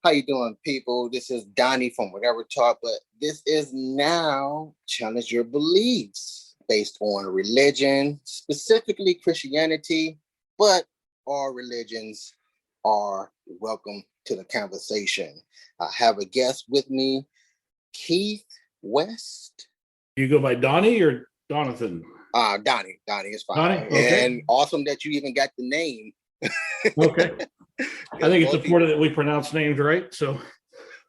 How you doing, people? This is Donnie from Whatever Talk, but this is now Challenge Your Beliefs based on religion, specifically Christianity, but all religions are welcome to the conversation. I have a guest with me, Keith West. You go by Donnie or Donathan? Donnie is fine. Donnie? Okay. And awesome that you even got the name. Okay. I think it's important that we pronounce names right. So,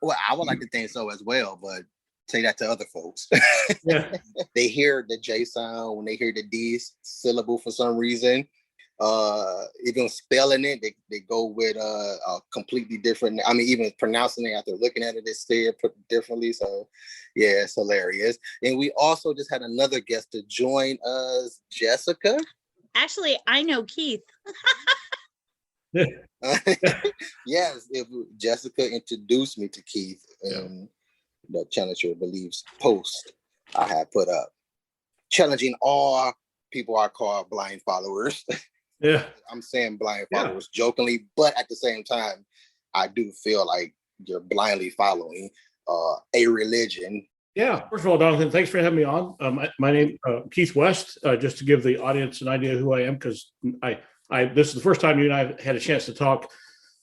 well, I would like to think so as well, but say that to other folks. Yeah. They hear the J sound when they hear the D syllable for some reason. Even spelling it, they go with a completely different. I mean, even pronouncing it after looking at it, they say it differently. So, yeah, it's hilarious. And we also just had another guest to join us, Jessica. Actually, I know Keith. Yes, Jessica introduced me to Keith in the Challenge Your Beliefs post I had put up, challenging all people I call blind followers. Yeah, I'm saying blind followers jokingly, but at the same time, I do feel like you're blindly following a religion. Yeah. First of all, Donathan, thanks for having me on. My name Keith West. Just to give the audience an idea who I am, because this is the first time you and I had a chance to talk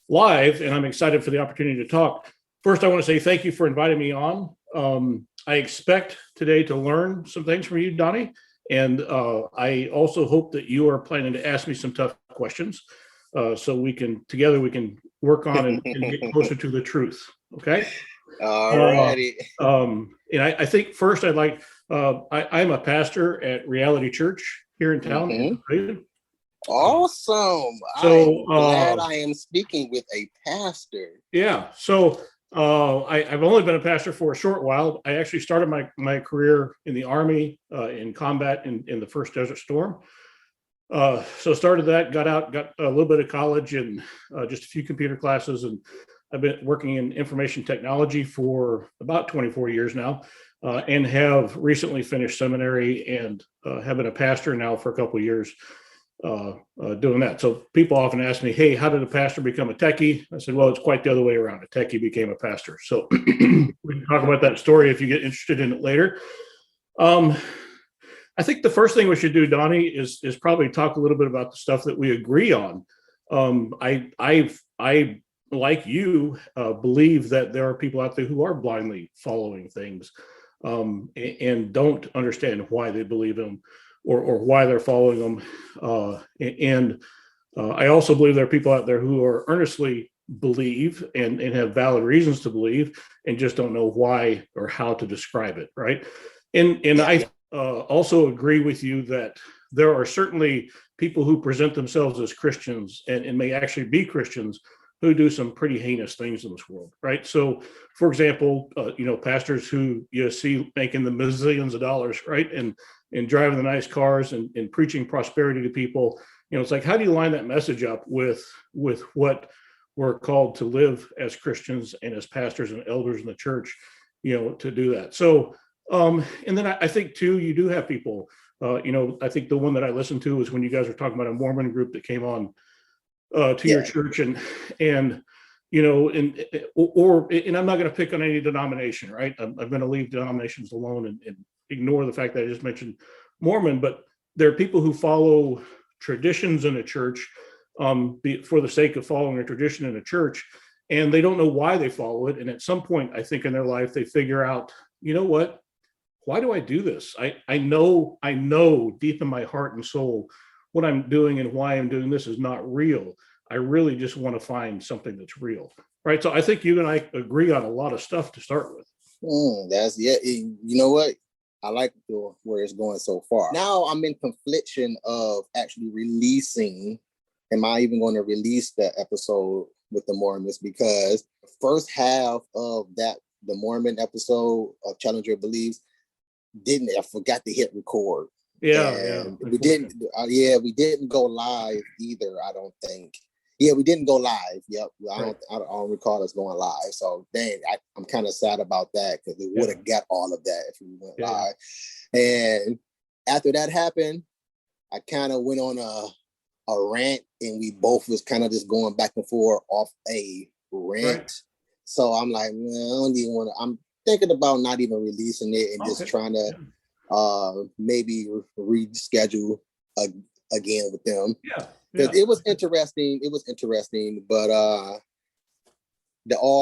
live, and I'm excited for the opportunity to talk. First, I want to say thank you for inviting me on. I expect today to learn some things from you, Donnie, and I also hope that you are planning to ask me some tough questions, so we can work on and get closer to the truth. Okay. All righty. And I think first I'd like I'm a pastor at Reality Church here in town. Mm-hmm. Awesome. So I'm glad I am speaking with a pastor. Yeah. So I've only been a pastor for a short while. I actually started my career in the Army in combat in the first Desert Storm. So started that, got out, got a little bit of college and just a few computer classes. And I've been working in information technology for about 24 years now, and have recently finished seminary and have been a pastor now for a couple of years. Doing that. So people often ask me, hey, how did a pastor become a techie? I said, well, it's quite the other way around. A techie became a pastor. So we can talk about that story if you get interested in it later. I think the first thing we should do, Donnie, is probably talk a little bit about the stuff that we agree on. I like you, believe that there are people out there who are blindly following things and don't understand why they believe them. Or why they're following them. And I also believe there are people out there who are earnestly believe and have valid reasons to believe and just don't know why or how to describe it, right? And I also agree with you that there are certainly people who present themselves as Christians and may actually be Christians who do some pretty heinous things in this world, right? So, for example, pastors who you see making the millions of dollars, right? And driving the nice cars and preaching prosperity to people. It's like, how do you line that message up with what we're called to live as Christians and as pastors and elders in the church, to do that. So, and then I think too, you do have people, I think the one that I listened to was when you guys were talking about a Mormon group that came on to your church and I'm not going to pick on any denomination, right? I'm going to leave denominations alone and ignore the fact that I just mentioned Mormon, but there are people who follow traditions in a church for the sake of following a tradition in a church, and they don't know why they follow it. And at some point, I think in their life, they figure out, you know what? Why do I do this? I know deep in my heart and soul what I'm doing and why I'm doing this is not real. I really just want to find something that's real, right? So I think you and I agree on a lot of stuff to start with. You know what? I like where it's going so far. Now I'm in confliction of actually releasing. Am I even going to release that episode with the Mormons? Because the first half of the Mormon episode of Challenge Your Beliefs I forgot to hit record. We didn't go live either. I don't think. Yeah, we didn't go live. Yep, I don't recall us going live. So dang, I'm kind of sad about that because we would have got all of that if we went live. And after that happened, I kind of went on a rant, and we both was kind of just going back and forth off a rant. So I'm like, man, I don't even want to. I'm thinking about not even releasing it and just trying to maybe reschedule again with them. Yeah. Because it was interesting. It was interesting, but all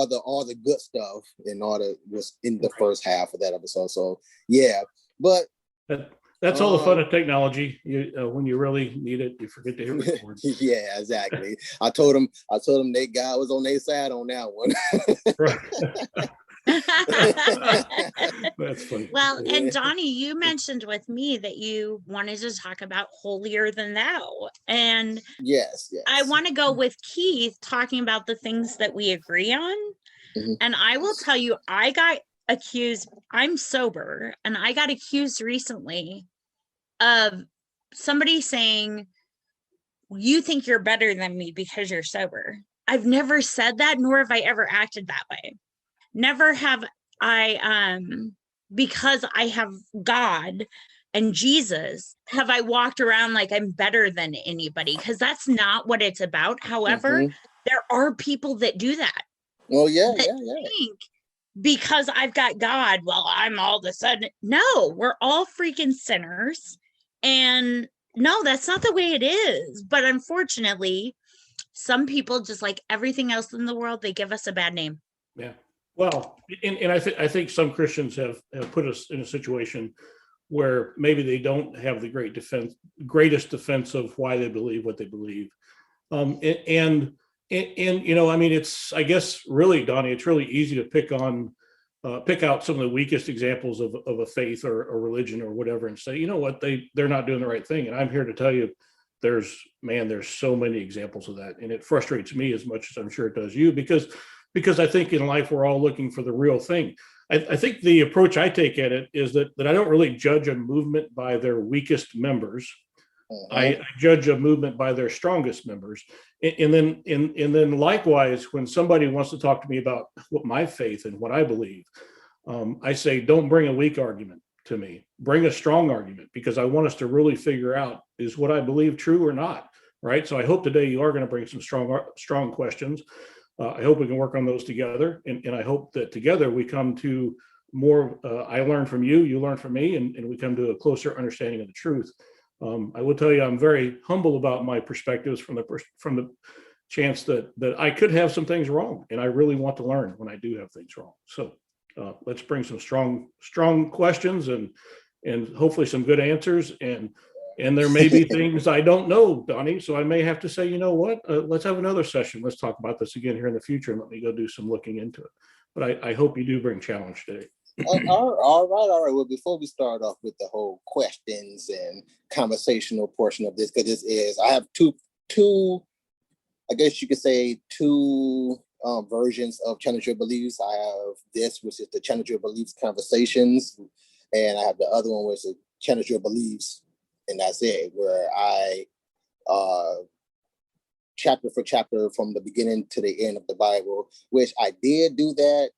the good stuff and all that was in the first half of that episode. So yeah, but that's all the fun of technology. When you really need it, you forget to hit record. Yeah, exactly. I told them that guy was on their side on that one. Right. That's funny. Well, and Donnie, you mentioned with me that you wanted to talk about holier than thou. And yes. I want to go with Keith talking about the things that we agree on. Mm-hmm. And I will tell you, I got accused, I'm sober, and I got accused recently of somebody saying, you think you're better than me because you're sober. I've never said that, nor have I ever acted that way. Never have I, because I have God and Jesus, have I walked around like I'm better than anybody, because that's not what it's about. However, there are people that do that. Well, yeah. Think because I've got God, well, I'm all of a sudden, no, we're all freaking sinners. And no, that's not the way it is. But unfortunately, some people, just like everything else in the world, they give us a bad name. Yeah. Well, and I think some Christians have put us in a situation where maybe they don't have the greatest defense of why they believe what they believe. And you know, I mean, it's, I guess, really, Donnie, it's really easy to pick out some of the weakest examples of a faith or a religion or whatever and say, you know what, they're not doing the right thing. And I'm here to tell you, there's so many examples of that. And it frustrates me as much as I'm sure it does you, because I think in life, we're all looking for the real thing. I think the approach I take at it is that I don't really judge a movement by their weakest members. I judge a movement by their strongest members. And then likewise, when somebody wants to talk to me about what my faith and what I believe, I say, don't bring a weak argument to me, bring a strong argument, because I want us to really figure out, is what I believe true or not, right? So I hope today you are going to bring some strong questions. I hope we can work on those together. And I hope that together we come to more, I learn from you, you learn from me, and we come to a closer understanding of the truth. I will tell you, I'm very humble about my perspectives from the chance that I could have some things wrong, and I really want to learn when I do have things wrong. So let's bring some strong questions and hopefully some good answers. And there may be things I don't know, Donnie, so I may have to say, you know what, let's have another session. Let's talk about this again here in the future, and let me go do some looking into it. But I hope you do bring challenge today. All right. Well, before we start off with the whole questions and conversational portion of this, because I have two, I guess you could say, two versions of Challenge Your Beliefs. I have this, which is the Challenge Your Beliefs conversations, and I have the other one, which is Challenge Your Beliefs, and that's it, where I chapter for chapter from the beginning to the end of the Bible, which I did do that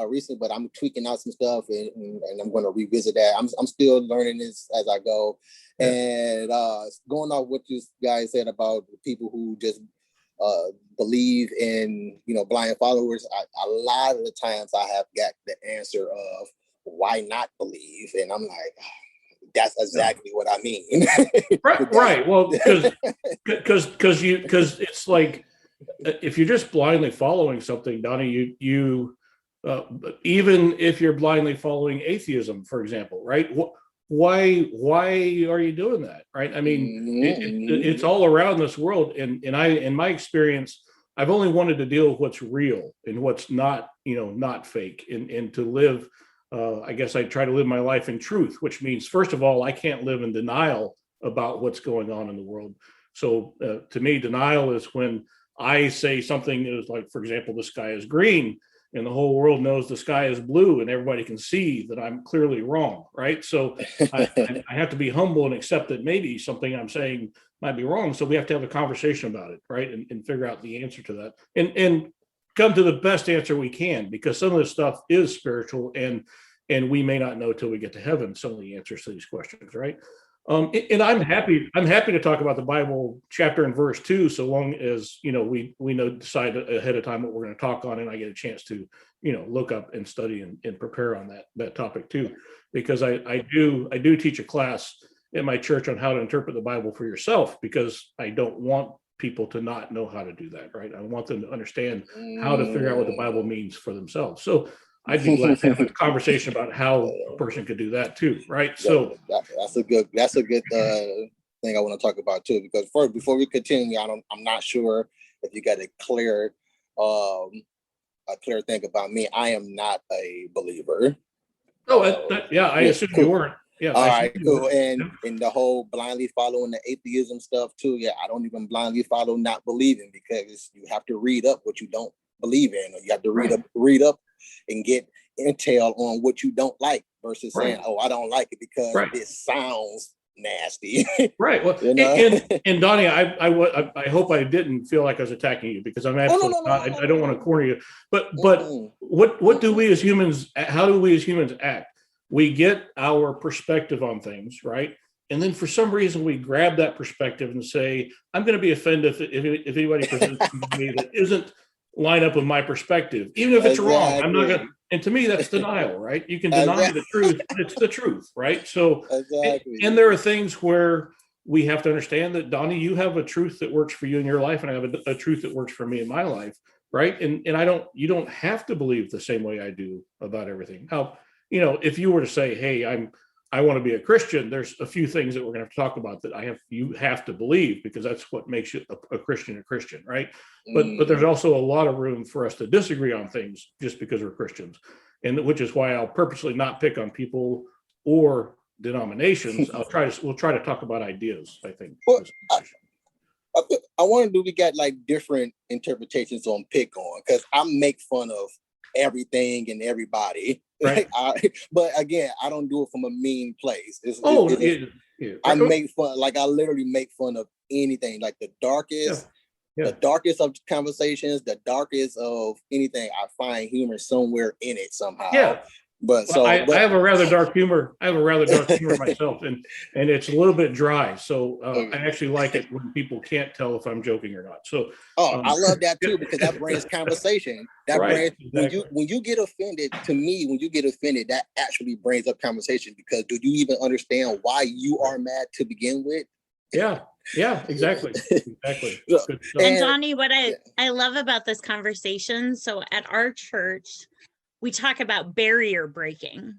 recently, but I'm tweaking out some stuff and I'm going to revisit that. I'm still learning this as I go. Yeah. And going off what you guys said about the people who just believe in, blind followers, a lot of the times I have got the answer of why not believe, and I'm like, that's exactly what I mean. Right. Well, because it's like, if you're just blindly following something, Donnie, you even if you're blindly following atheism, for example, right? Why are you doing that, right? I mean, it's all around this world, and in my experience, I've only wanted to deal with what's real and what's not, not fake, and to live. I guess I try to live my life in truth, which means, first of all, I can't live in denial about what's going on in the world. So to me, denial is when I say something is like, for example, the sky is green, and the whole world knows the sky is blue, and everybody can see that I'm clearly wrong, right? So I have to be humble and accept that maybe something I'm saying might be wrong. So we have to have a conversation about it, right? And figure out the answer to that, and come to the best answer we can, because some of this stuff is spiritual, and we may not know till we get to heaven some of the answers to these questions, right? And I'm happy to talk about the Bible chapter and verse too, so long as, we decide ahead of time what we're going to talk on, and I get a chance to, look up and study and prepare on that topic too, because I do teach a class in my church on how to interpret the Bible for yourself, because I don't want people to not know how to do that, right? I want them to understand how to figure out what the Bible means for themselves. So I'd be glad to have a conversation about how a person could do that too, right? So that's a good thing I want to talk about too. Because before we continue, I'm not sure if you got a clear thing about me. I am not a believer. I assume you weren't. Yeah. All right, cool. And the whole blindly following the atheism stuff too. Yeah, I don't even blindly follow not believing, because you have to read up what you don't believe in, or you have to read up and get intel on what you don't like, versus saying, "Oh, I don't like it because this sounds nasty." Right. Well, and Donnie, I hope I didn't feel like I was attacking you, because I'm absolutely not. I don't want to corner you. But what do we as humans? How do we as humans act? We get our perspective on things, right? And then for some reason we grab that perspective and say, I'm going to be offended if anybody presents something to me that isn't line up with my perspective, even if it's wrong. I'm not going to. And to me, that's denial, right? You can deny the truth, but it's the truth, right? So, and there are things where we have to understand that, Donnie, you have a truth that works for you in your life, and I have a truth that works for me in my life, right? And you don't have to believe the same way I do about everything. Now, if you were to say, hey, I want to be a Christian, there's a few things that we're going to have to talk about that you have to believe, because that's what makes you a Christian, right? But there's also a lot of room for us to disagree on things just because we're Christians, and which is why I'll purposely not pick on people or denominations. We'll try to talk about ideas, I think. Well, I wonder, do we got like different interpretations on pick on? Because I make fun of everything and everybody, right? But again, I don't do it from a mean place. I make fun, like I literally make fun of anything, like the darkest of conversations, the darkest of anything. I find humor somewhere in it somehow. Yeah. But I have a rather dark humor. Myself, and it's a little bit dry. So I actually like it when people can't tell if I'm joking or not. So I love that too, because that brings conversation. When you get offended, to me, when you get offended, that actually brings up conversation, because do you even understand why you are mad to begin with? Yeah, exactly. And Donnie, what I love about this conversation, so at our church, we talk about barrier breaking.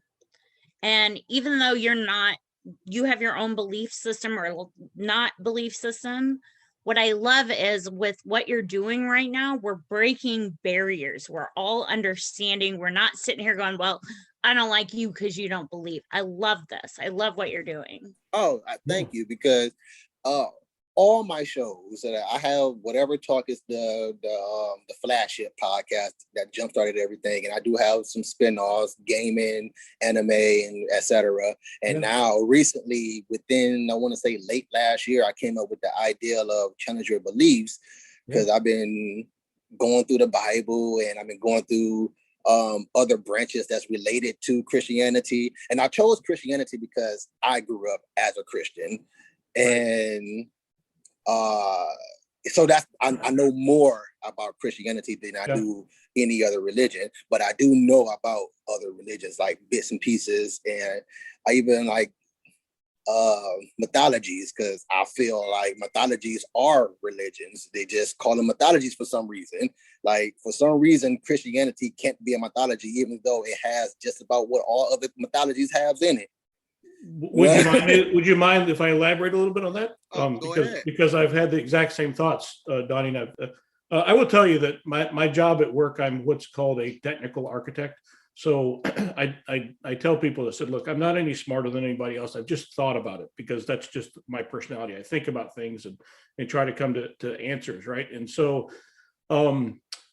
And even though you have your own belief system or not belief system, what I love is with what you're doing right now, we're breaking barriers. We're all understanding. We're not sitting here going, well, I don't like you because you don't believe. I love this. I love what you're doing. Oh, thank you, because all my shows that I have, whatever talk is the flagship podcast that jump-started everything, and I do have some spin-offs, gaming, anime, and etc. And now recently, within, I want to say late last year, I came up with the idea of challenge your beliefs, because I've been going through the Bible, and I've been going through other branches that's related to Christianity. And I chose Christianity because I grew up as a Christian. And so that's I know more about Christianity than I do any other religion, but I do know about other religions, like bits and pieces, and I even like mythologies, because I feel like mythologies are religions. They just call them mythologies for some reason. Like for some reason, Christianity can't be a mythology, even though it has just about what all other mythologies have in it. Would you mind if I elaborate a little bit on that? Because I've had the exact same thoughts, Donnie. I will tell you that my job at work, I'm what's called a technical architect. So I tell people, I said, look, I'm not any smarter than anybody else. I've just thought about it, because that's just my personality. I think about things and try to come to answers, right? And so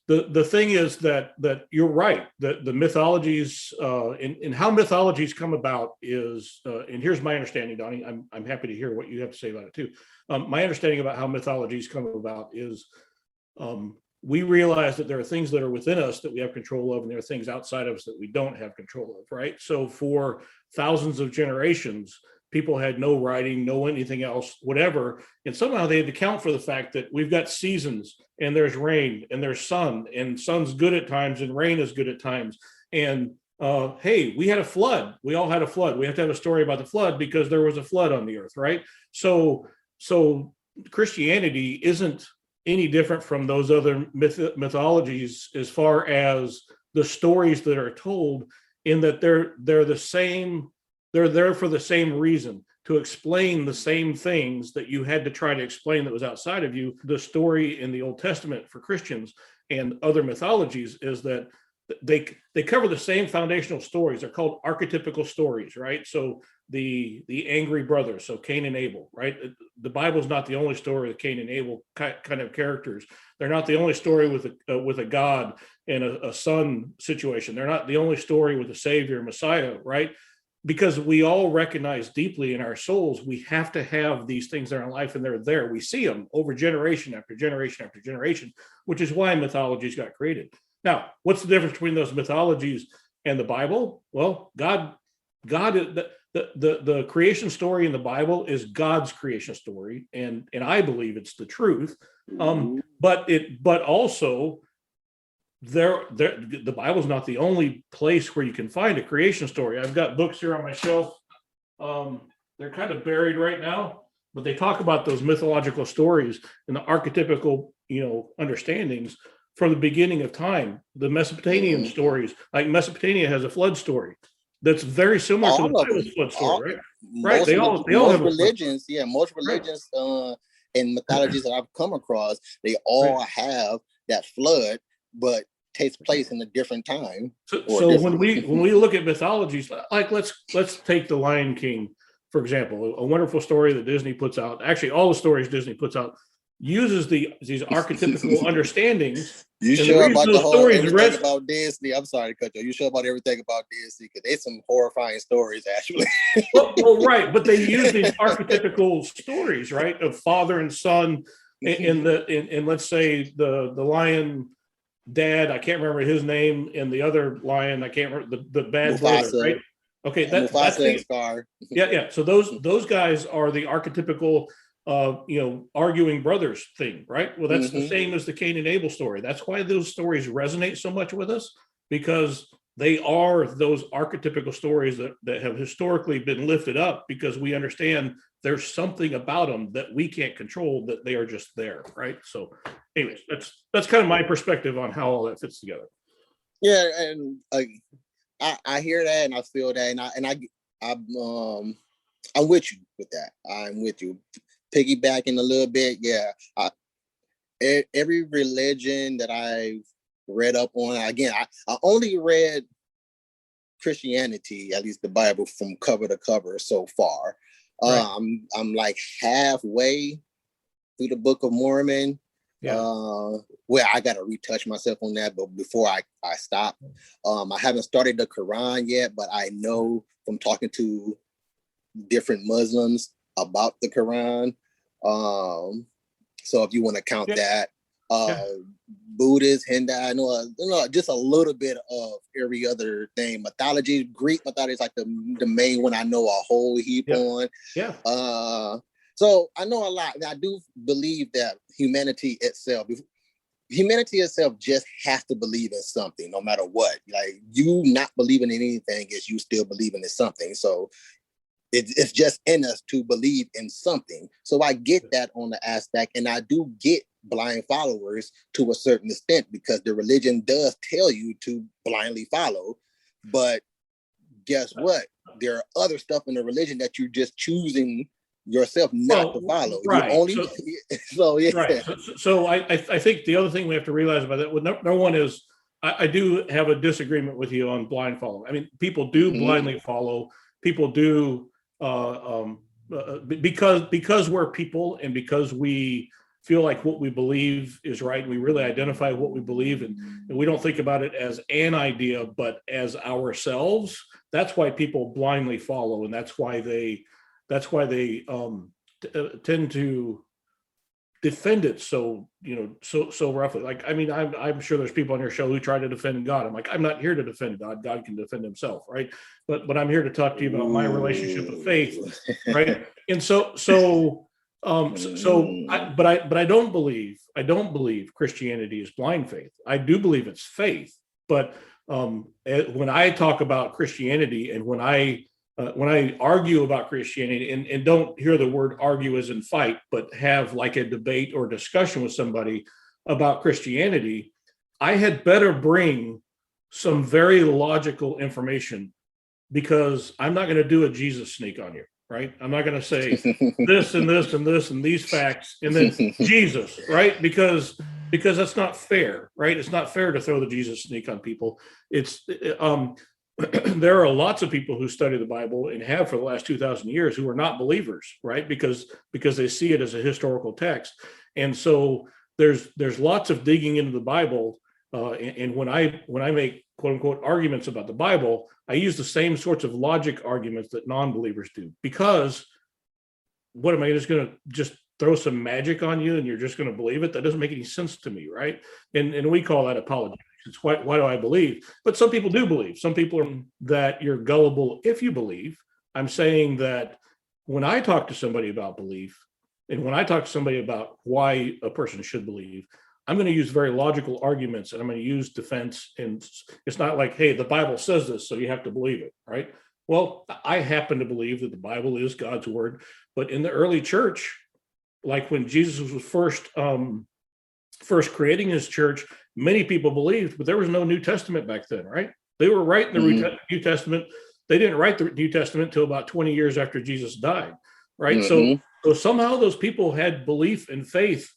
the thing is that you're right, that the mythologies and how mythologies come about is, and here's my understanding, Donnie. I'm happy to hear what you have to say about it too. My understanding about how mythologies come about is we realize that there are things that are within us that we have control of, and there are things outside of us that we don't have control of, right? So for thousands of generations, people had no writing, no anything else, whatever. And somehow they had to account for the fact that we've got seasons, and there's rain, and there's sun, and sun's good at times, and rain is good at times. And hey, we had a flood. We all had a flood. We have to have a story about the flood because there was a flood on the earth, right? So Christianity isn't any different from those other mythologies as far as the stories that are told, in that they're the same. They're there for the same reason, to explain the same things that you had to try to explain that was outside of you. The story in the Old Testament for Christians and other mythologies is that they cover the same foundational stories. They're called archetypical stories, right? So the angry brothers, so Cain and Abel, right? The Bible's not the only story of Cain and Abel kind of characters. They're not the only story with a God and a son situation. They're not the only story with a Savior, Messiah, right? Because we all recognize deeply in our souls, we have to have these things in our life, and they're there. We see them over generation after generation after generation, which is why mythologies got created. Now, what's the difference between those mythologies and the Bible? Well, God, the creation story in the Bible is God's creation story, and I believe it's the truth. But also, the Bible's not the only place where you can find a creation story. I've got books here on my shelf. They're kind of buried right now, but they talk about those mythological stories and the archetypical, understandings from the beginning of time. The Mesopotamian stories, like Mesopotamia has a flood story that's very similar to the Bible's flood story, right? Right. They all have religions, most religions and mythologies that I've come across, they all have that flood, but takes place in a different time. So when we look at mythologies, like let's take the Lion King, for example, a wonderful story that Disney puts out. Actually, all the stories Disney puts out uses these archetypical understandings. You sure about the whole everything about Disney? I'm sorry to cut you. You sure about everything about Disney? Because there's some horrifying stories, actually. well, right, but they use these archetypical stories, right, of father and son, in let's say the lion dad, I can't remember his name, and the other lion, I can't remember the bad brother, right? Okay, that's the Scar. Yeah. So those guys are the archetypical arguing brothers thing, right? Well, that's the same as the Cain and Abel story. That's why those stories resonate so much with us, because they are those archetypical stories that have historically been lifted up, because we understand there's something about them that we can't control, that they are just there, right? So anyways, that's kind of my perspective on how all that fits together. Yeah, and I hear that, and I feel that, and I'm with you with that. I'm with you. Piggybacking a little bit, every religion that I've read up on, again, I only read Christianity, at least the Bible, from cover to cover so far. Right. I'm like halfway through the Book of Mormon. Well, I got to retouch myself on that, but before I stop, I haven't started the Quran yet, but I know from talking to different Muslims about the Quran. So if you want to count that, Buddhist, Hindu, I know just a little bit of every other thing. Mythology, Greek mythology is like the main one I know a whole heap on. So I know a lot. I do believe that humanity itself just has to believe in something, no matter what. Like, you not believing in anything is you still believing in something. So it's just in us to believe in something. So I get that on the aspect, and I do get blind followers to a certain extent, because the religion does tell you to blindly follow. But guess what? There are other stuff in the religion that you're just choosing yourself not to follow. Right. You only, Right. So I think the other thing we have to realize about that, number one is I do have a disagreement with you on blind follow. I mean, people do blindly follow. People do because we're people, and because we feel like what we believe is right, and we really identify what we believe, and we don't think about it as an idea, but as ourselves. That's why people blindly follow, and that's why they tend to defend it so roughly. Like, I mean, I'm sure there's people on your show who try to defend God. I'm like, I'm not here to defend God. God can defend himself, right? But I'm here to talk to you about my relationship with faith, right? And but I don't believe Christianity is blind faith. I do believe it's faith. But when I talk about Christianity, and when I argue about Christianity, and don't hear the word argue as in fight, but have like a debate or discussion with somebody about Christianity, I had better bring some very logical information, because I'm not going to do a Jesus sneak on you, right? I'm not going to say this and this and this and these facts and then Jesus, right? Because that's not fair, right? It's not fair to throw the Jesus sneak on people. There are lots of people who study the Bible and have for the last 2,000 years who are not believers, right? Because they see it as a historical text. And so there's lots of digging into the Bible. And when I make quote unquote arguments about the Bible, I use the same sorts of logic arguments that non-believers do. Because what am I just going to throw some magic on you and you're just going to believe it? That doesn't make any sense to me, right? And we call that apologetics. It's why do I believe? But some people do believe. Some people are that you're gullible if you believe. I'm saying that when I talk to somebody about belief, and when I talk to somebody about why a person should believe, I'm going to use very logical arguments, and I'm going to use defense. And it's not like, hey, the Bible says this, so you have to believe it, right? Well, I happen to believe that the Bible is God's word. But in the early church, like when Jesus was first creating his church, many people believed, but there was no New Testament back then, right? They were writing the New Testament. They didn't write the New Testament until about 20 years after Jesus died, right? So somehow those people had belief and faith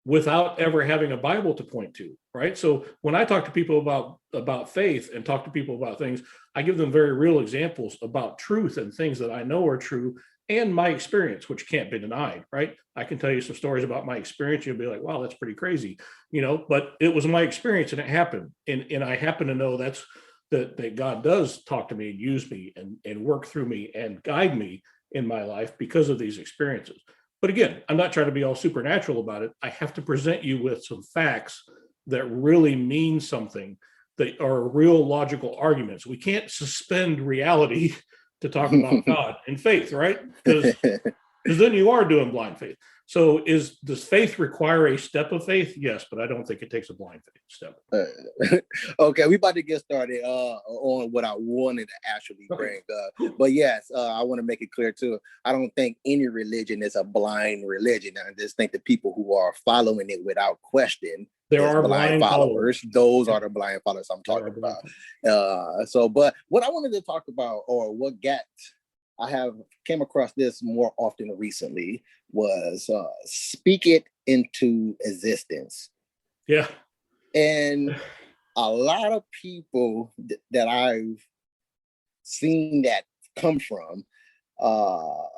without ever having a Bible to point to, right? So when I talk to people about faith and talk to people about things, I give them very real examples about truth and things that I know are true, and my experience, which can't be denied, right? I can tell you some stories about my experience. You'll be like, wow, that's pretty crazy, but it was my experience and it happened. And I happen to know that God does talk to me and use me and work through me and guide me in my life because of these experiences. But again, I'm not trying to be all supernatural about it. I have to present you with some facts that really mean something, that are real logical arguments. We can't suspend reality to talk about God and faith, right? Because then you are doing blind faith. So does faith require a step of faith? Yes, but I don't think it takes a blind faith step. Okay, we about to get started on what I wanted to actually bring up. But yes, I want to make it clear too. I don't think any religion is a blind religion. I just think the people who are following it without question, there are blind followers. Those are the blind followers I'm talking about. But what I wanted to talk about, or what I have came across this more often recently, was speak it into existence. Yeah. And a lot of people that I've seen that come from, I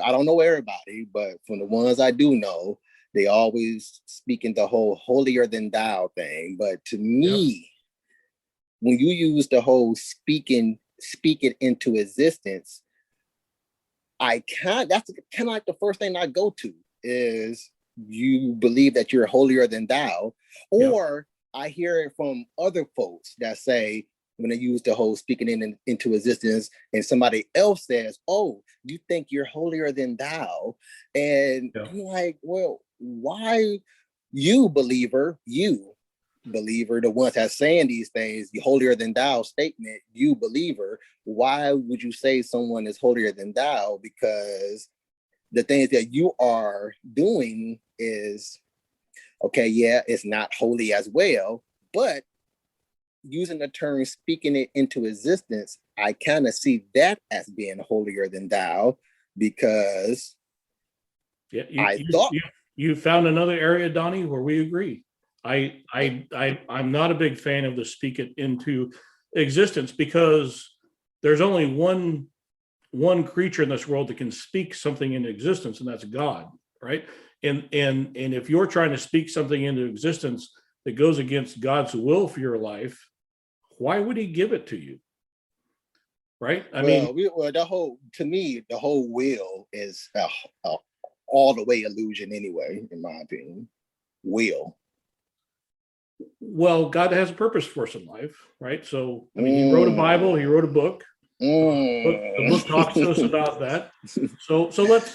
don't know everybody, but from the ones I do know, they always speak in the whole holier than thou thing. But to me, when you use the whole speak it into existence, that's kind of like the first thing I go to is, you believe that you're holier than thou. Or I hear it from other folks that say, when they use the whole speaking into existence, and somebody else says, oh, you think you're holier than thou. And I'm like, well, why you believer, the ones that's saying these things, the holier than thou statement, you believer, why would you say someone is holier than thou? Because the things that you are doing is, okay, yeah, it's not holy as well, but using the term speaking it into existence, I kind of see that as being holier than thou, because you found another area, Donnie, where we agree. I'm not a big fan of the speak it into existence, because there's only one creature in this world that can speak something into existence, and that's God, right? And if you're trying to speak something into existence that goes against God's will for your life, why would he give it to you? Right? The whole will is all the way illusion anyway, in my opinion. Well, God has a purpose for us in life, right? So, I mean, he wrote a Bible, he wrote a book. The book talks to us about that. So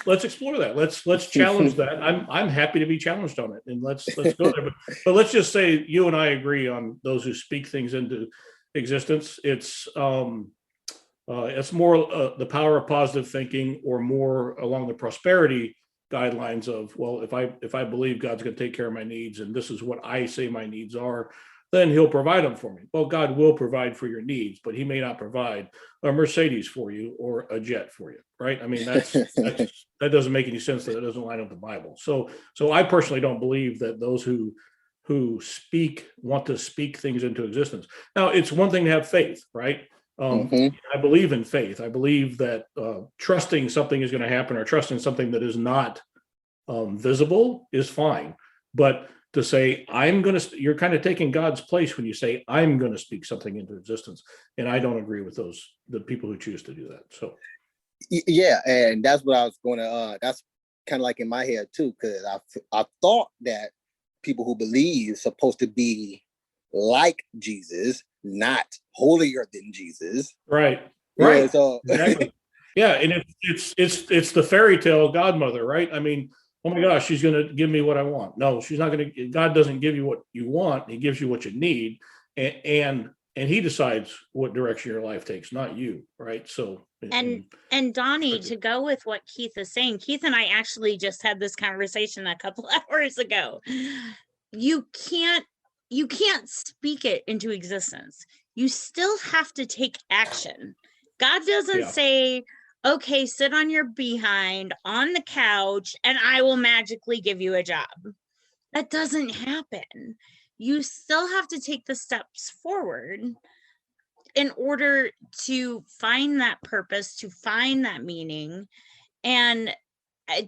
let's explore that. Let's challenge that. I'm happy to be challenged on it, and let's go there. But let's just say you and I agree on those who speak things into existence. It's more the power of positive thinking, or more along the prosperity guidelines of, well, if I believe God's going to take care of my needs, and this is what I say my needs are, then he'll provide them for me. Well, God will provide for your needs, but he may not provide a Mercedes for you or a jet for you, right? I mean, that doesn't make any sense. That it doesn't line up with the Bible. So I personally don't believe that those who want to speak things into existence. Now, it's one thing to have faith, right? I believe in faith. I believe that trusting something is going to happen, or trusting something that is not visible, is fine. But to say, you're kind of taking God's place when you say, I'm going to speak something into existence. And I don't agree with the people who choose to do that. So. Yeah. And that's what I was going to, that's kind of like in my head too, because I thought that people who believe supposed to be like Jesus, not holier than Jesus. Right. Yeah, so exactly. Yeah. And it's the fairy tale godmother, right? I mean, oh my gosh, she's going to give me what I want. No, she's not going to. God doesn't give you what you want. He gives you what you need. And he decides what direction your life takes, not you. Right. So, and Donnie, to go with what Keith is saying, Keith and I actually just had this conversation a couple hours ago. You can't speak it into existence. You still have to take action. God doesn't say, okay, sit on your behind on the couch and I will magically give you a job. That doesn't happen. You still have to take the steps forward in order to find that purpose, to find that meaning, and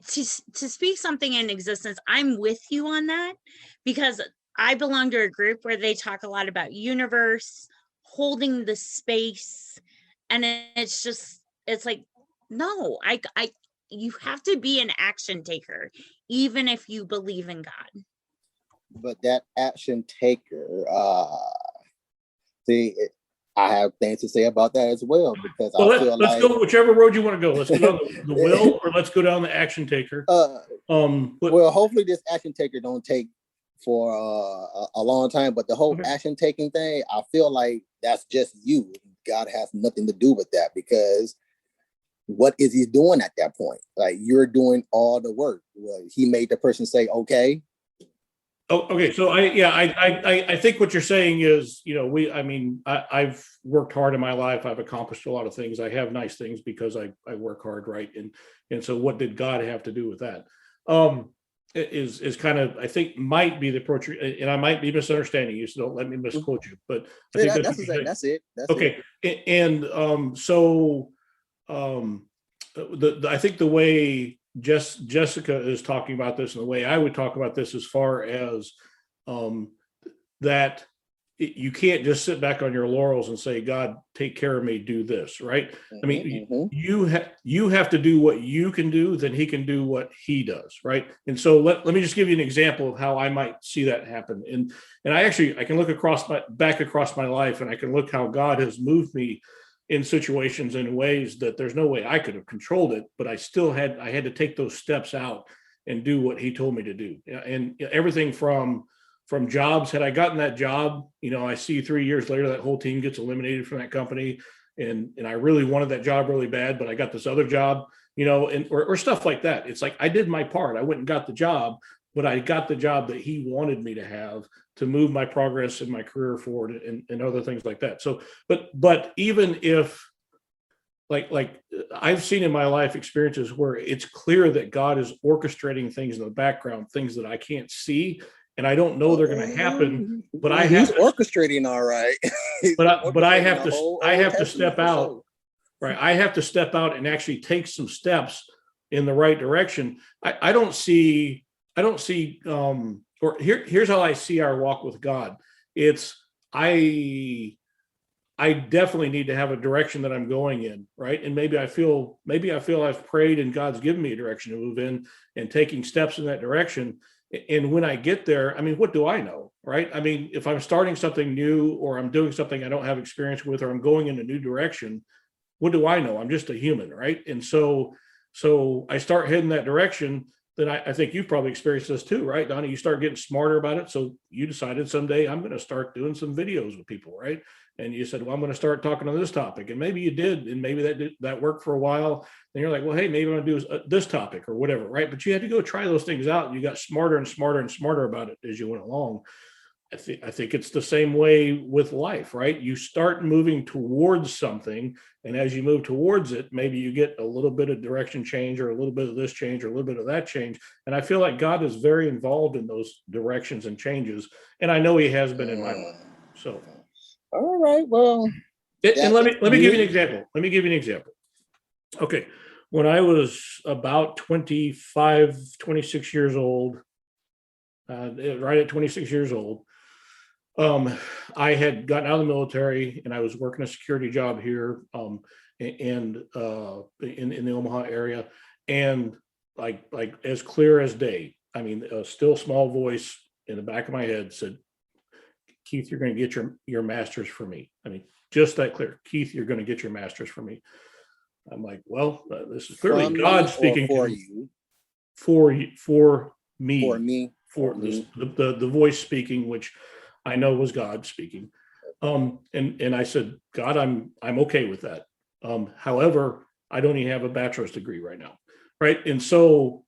to speak something in existence. I'm with you on that, because I belong to a group where they talk a lot about universe, holding the space, and it's like, no, you have to be an action taker, even if you believe in God. But that action taker, I have things to say about that as well, because let's go whichever road you want to go. Let's go down the will, or let's go down the action taker. Well, hopefully this action taker don't take for a long time, but the whole action taking thing, I feel like that's just you. God has nothing to do with that, because what is he doing at that point? Like, you're doing all the work. Well, he made the person say, okay. Oh, okay. So I think what you're saying is, I've worked hard in my life. I've accomplished a lot of things. I have nice things because I work hard, right? And so what did God have to do with that? Is kind of, I think, might be the approach, and I might be misunderstanding you, so don't let me misquote you. But I think that's it. Okay. And I think the way Jessica is talking about this, and the way I would talk about this, as far as that you can't just sit back on your laurels and say, God, take care of me, do this, right? I mean, you have to do what you can do, then he can do what he does, right? And so let me just give you an example of how I might see that happen. And I can look back across my life, and I can look how God has moved me in situations in ways that there's no way I could have controlled it, but I had to take those steps out and do what he told me to do. And everything from jobs, had I gotten that job, I see 3 years later, that whole team gets eliminated from that company. And I really wanted that job really bad, but I got this other job, or stuff like that. It's like, I did my part. I went and got the job, but I got the job that he wanted me to have to move my progress in my career forward, and other things like that. So, but even if, like I've seen in my life experiences where it's clear that God is orchestrating things in the background, things that I can't see, and I don't know they're going to happen, but he's orchestrating all right. but I have to step out, right? I have to step out and actually take some steps in the right direction. I don't see, or here's how I see our walk with God. It's I I definitely need to have a direction that I'm going in, right? And maybe I feel I've prayed and God's given me a direction to move in and taking steps in that direction. And when I get there, I mean, what do I know, right? I mean, if I'm starting something new or I'm doing something I don't have experience with, or I'm going in a new direction, what do I know? I'm just a human, right? And so I start heading that direction. Then I think you've probably experienced this too, right, Donnie? You start getting smarter about it. So you decided someday I'm going to start doing some videos with people, right? And you said, well, I'm going to start talking on this topic. And maybe you did, and maybe that worked for a while. Then you're like, well, hey, maybe I'm going to do this topic or whatever, right? But you had to go try those things out, and you got smarter and smarter and smarter about it as you went along. I think it's the same way with life, right? You start moving towards something, and as you move towards it, maybe you get a little bit of direction change, or a little bit of this change, or a little bit of that change. And I feel like God is very involved in those directions and changes, and I know He has been in my life. So, all right, well, and let me give you an example. Let me give you an example. Okay, when I was about 25, 26 years old, right at 26 years old. I had gotten out of the military and I was working a security job here, and in the Omaha area, and like as clear as day. I mean, a still small voice in the back of my head said, "Keith, you're going to get your master's for me." I mean, just that clear. "Keith, you're going to get your master's for me." I'm like, well, this is clearly God speaking for you, for me, for me, for the voice speaking, which I know was God speaking. And I said, God, I'm okay with that. However, I don't even have a bachelor's degree right now. Right. And so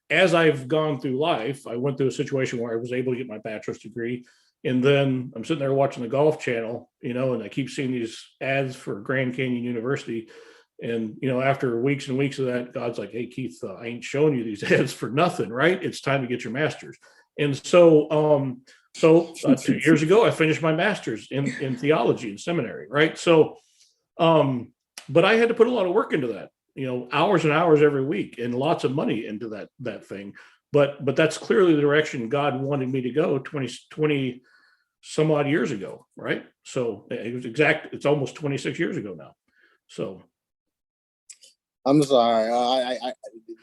as I've gone through life, I went through a situation where I was able to get my bachelor's degree. And then I'm sitting there watching the Golf Channel, and I keep seeing these ads for Grand Canyon University. And, after weeks and weeks of that, God's like, "Hey, Keith, I ain't showing you these ads for nothing, right? It's time to get your master's." And so, 2 years ago, I finished my master's in theology in seminary, right? So, but I had to put a lot of work into that, hours and hours every week, and lots of money into that thing. But that's clearly the direction God wanted me to go 20 some odd years ago, right? So it's almost 26 years ago now. So I'm sorry, I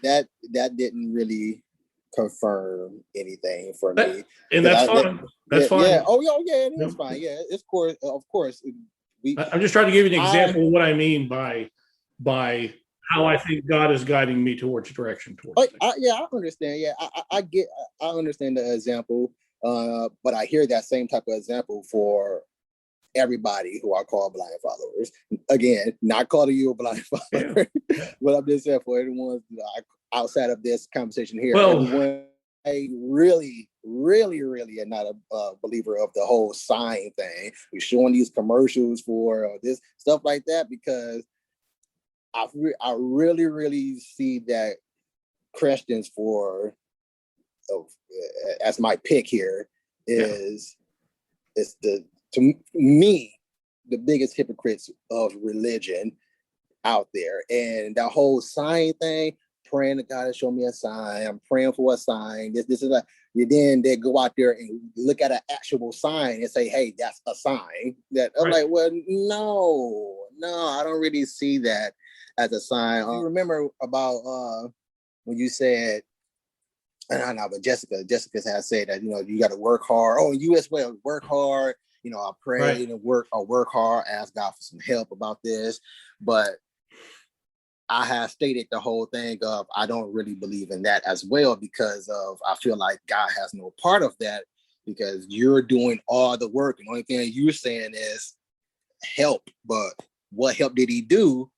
that didn't really confirm anything for me, and that's fine. That's fine. Yeah. Oh yeah, it is fine. Yeah, it's of course. I'm just trying to give you an example of what I mean by how I think God is guiding me towards direction towards. I understand. Yeah, I understand the example, but I hear that same type of example for everybody who I call blind followers. Again, not calling you a blind follower, but I'm just saying for everyone outside of this conversation here. Well, everyone, I really am not a believer of the whole sign thing. We're showing these commercials for this stuff like that because I really see that Christians as my pick here is to me the biggest hypocrites of religion out there. And that whole sign thing, praying to God to show me a sign, I'm praying for a sign, this is like, then they go out there and look at an actual sign and say, hey, that's a sign. That I'm like, well, no, I don't really see that as a sign. I remember about when you said, and I know, but Jessica has said that, you got to work hard. Oh, you as well, work hard. I pray and work hard, ask God for some help about this. But I have stated the whole thing of I don't really believe in that as well, because I feel like God has no part of that, because you're doing all the work and the only thing you're saying is help. But what help did He do?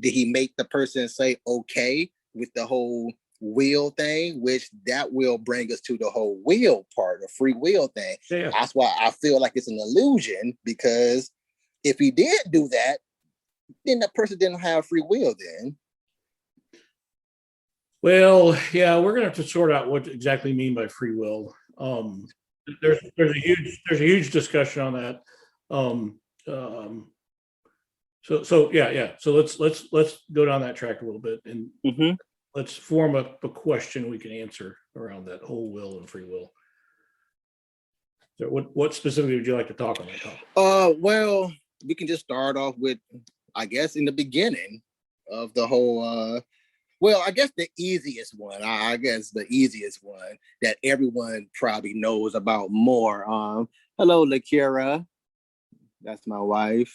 Did He make the person say okay with the whole will thing, which that will bring us to the whole will part, the free will thing. Yeah. That's why I feel like it's an illusion, because if He did do that, then that person didn't have free will then. Well, yeah, we're gonna have to sort out what exactly mean by free will. There's a huge discussion on that. So yeah. So let's go down that track a little bit and let's form up a question we can answer around that whole will and free will. So what specifically would you like to talk on that topic? Well, we can just start off with, I guess, in the beginning of the whole, well, I guess the easiest one, I guess the easiest one that everyone probably knows about more. Hello, Lakira. That's my wife.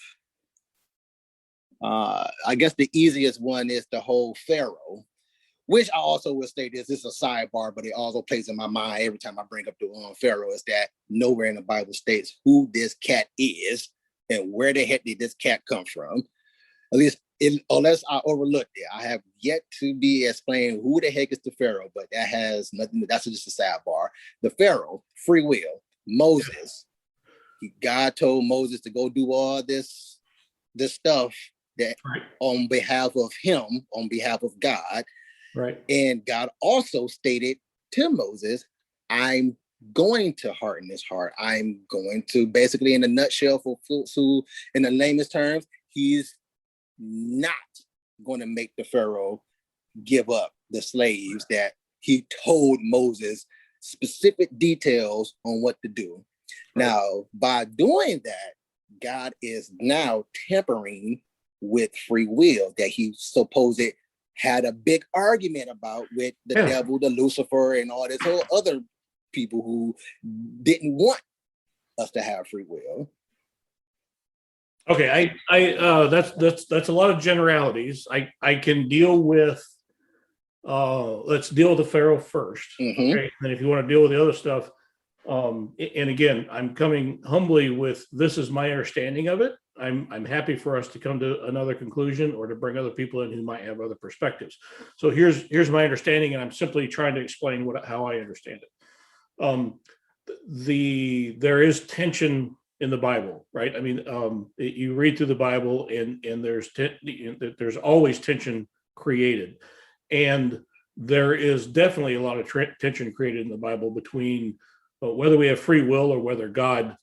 I guess the easiest one is the whole Pharaoh, which I also would say this is a sidebar, but it also plays in my mind every time I bring up the Pharaoh, is that nowhere in the Bible states who this cat is and where the heck did this cat come from. At least, unless I overlooked it, I have yet to be explained who the heck is the Pharaoh, but that has nothing, that's just a sidebar. The Pharaoh, free will, Moses. God told Moses to go do all this stuff that on behalf of him, on behalf of God. Right. And God also stated to Moses, I'm going to harden his heart. I'm going to, basically, in a nutshell, fulfill, in the lamest terms, he's not going to make the Pharaoh give up the slaves that he told Moses specific details on what to do. Right. Now, by doing that, God is now tampering with free will that he supposed had a big argument about with the devil, the Lucifer, and all this whole other people who didn't want us to have free will. Okay, that's a lot of generalities. I can deal with let's deal with the Pharaoh first. Mm-hmm. Okay, and if you want to deal with the other stuff, and again, I'm coming humbly with this is my understanding of it. I'm happy for us to come to another conclusion or to bring other people in who might have other perspectives. So here's my understanding, and I'm simply trying to explain how I understand it. There is tension in the Bible, right? I mean, you read through the Bible, and there's always tension created, and there is definitely a lot of tension created in the Bible between whether we have free will or whether God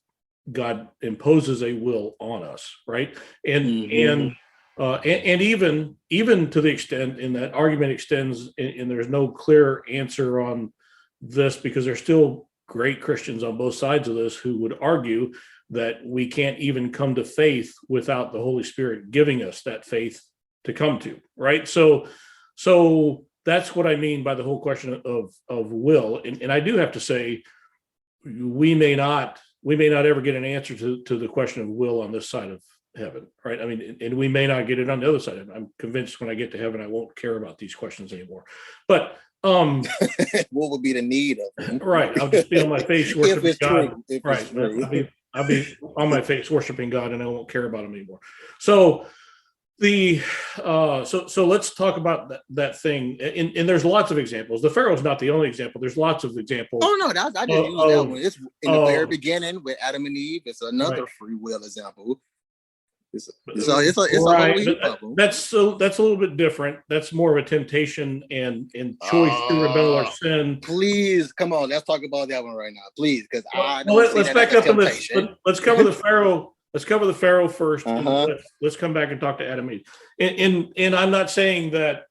imposes a will on us, right? And even to the extent, and that argument extends, and there's no clear answer on this because there's still great Christians on both sides of this who would argue that we can't even come to faith without the Holy Spirit giving us that faith to come to, right? So that's what I mean by the whole question of will. And I do have to say, we may not ever get an answer to the question of will on this side of heaven, right? I mean, and we may not get it on the other side. I'm convinced when I get to heaven, I won't care about these questions anymore. But what would be the need of them? Right, I'll just be on my face worshiping God. True. Right, I'll be on my face worshiping God, and I won't care about him anymore. So so let's talk about that thing. And there's lots of examples. The Pharaoh's not the only example. There's lots of examples. Oh no, I just use that one. It's in the very beginning with Adam and Eve. It's another free will example. It's a right. Problem. That's a little bit different. That's more of a temptation and choice to rebel or sin. Please come on, let's talk about that one right now, please, because let's back up and let's cover the Pharaoh. Let's cover the Pharaoh first. And let's come back and talk to Adam and Eve. And I'm not saying that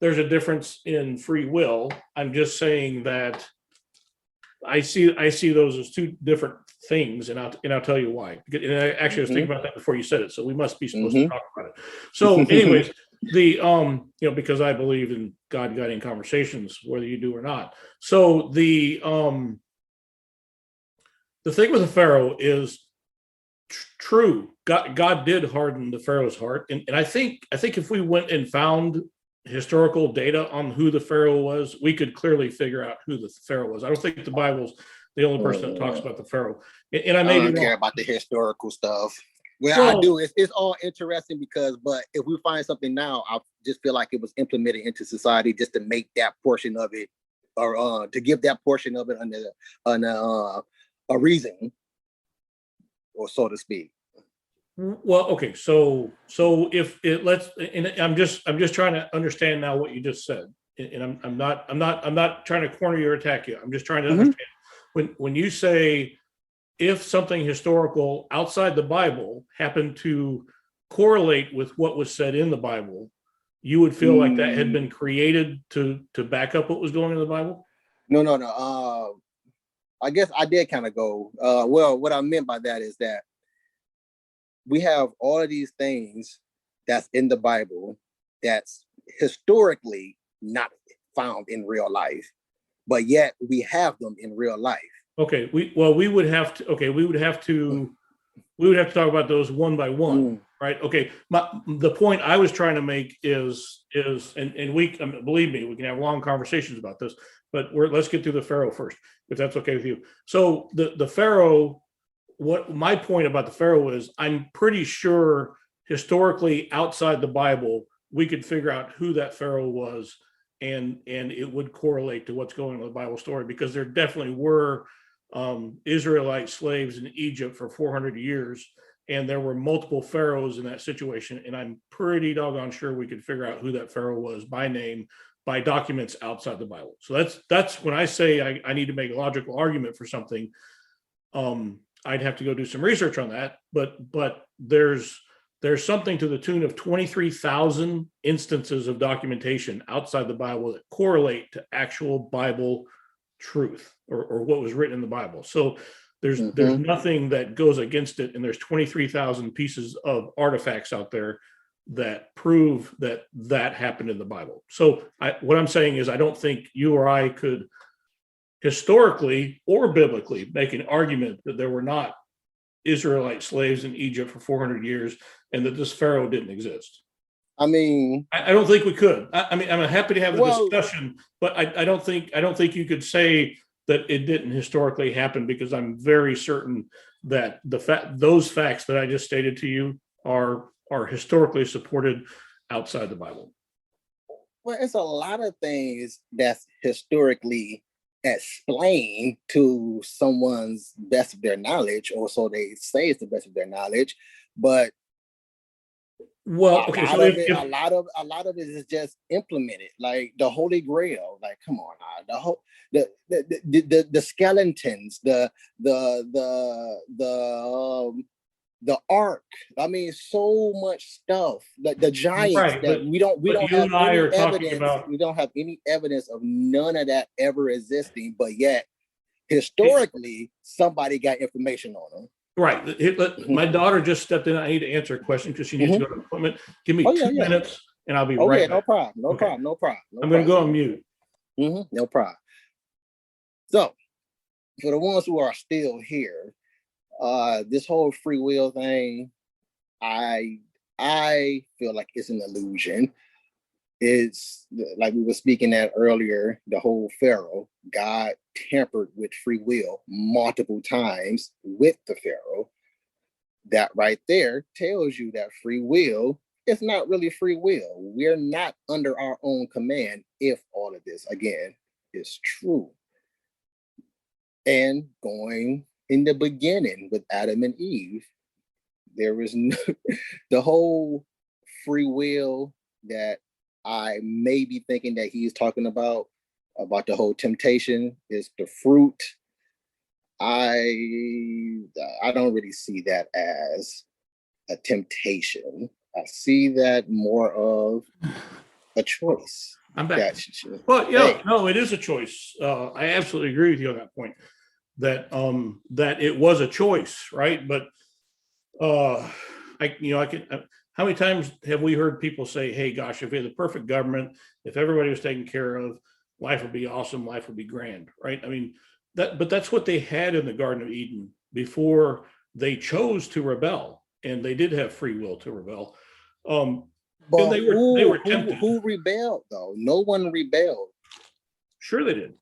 there's a difference in free will. I'm just saying that I see those as two different things, and I'll tell you why. And I actually was thinking about that before you said it, so we must be supposed to talk about it. So, anyways, because I believe in God guiding conversations, whether you do or not. So the thing with the Pharaoh is true. God did harden the Pharaoh's heart, and I think if we went and found historical data on who the Pharaoh was, we could clearly figure out who the Pharaoh was. I don't think the Bible's the only person that talks about the Pharaoh. And I don't care about the historical stuff. Well, I do. It's all interesting but if we find something now, I just feel like it was implemented into society just to make that portion of it, or to give that portion of it under a reason, or so to speak. Well, okay, so if it let's, and I'm just trying to understand now what you just said, and I'm not trying to corner you or attack you. I'm just trying to understand when you say if something historical outside the Bible happened to correlate with what was said in the Bible, you would feel like that had been created to back up what was going in the Bible? No. I guess I did kind of go. Well, what I meant by that is that we have all of these things that's in the Bible that's historically not found in real life, but yet we have them in real life. Okay, we would have to talk about those one by one, right? Okay, the point I was trying to make is and we believe me, we can have long conversations about this, but let's get through the Pharaoh first, if that's okay with you. So the Pharaoh, what my point about the Pharaoh is, I'm pretty sure historically outside the Bible, we could figure out who that Pharaoh was, and it would correlate to what's going on in the Bible story, because there definitely were Israelite slaves in Egypt for 400 years, and there were multiple pharaohs in that situation, and I'm pretty doggone sure we could figure out who that pharaoh was by name, by documents outside the Bible. So that's when I say I need to make a logical argument for something. I'd have to go do some research on that, but there's something to the tune of 23,000 instances of documentation outside the Bible that correlate to actual Bible truth or what was written in the Bible. So there's nothing that goes against it, and there's 23,000 pieces of artifacts out there that prove that happened in the Bible. So what I'm saying is, I don't think you or I could historically or biblically make an argument that there were not Israelite slaves in Egypt for 400 years and that this Pharaoh didn't exist. I mean, I don't think we could. I mean, I'm happy to have the discussion, but I don't think you could say that it didn't historically happen, because I'm very certain that those facts that I just stated to you are historically supported outside the Bible. Well, it's a lot of things that's historically explained to someone's best of their knowledge, or so they say it's the best of their knowledge, but well, okay, so a lot of it is just implemented, like the Holy Grail. Like, come on, the skeletons, the ark. I mean, so much stuff. The giants, right, that we don't have any evidence. We don't have any evidence of none of that ever existing, but yet historically somebody got information on them. Right. My daughter just stepped in. I need to answer a question because she needs to go to an appointment. Give me 2 minutes and I'll be right back. No problem. I'm going to go on mute. No problem. So, for the ones who are still here, this whole free will thing, I feel like it's an illusion. It's like we were speaking at earlier, the whole Pharaoh, God tampered with free will multiple times with the Pharaoh. That right there tells you that free will is not really free will. We're not under our own command, if all of this, again, is true. And going in the beginning with Adam and Eve, there was no, the whole free will that I may be thinking that he's talking about the whole temptation is the fruit. I don't really see that as a temptation. I see that more of a choice. I'm back. Well, yeah, no, it is a choice. I absolutely agree with you on that point. That it was a choice, right? But how many times have we heard people say, "Hey, gosh, if we had the perfect government, if everybody was taken care of, life would be awesome, life would be grand," right? I mean, but that's what they had in the Garden of Eden before they chose to rebel, and they did have free will to rebel. But they were tempted. Who rebelled though? No one rebelled. Sure, they did.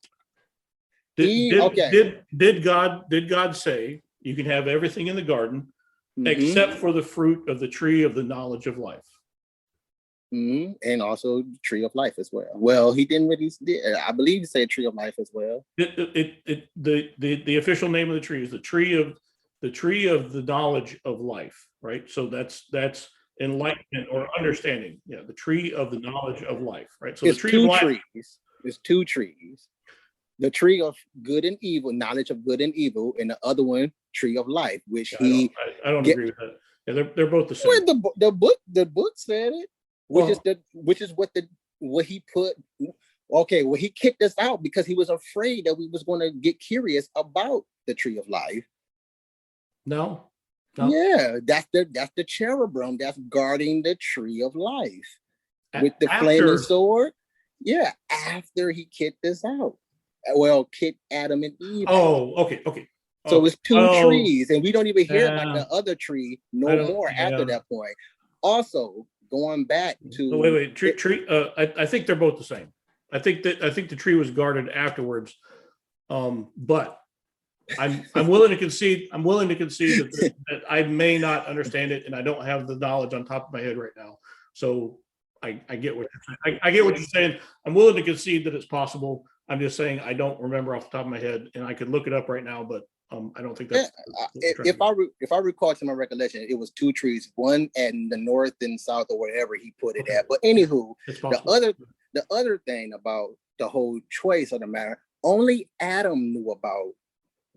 Did God say you can have everything in the garden except for the fruit of the tree of the knowledge of life? And also the tree of life as well. Well, he didn't really. I believe he said tree of life as well. The official name of the tree is the tree of the knowledge of life, right? So that's enlightenment or understanding. Yeah, the tree of the knowledge of life, right? So it's the tree of life. Trees. There's two trees. The tree of good and evil, knowledge of good and evil, and the other one, tree of life, which I don't agree with that. Yeah, they're both the same. Well, the book said it, which is what he put. Okay, well, he kicked us out because he was afraid that we was going to get curious about the tree of life. No, No. Yeah, that's the cherubim that's guarding the tree of life with the After, flaming sword. Yeah, after he kicked us out. Well, kicked Adam and Eve out. Oh, okay. So it's two Oh, trees, and we don't even hear about the other tree no more after that point. Also, going back to wait, tree. I think they're both the same. I think the tree was guarded afterwards. But I'm willing to concede. I'm willing to concede that I may not understand it, and I don't have the knowledge on top of my head right now. So I get what I get what you're saying. I'm willing to concede that it's possible. I'm just saying I don't remember off the top of my head, and I could look it up right now, but I don't think that's. If I recall to my recollection, it was two trees, one in the north and south or wherever he put it at. But anywho, the other thing about the whole choice of the matter, only Adam knew about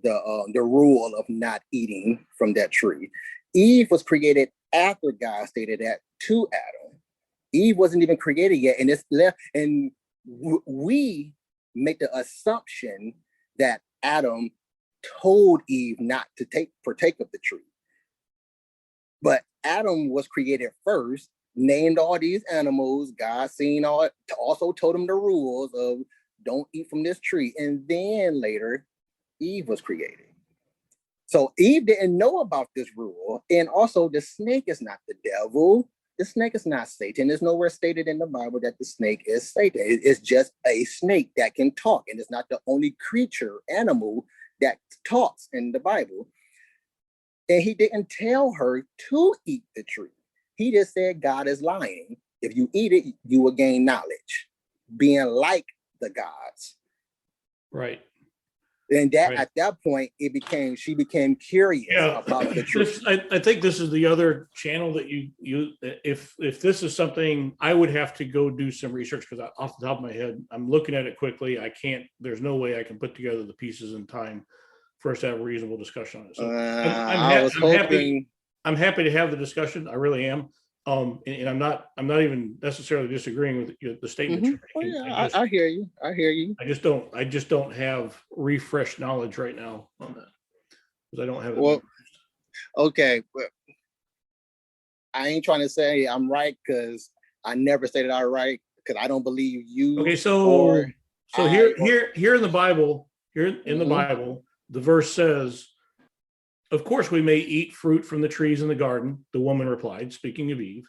the rule of not eating from that tree. Eve was created after God stated that to Adam. Eve wasn't even created yet, and it's left, and we make the assumption that Adam told Eve not to partake of the tree. But Adam was created first, named all these animals. God seen all, also told him the rules of don't eat from this tree. And then later, Eve was created. So Eve didn't know about this rule. And also the snake is not the devil. The snake is not Satan. There's nowhere stated in the Bible that the snake is Satan. It's just a snake that can talk. And it's not the only animal that talks in the Bible. And he didn't tell her to eat the tree. He just said God is lying. If you eat it, you will gain knowledge, being like the gods. Right. And at that point, she became curious about the truth. I think this is the other channel that you if this is something, I would have to go do some research, because off the top of my head, I'm looking at it quickly. I can't. There's no way I can put together the pieces in time for us to have a reasonable discussion on it. So I'm happy to have the discussion. I really am. And I'm not even necessarily disagreeing with the statement you're making. I hear you. I just don't have refreshed knowledge right now on that, because I don't have it. Well, okay, but I ain't trying to say I'm right, because I never say that I'm right, because I don't believe you. Okay, so here in the Bible, the verse says, "Of course we may eat fruit from the trees in the garden," the woman replied, speaking of Eve.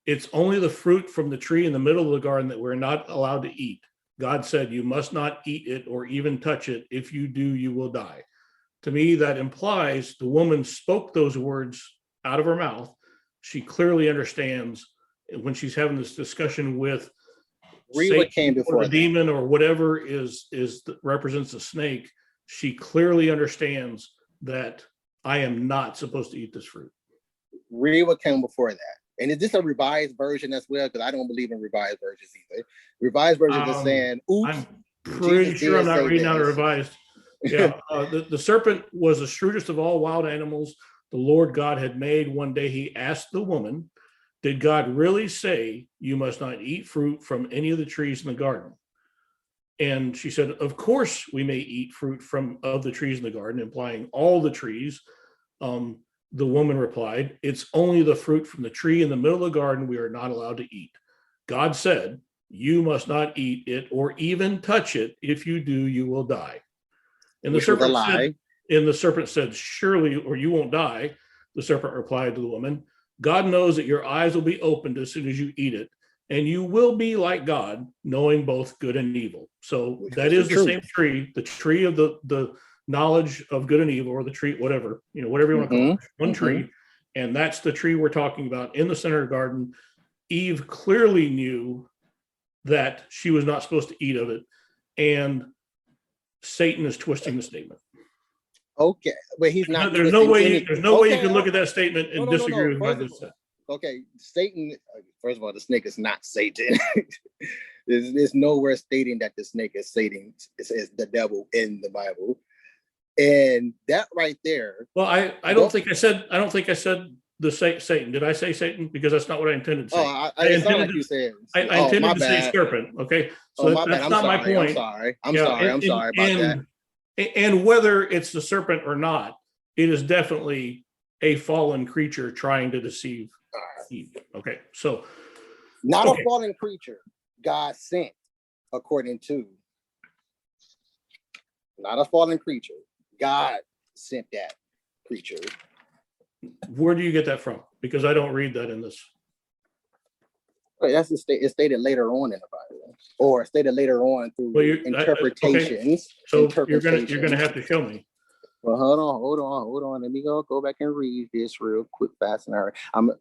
"It's only the fruit from the tree in the middle of the garden that we're not allowed to eat. God said, you must not eat it or even touch it. If you do, you will die." To me, that implies the woman spoke those words out of her mouth. She clearly understands when she's having this discussion with Satan or the demon or whatever represents a snake. She clearly understands that I am not supposed to eat this fruit. Read what came before that. And is this a revised version as well? Because I don't believe in revised versions either. Revised version is saying, oops. I'm pretty sure I'm not reading out a revised. Yeah. The serpent was the shrewdest of all wild animals the Lord God had made. One day he asked the woman, "Did God really say you must not eat fruit from any of the trees in the garden?" And she said, "Of course we may eat fruit of the trees in the garden," implying all the trees. The woman replied, "It's only the fruit from the tree in the middle of the garden we are not allowed to eat. God said, you must not eat it or even touch it. If you do, you will die." And the serpent said, "Surely, or you won't die." The serpent replied to the woman, "God knows that your eyes will be opened as soon as you eat it, and you will be like God, knowing both good and evil." So that is the same tree, the tree of the knowledge of good and evil, or the tree, whatever you want to call it, one tree. And that's the tree we're talking about in the center of the garden. Eve clearly knew that she was not supposed to eat of it. And Satan is twisting the statement. Okay, but he's not. There's no way you can look at that statement and disagree with what I just said. Okay, Satan, first of all, the snake is not Satan. There's nowhere stating that the snake is Satan. It's the devil in the Bible. And that right there. Well, I don't think I said the Satan. Did I say Satan? Because that's not what I intended to say. I intended like you said. I intended to say serpent. Okay, so that's not my point. I'm sorry about that. And whether it's the serpent or not, it is definitely a fallen creature trying to deceive Eve. Okay, so not a fallen creature. God sent, according to. Not a fallen creature. God sent that creature. Where do you get that from? Because I don't read that in this. But that's it's stated later on in the Bible, or stated later on through interpretations. Okay. So you're gonna have to show me. Well, hold on. Let me go back and read this real quick, fast and hard. I'm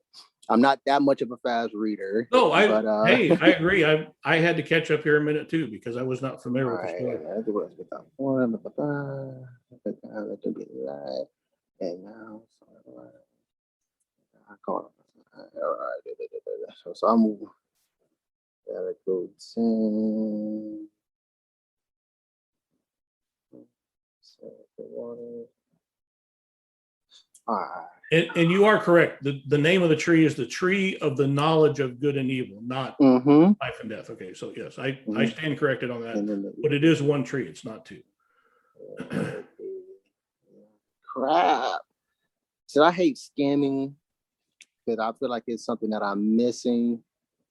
not that much of a fast reader. No, hey, I agree. I had to catch up here a minute too because I was not familiar with the story. And now, I caught him. All right. So I'm gotta go 10. All right. And you are correct. The name of the tree is the tree of the knowledge of good and evil, not life and death. Okay, so yes, I stand corrected on that. But it is one tree, it's not two. Crap. So I hate scamming because I feel like it's something that I'm missing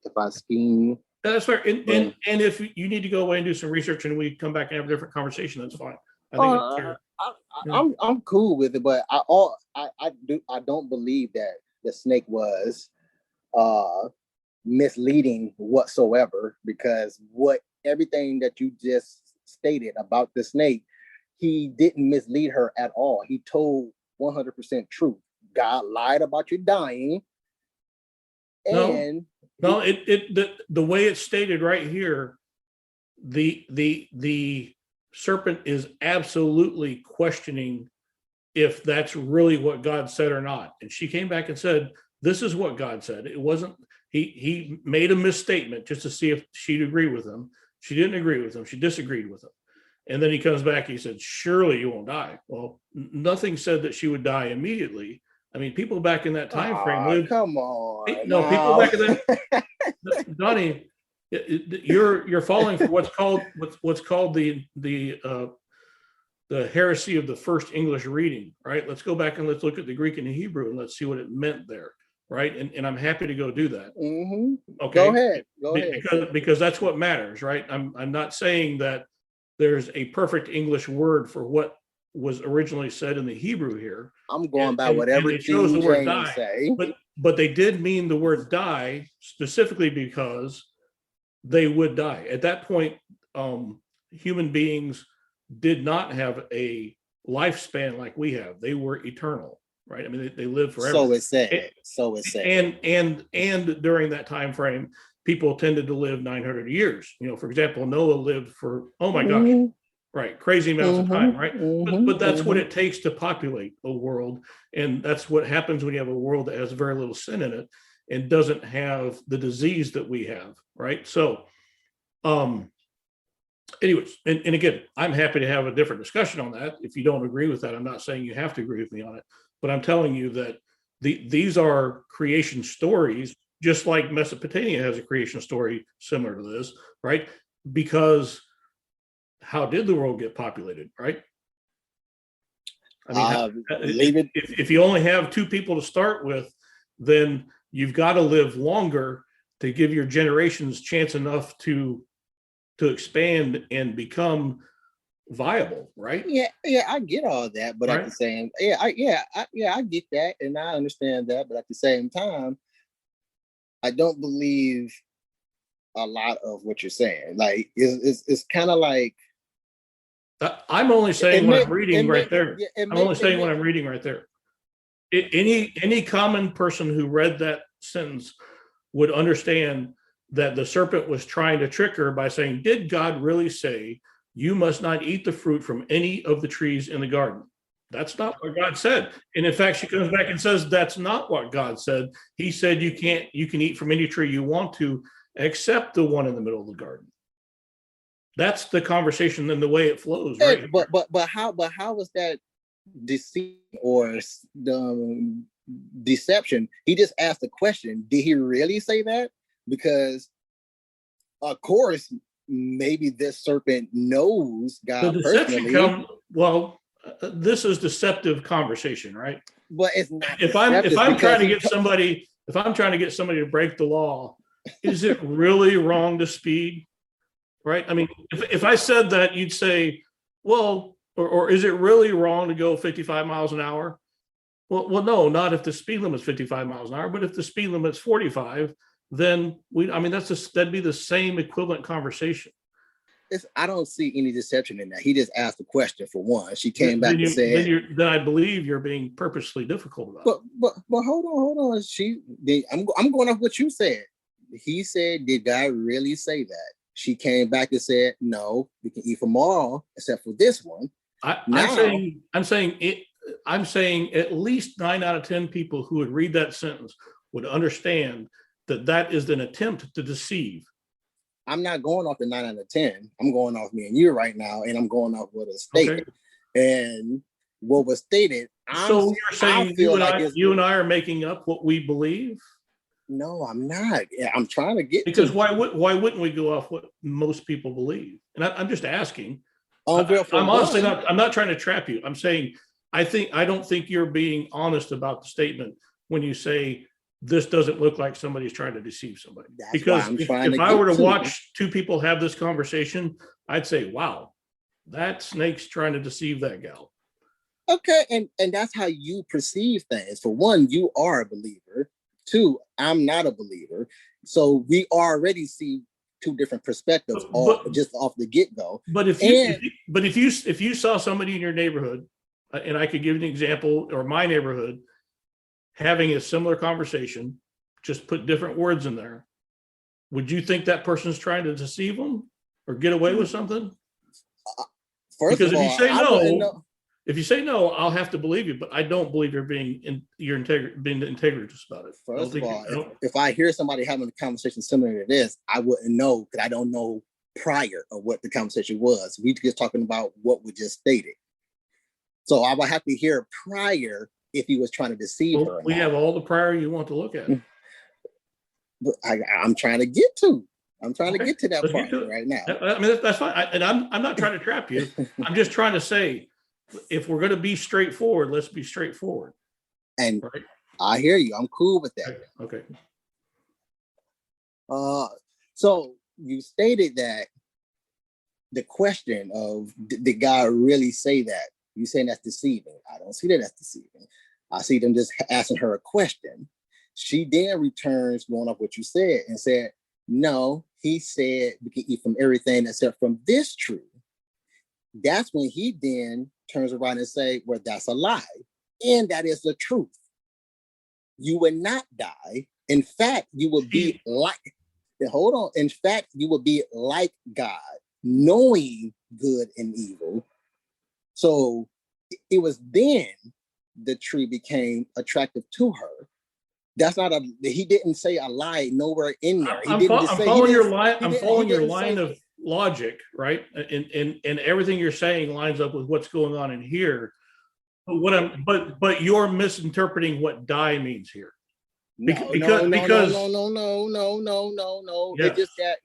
if I scheme. That's fair. And if you need to go away and do some research and we come back and have a different conversation, that's fine. I think that's fair. I'm cool with it, but I don't believe that the snake was misleading whatsoever, because everything that you just stated about the snake, he didn't mislead her at all. He told 100% truth. God lied about you dying. And no, the way it's stated right here, the serpent is absolutely questioning if that's really what God said or not. And she came back and said, this is what God said. It wasn't, he made a misstatement just to see if she'd agree with him. She didn't agree with him. She disagreed with him. And then he comes back, he said, surely you won't die. Well, nothing said that she would die immediately. I mean, people back in that time frame lived. Come on. No, people back in that, Donnie, you're falling for what's called the heresy of the first English reading, right? Let's go back and let's look at the Greek and the Hebrew and let's see what it meant there, right? And I'm happy to go do that. Okay, go ahead. Because that's what matters, right? I'm not saying that there's a perfect English word for what was originally said in the Hebrew here. I'm going by whatever it shows the word die, say. But they did mean the word die specifically because they would die. At that point, human beings did not have a lifespan like we have. They were eternal, right? I mean, they lived forever. So it's said. And during that time frame, people tended to live 900 years. You know, for example, Noah lived for, oh my gosh, right, crazy amounts of time, right? But that's what it takes to populate a world. And that's what happens when you have a world that has very little sin in it and doesn't have the disease that we have, right? So, anyways, and again, I'm happy to have a different discussion on that. If you don't agree with that, I'm not saying you have to agree with me on it, but I'm telling you that these are creation stories, just like Mesopotamia has a creation story similar to this, right? Because how did the world get populated, right? I mean, if you only have two people to start with, then you've got to live longer to give your generations chance enough to expand and become viable, right? Yeah, I get all that, but right? At the same, I get that, and I understand that, but at the same time, I don't believe a lot of what you're saying. Like, it's kind of like. I'm only saying what I'm reading right there. I'm only saying what I'm reading right there. Any common person who read that sentence would understand that the serpent was trying to trick her by saying, did God really say you must not eat the fruit from any of the trees in the garden? That's not what God said. And in fact, she comes back and says, that's not what God said. He said you can eat from any tree you want to, except the one in the middle of the garden. That's the conversation and the way it flows, right? But how was that deceit or deception? He just asked a question. Did he really say that? Because of course, maybe this serpent knows God personally. this is deceptive conversation, right? But it's not. If I'm trying to get somebody to break the law, is it really wrong to speed? Right? I mean, if I said that, you'd say, well, or is it really wrong to go 55 miles an hour? Well, no, not if the speed limit is 55 miles an hour, but if the speed limit is 45, then that'd be the same equivalent conversation. I don't see any deception in that. He just asked a question for one. She came back and said, then I believe you're being purposely difficult about it. But hold on. I'm going off what you said. He said, did God really say that? She came back and said, no, we can eat from all except for this one. I'm saying at least 9 out of 10 people who would read that sentence would understand that is an attempt to deceive. I'm not going off the 9 out of 10. I'm going off me and you right now, and I'm going off what is stated. Okay. And what was stated. So you're saying you and I are making up what we believe? No, I'm not. I'm trying to get because why wouldn't we go off what most people believe? And I'm just asking. I'm honestly not. I'm not trying to trap you. I'm saying I don't think you're being honest about the statement when you say this doesn't look like somebody's trying to deceive somebody. That's because if I were to watch two people have this conversation, I'd say, wow, that snake's trying to deceive that gal. Okay, and that's how you perceive things. For one, you are a believer. Two, I'm not a believer. So we already see two different perspectives just off the get-go. But if you saw somebody in your neighborhood, and I could give you an example, or my neighborhood, having a similar conversation, just put different words in there, would you think that person's trying to deceive them or get away with something? Because if you say no, I'll have to believe you, but I don't believe you're being integritous about it. First of all, if I hear somebody having a conversation similar to this, I wouldn't know, because I don't know prior of what the conversation was. We just talking about what we just stated. So I would have to hear prior if he was trying to deceive her. We have all the prior you want to look at. But I'm trying to get to. I'm trying to get to that part right now. I mean, that's fine. I'm not trying to trap you. I'm just trying to say, if we're going to be straightforward, let's be straightforward. And right? I hear you. I'm cool with that. Okay. So you stated that the question of did God really say that? You saying that's deceiving. I don't see that as deceiving. I see them just asking her a question. She then returns, going off what you said, and said, no, he said we can eat from everything except from this tree. That's when he then turns around and say, well, that's a lie. And that is the truth. You will not die. In fact, you will be like, hold on. In fact, you will be like God, knowing good and evil. So it was then the tree became attractive to her. That's not he didn't say a lie nowhere in there. I'm following your line of logic, right? And everything you're saying lines up with what's going on in here. But you're misinterpreting what die means here. No. Yes. It's just that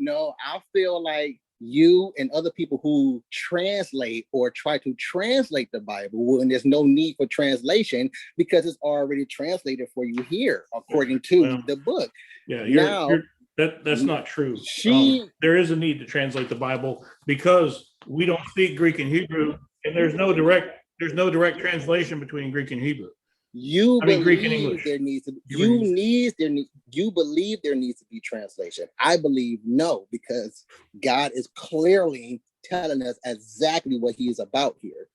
I feel like you and other people who translate or try to translate the Bible, when there's no need for translation because it's already translated for you here, according to the book. Yeah, that's not true. There is a need to translate the Bible because we don't speak Greek and Hebrew, and there's no direct translation between Greek and Hebrew. You believe there needs to be translation. I believe no, because God is clearly telling us exactly what he is about here.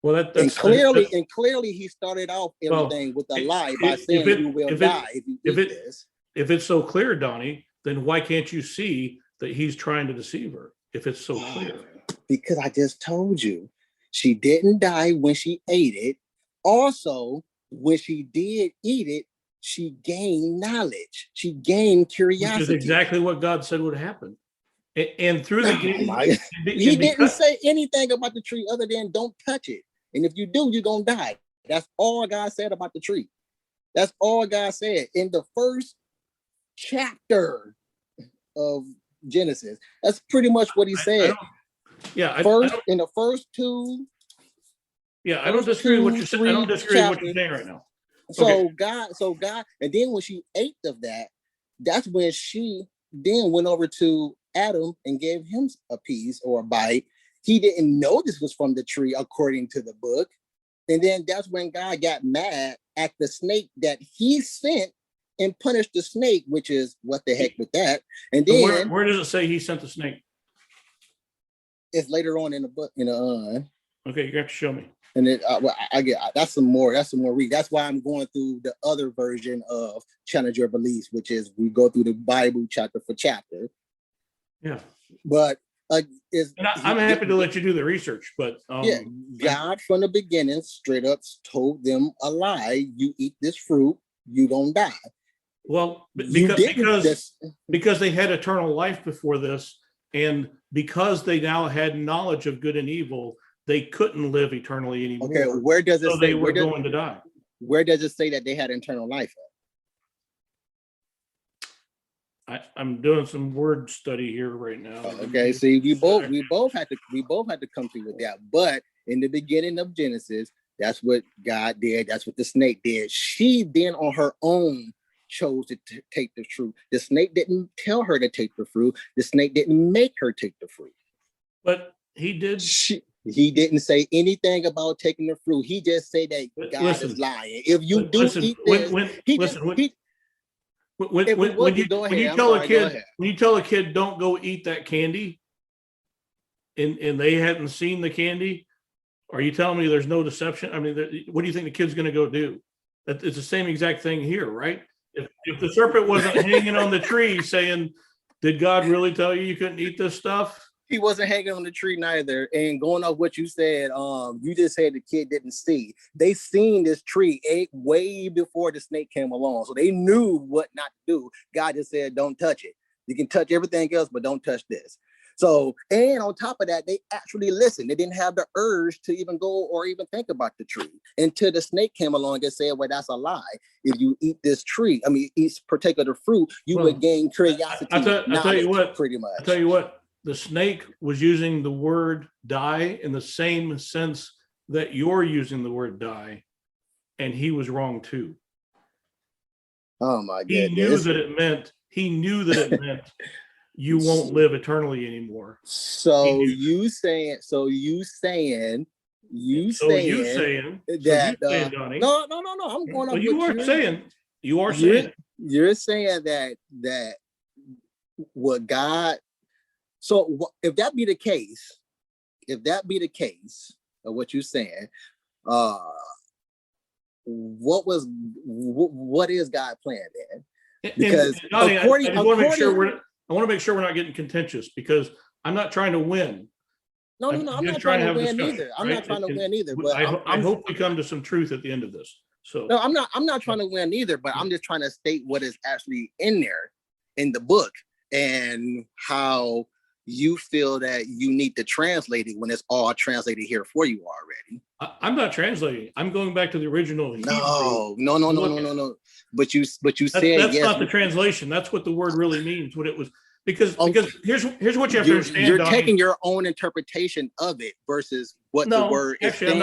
Well, clearly he started off everything with a lie by saying you will die if you eat this. If it's so clear, Donnie, then why can't you see that he's trying to deceive her? If it's so clear, because I just told you, she didn't die when she ate it. Also, when she did eat it, she gained knowledge. She gained curiosity. Which is exactly what God said would happen. And through the game, he didn't say anything about the tree other than don't touch it. And if you do, you're going to die. That's all God said about the tree. That's all God said in the first chapter of Genesis. That's pretty much what he said. In the first 2 Yeah, I don't disagree with what you're saying. I don't disagree with what you're saying right now. So God, and then when she ate of that, that's when she then went over to Adam and gave him a piece or a bite. He didn't know this was from the tree according to the book. And then that's when God got mad at the snake that he sent and punished the snake, which is what the heck with that. And then so where does it say he sent the snake? It's later on in the book, Okay, you have to show me. And then I get that's some more read. That's why I'm going through the other version of Challenge Your Beliefs, which is we go through the Bible chapter for chapter. Yeah. But I'm happy to let you do the research, but God from the beginning straight up told them a lie. You eat this fruit, you gonna die. Well, because they had eternal life before this, and because they now had knowledge of good and evil, they couldn't live eternally anymore. Okay, where does it say they were going to die? Where does it say that they had eternal life at? I'm doing some word study here right now. Okay, see, we both had to come through with that. But in the beginning of Genesis, that's what God did. That's what the snake did. She then on her own chose to take the fruit. The snake didn't tell her to take the fruit. The snake didn't make her take the fruit. But he did. He didn't say anything about taking the fruit. He just said that God is lying. If you do eat this, when you tell a kid don't go eat that candy, and they hadn't seen the candy, are you telling me there's no deception? I mean, what do you think the kid's going to go do? It's the same exact thing here, right? If the serpent wasn't hanging on the tree saying, "Did God really tell you couldn't eat this stuff?" He wasn't hanging on the tree neither. And going off what you said, you just said the kid didn't see. They seen this tree way before the snake came along. So they knew what not to do. God just said, don't touch it. You can touch everything else, but don't touch this. So, and on top of that, they actually listened. They didn't have the urge to even go or even think about the tree until the snake came along and said, well, that's a lie. If you eat this tree, eat particular fruit, you would gain curiosity. I'll tell you what, pretty much. I'll tell you what. The snake was using the word die in the same sense that you're using the word die, and he was wrong too. Oh my goodness. He knew that it meant you won't live eternally anymore. So you saying that Donnie. No, I'm going on. You are saying you're saying that what God. So if that be the case of what you're saying, what is God plan then? Because Donnie, I want to make sure we're not getting contentious, because I'm not trying to win. No, I'm not trying to win either. I'm not trying to win either. But I hope we come to some truth at the end of this. So no, I'm not trying to win either. But I'm just trying to state what is actually in there in the book and how you feel that you need to translate it when it's all translated here for you already. I'm not translating. I'm going back to the original. No. But you said that's not the translation. That's what the word really means. What it was because here's what you have to understand. You're taking your own interpretation of it versus what the word is. Actually, I'm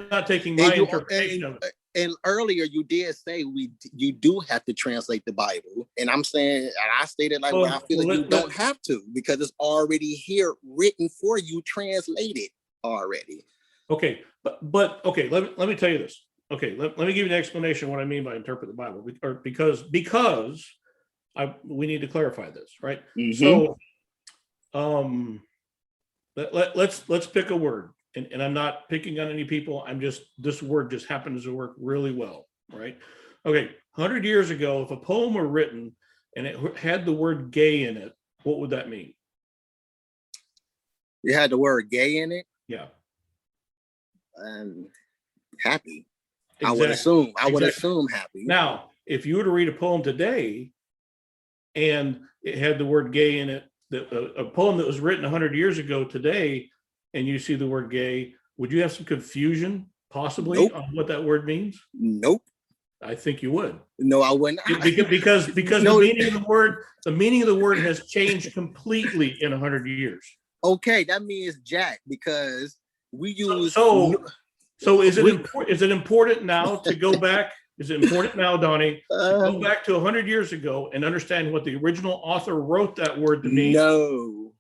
not taking my interpretation of it. And earlier you did say you do have to translate the Bible, and I'm saying, and I stated I feel like you don't have to, because it's already here, written for you, translated already. Okay, but okay, let me tell you this. Okay, let me give you an explanation of what I mean by interpret the Bible, because we need to clarify this, right? Mm-hmm. So, let's pick a word. And I'm not picking on any people. This word just happens to work really well, right? Okay, 100 years ago, if a poem were written and it had the word gay in it, what would that mean? You had the word gay in it? Yeah. Happy. Exactly. I would assume happy. Now, if you were to read a poem today and it had the word gay in it, a poem that was written 100 years ago today, and you see the word gay, would you have some confusion possibly on what that word means? Nope. I think you would. No, I wouldn't. Because the meaning of the word has changed completely in 100 years. Okay, that means Jack, because we use So is it important now to go back? Is it important now, Donnie, to go back to 100 years ago and understand what the original author wrote that word to mean? No.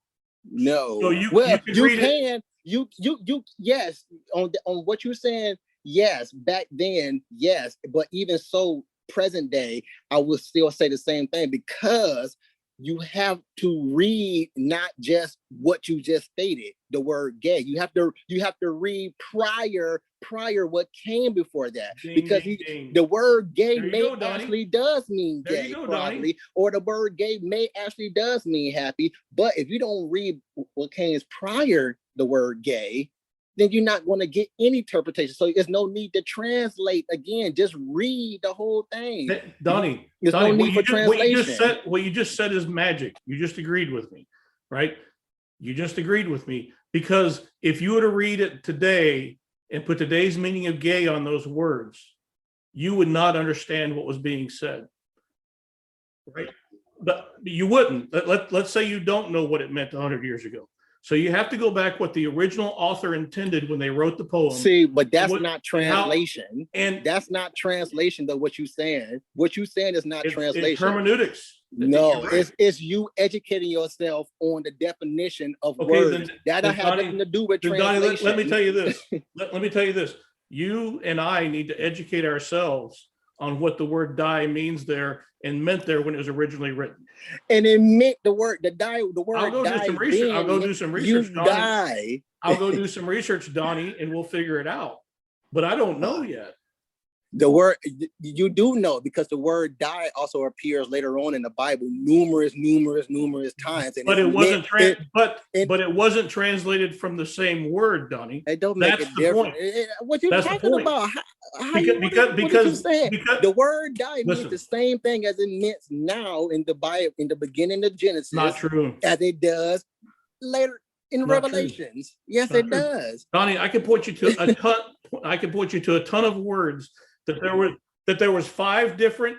So you can. Yes, on what you're saying, yes, back then, yes, but even so, present day, I would still say the same thing, because you have to read not just what you just stated, the word gay. You have to read prior what came before that, because the word gay actually does mean gay, probably, or the word gay may actually does mean happy. But if you don't read what came prior the word gay, then you're not going to get any interpretation. So there's no need to translate again. Just read the whole thing. Donnie, no need for translation. What you just said is magic. You just agreed with me, right? You just agreed with me, because if you were to read it today and put today's meaning of gay on those words, you would not understand what was being said, right? But you wouldn't. Let's say you don't know what it meant 100 years ago. So you have to go back what the original author intended when they wrote the poem. See, but that's not translation. And that's not translation, though, what you're saying. What you're saying is not translation. It's hermeneutics. No, it's you educating yourself on the definition of words. That don't have nothing to do with translation. Donnie, let me tell you this. let me tell you this. You and I need to educate ourselves on what the word die means there and meant there when it was originally written. And it meant the word die. The word I'll go do some research. I'll go do some research, Donnie. I'll go do some research, Donnie, and we'll figure it out. But I don't know yet. The word, you do know, because the word die also appears later on in the Bible numerous times. And but it wasn't translated from the same word, Donnie. It don't make it different. What you talking about? Because the word die means the same thing as it meant now in the Bible, in the beginning of Genesis. Not true. As it does later in Revelations. True. Yes, it does. Donnie, I can point you to a ton. I can point you to a ton of words that there was five different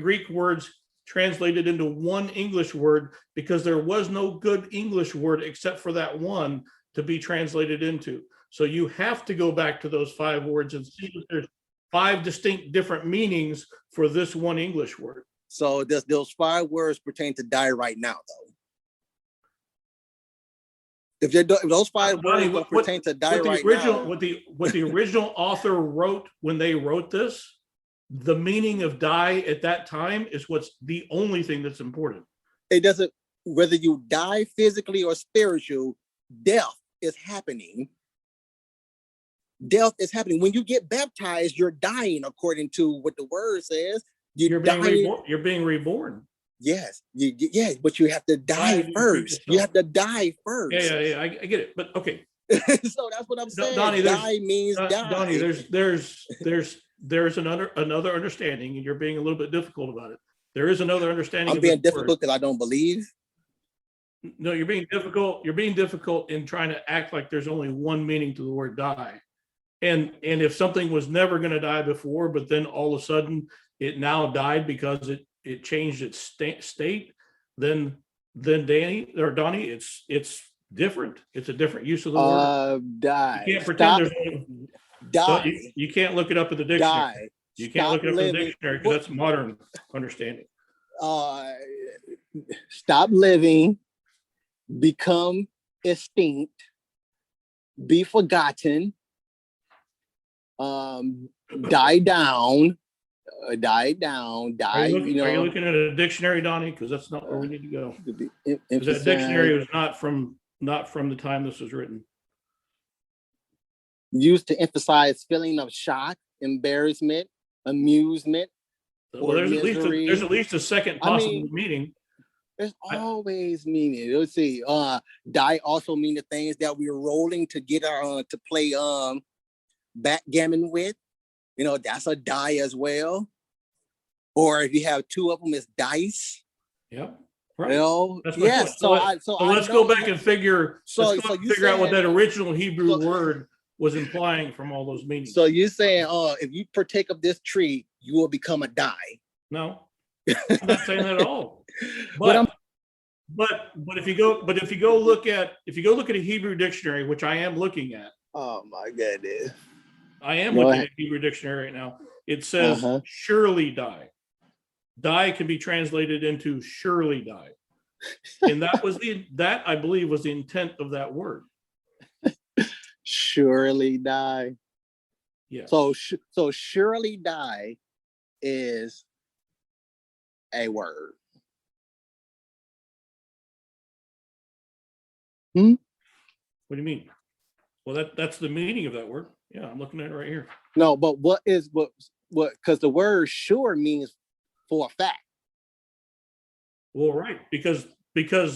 Greek words translated into one English word, because there was no good English word except for that one to be translated into. So you have to go back to those 5 words and see that there's 5 distinct different meanings for this one English word. So those 5 words pertain to die right now, though. If those 5 words pertain to die right now, what the original author wrote when they wrote this, the meaning of die at that time is what's the only thing that's important. It doesn't, whether you die physically or spiritual, death is happening. Death is happening. When you get baptized, you're dying according to what the word says. You're being reborn. Yes, but you have to die first. You have to die first. Yeah, I get it. But okay. So that's what I'm saying. Donnie, die means die. Donnie, there's another understanding, and you're being a little bit difficult about it. There is another understanding. I'm being difficult because I don't believe. No, you're being difficult. You're being difficult in trying to act like there's only one meaning to the word die. And if something was never going to die before, but then all of a sudden it now died because it changed its state, then Donnie, it's different. It's a different use of the word. Die. You can't pretend die. You can't look it up in the dictionary. Die. You can't look it up in the dictionary, because that's modern understanding. Stop living, become extinct, be forgotten, die down. Are you looking at a dictionary, Donnie? Because that's not where we need to go. Because that dictionary was not from the time this was written. Used to emphasize feeling of shock, embarrassment, amusement. Well, there's at least a second possible meaning. There's always meaning. Let's see. Die also mean the things that we're rolling to get our to play backgammon with. That's a die as well. Or if you have 2 of them, it's dice. Yep. Right. Yes. So let's go back and figure. Figure out what that original Hebrew word was implying from all those meanings. So you're saying, if you partake of this tree, you will become a die. No, I'm not saying that at all. But if you go look at a Hebrew dictionary, which I am looking at, Oh my goodness. I am looking at Hebrew dictionary right now. It says surely die. Die can be translated into surely die. And that I believe was the intent of that word. Surely die. Yes. So surely die is a word. What do you mean? Well, that's the meaning of that word. Yeah, I'm looking at it right here. No, but what because the word sure means for a fact. Well, right, because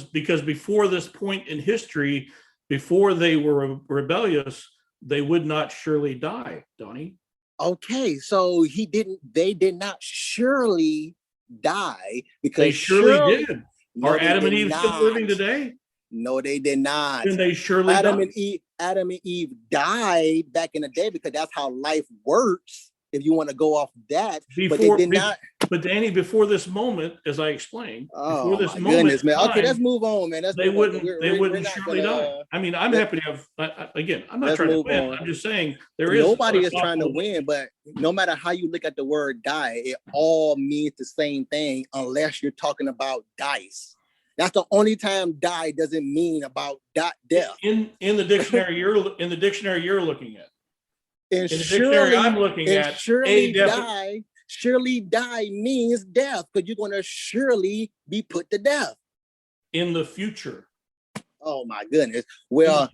before this point in history, before they were rebellious, they would not surely die, Donnie. Okay, so they did not surely die because they surely did. Are Adam and Eve still living today? No, they did not. Then they surely Adam and Eve died back in the day because that's how life works. If you want to go off that, but they did not. But Danny, before this moment, as I explained, before this moment, man. Okay, let's move on, man. They wouldn't surely die. I mean, I'm happy to have. Again, I'm not trying to win. I'm just saying nobody is trying to win, but no matter how you look at the word die, it all means the same thing unless you're talking about dice. That's the only time die doesn't mean about death. In the dictionary you're looking at. And in the dictionary I'm looking at, surely die means death because you're going to surely be put to death in the future. Oh my goodness. Well,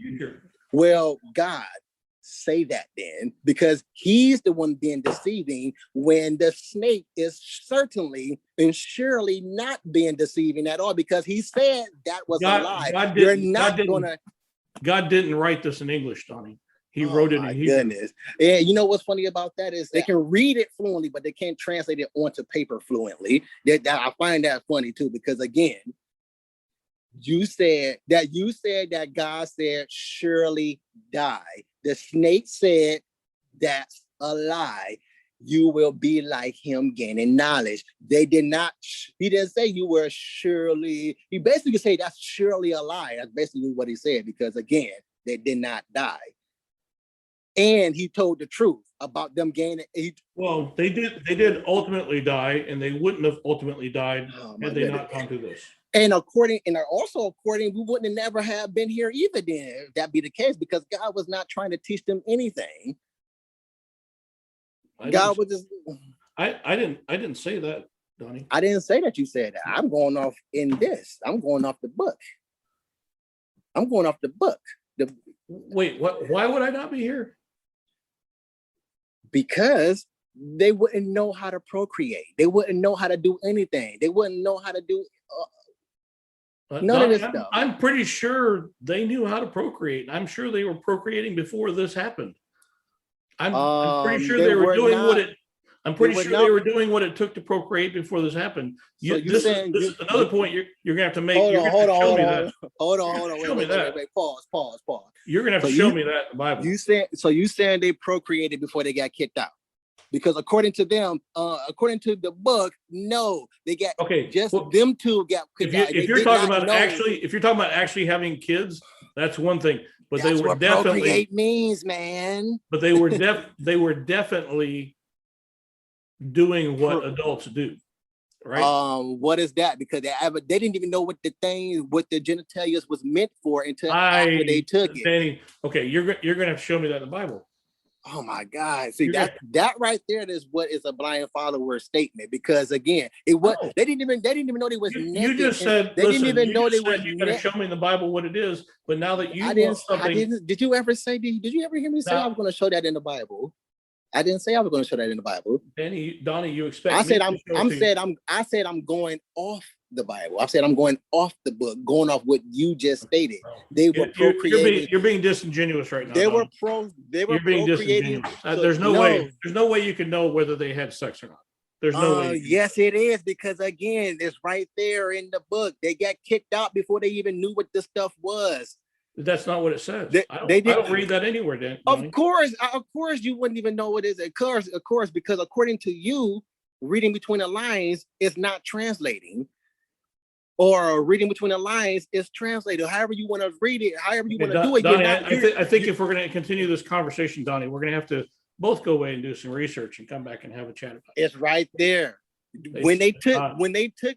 God, say that then, because he's the one being deceiving when the snake is certainly and surely not being deceiving at all, because he said that was a lie. God didn't write this in English, Donnie. He wrote it in Hebrew. Goodness. And you know what's funny about that is they can read it fluently, but they can't translate it onto paper fluently. I find that funny too, because again, you said that God said surely die. The snake said that's a lie. You will be like him, gaining knowledge. He didn't say you were surely. He basically said that's surely a lie. That's basically what he said, because again, they did not die. And he told the truth about them gaining. Well, they did ultimately die, and they wouldn't have ultimately died had they not gone through this. And according, we wouldn't have never have been here either then, if that be the case, because God was not trying to teach them anything. I didn't say that, Donnie. I didn't say that you said that. I'm going off in this. I'm going off the book. Wait, what? Why would I not be here? Because they wouldn't know how to procreate. They wouldn't know how to do anything. They wouldn't know how to do none of this stuff. I'm pretty sure they knew how to procreate. I'm sure they were procreating before this happened. I'm pretty sure they were doing they were doing what it took to procreate before this happened. This is another point you're gonna have to make. Hold on. Show me that. Wait. Pause. You're gonna have to show me that in the Bible. You saying they procreated before they got kicked out? Because according to them, according to the book, no, they got them two got kicked out. If you're talking about actually having kids, that's one thing. But that's they were what definitely procreate means, man. But they were definitely doing what adults do, right? What is that? Because they didn't even know what the genitalia was meant for until after they took it. Danny, okay, you're gonna have to show me that in the Bible. Oh my God! See that right there is what is a blind follower statement. Because again, they didn't even know they was naked. You just said they didn't even know they were. You're gonna show me in the Bible what it is. But now that I didn't. Did you ever say? Did you ever hear me say I was going to show that in the Bible? I didn't say I was going to show that in the Bible. Donnie, you expect? I said I'm going off the Bible. I said I'm going off the book, going off what you just stated. They were procreating. You're being disingenuous right now. They were being disingenuous. There's no way you can know whether they had sex or not. There's no way. Yes, it is, because again, it's right there in the book. They got kicked out before they even knew what this stuff was. That's not what it says. I don't read that anywhere, Dan. Of course, you wouldn't even know what it is. Of course, because according to you, reading between the lines is not translating. or reading between the lines is translated. However you want to read it, however you want to do it. Donnie, I think if we're going to continue this conversation, Donnie, we're going to have to both go away and do some research and come back and have a chat about it. It's right there. When they took the fruit, when they took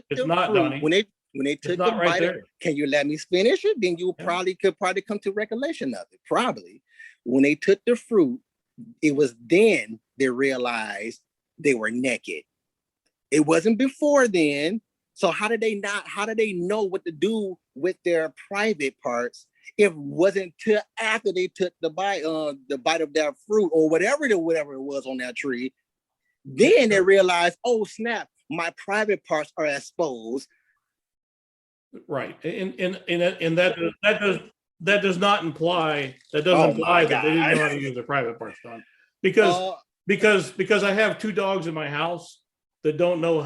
the bite of, can you let me finish it? Then you could probably come to recollection of it. Probably. When they took the fruit, it was then they realized they were naked. It wasn't before then. So how did they know what to do with their private parts? It wasn't till after they took the bite of that fruit or whatever it was on that tree. Then they realized, oh snap, my private parts are exposed. Right, and that does not imply that they didn't know how to use their private parts, Don. Because I have 2 dogs in my house that don't know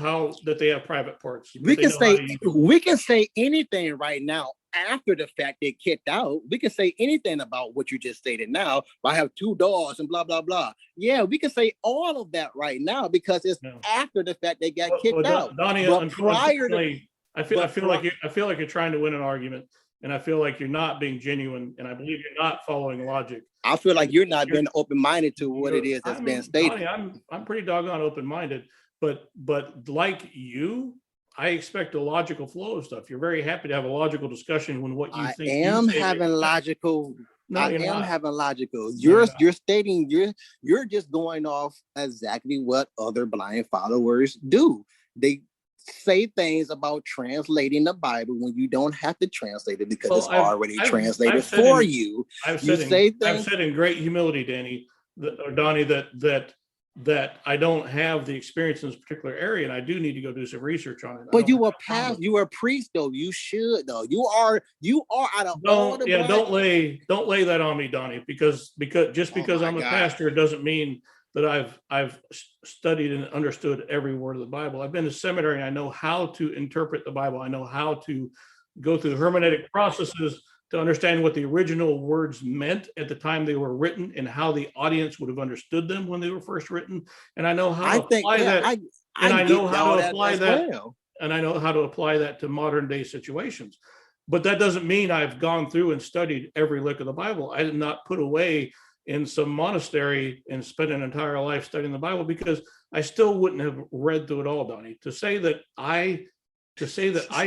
that they have private parts. We can say anything right now after the fact they kicked out. We can say anything about what you just stated now. I have 2 dogs and blah blah blah. Yeah, we can say all of that right now because it's after the fact they got kicked out. Donnie, but prior to, I feel like you're trying to win an argument, and I feel like you're not being genuine, and I believe you're not following logic. I feel like you're not being open-minded to what it is that's been stated. Donnie, I'm pretty doggone open-minded, but like you, I expect a logical flow of stuff. You're very happy to have a logical discussion when what you think. I am having logical. You're stating you're just going off exactly what other blind followers do. They say things about translating the Bible when you don't have to translate it because it's already translated for you. I've said in great humility, Donnie, that I don't have the experience in this particular area, and I do need to go do some research on it. But you were a priest, though. You should, though. You are out of all the don't lay that on me, Donnie, because I'm a pastor, it doesn't mean that I've studied and understood every word of the Bible. I've been to seminary. I know how to interpret the Bible. I know how to go through the hermeneutic processes to understand what the original words meant at the time they were written and how the audience would have understood them when they were first written. And I know how to apply that. And I know how to apply that. And I know how to apply that to modern day situations. But that doesn't mean I've gone through and studied every lick of the Bible. I did not put away in some monastery and spent an entire life studying the Bible because I still wouldn't have read through it all, Donnie. To say that I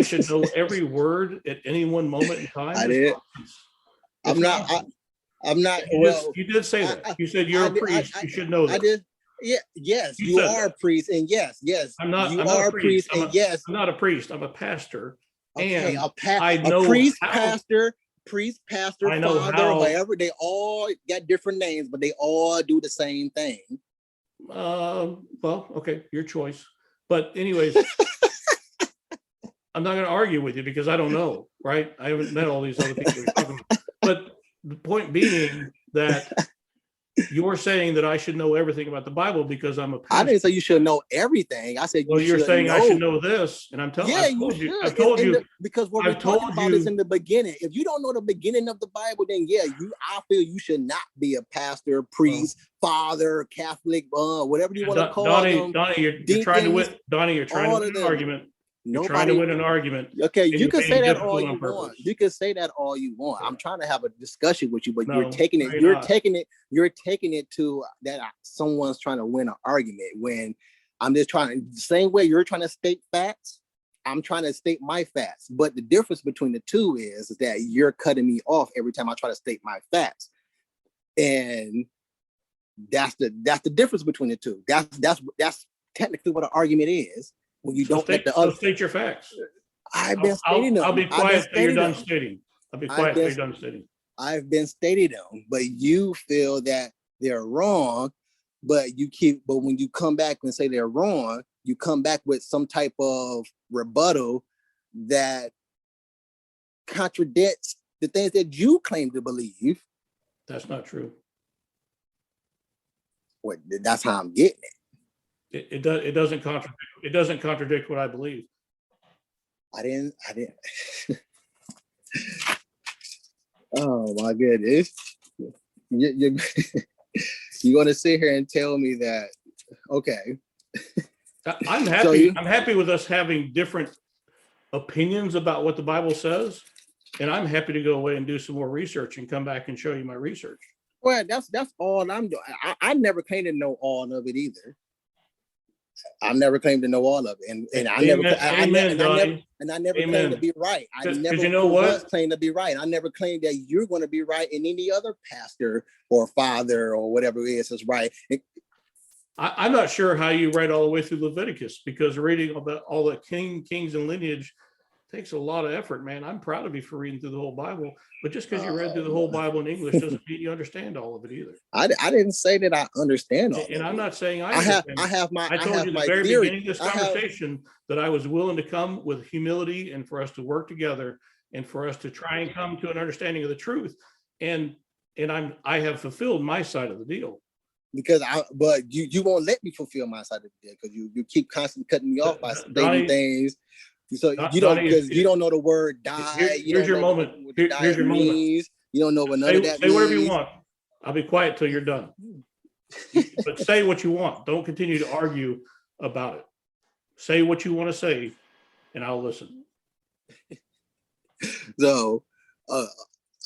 should know every word at any one moment in time. I'm not. You did say that. You said you're a priest. You should know that. I did. Yeah. Yes, you are a priest, and yes. I'm not a priest, and yes. I'm not a priest. I'm a pastor. Okay, and a priest, pastor, father, whatever. They all got different names, but they all do the same thing. Well, okay, your choice. But anyways. I'm not going to argue with you because I don't know, right? I haven't met all these other people. But the point being that you're saying that I should know everything about the Bible because I'm a pastor. I didn't say you should know everything. I said you're saying I should know this, and I'm telling you. I've told you because what we're talking about is in the beginning. If you don't know the beginning of the Bible, then I feel you should not be a pastor, priest, father, Catholic, whatever you want to call them. Donnie, you're trying to win. Donnie, you're trying to win an argument. You're trying to win an argument. Okay, you can say that all you want. You can say that all you want. I'm trying to have a discussion with you, but you're taking it to that someone's trying to win an argument when I'm just trying. The same way you're trying to state facts, I'm trying to state my facts. But the difference between the two is that you're cutting me off every time I try to state my facts, and that's the difference between the two. That's technically what an argument is. When you don't let the other state your facts. I've been stating them. I'll be quiet till you're done stating. I'll be quiet till you're done stating. I've been stating them, but you feel that they're wrong, but when you come back and say they're wrong, you come back with some type of rebuttal that contradicts the things that you claim to believe. That's not true. Well, that's how I'm getting it. It doesn't contradict. It doesn't contradict what I believe. I didn't. Oh my goodness! You're going to sit here and tell me that? Okay. I'm happy. I'm happy with us having different opinions about what the Bible says, and I'm happy to go away and do some more research and come back and show you my research. Well, that's all I'm doing. I never claimed to know all of it either. I never claimed to know all of it, and I never claimed to be right. I never you know what? claimed to be right. I never claimed that you're going to be right, and any other pastor or father or whatever it is right. I'm not sure how you read all the way through Leviticus, because reading all the kings and lineage takes a lot of effort, man. I'm proud of you for reading through the whole Bible, but just because you read through the whole Bible in English doesn't mean you understand all of it either. I didn't say that I understand all of it. And I'm not saying I told you at the very beginning of this conversation that I was willing to come with humility and for us to work together and for us to try and come to an understanding of the truth. And I have fulfilled my side of the deal. But you won't let me fulfill my side of the deal, because you keep constantly cutting me off by stating things. So you don't, because you don't know the word die. Here's your moment. Here's your moment. You don't know what none of that means. Say whatever you want. I'll be quiet till you're done. But say what you want. Don't continue to argue about it. Say what you want to say, and I'll listen. So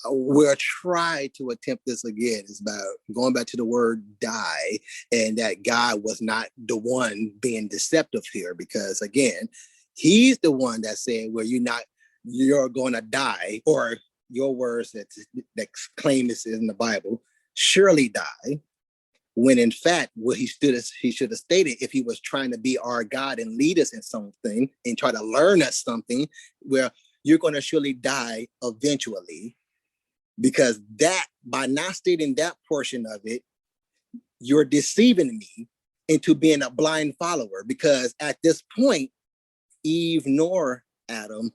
we'll try to attempt this again. It's about going back to the word die, and that God was not the one being deceptive here, because again, he's the one that said, well, you're going to die, or your words that claim this is in the Bible, surely die. When in fact, what he should have stated, if he was trying to be our God and lead us in something and try to learn us something, where you're going to surely die eventually, because that, by not stating that portion of it, you're deceiving me into being a blind follower, because at this point, Eve nor Adam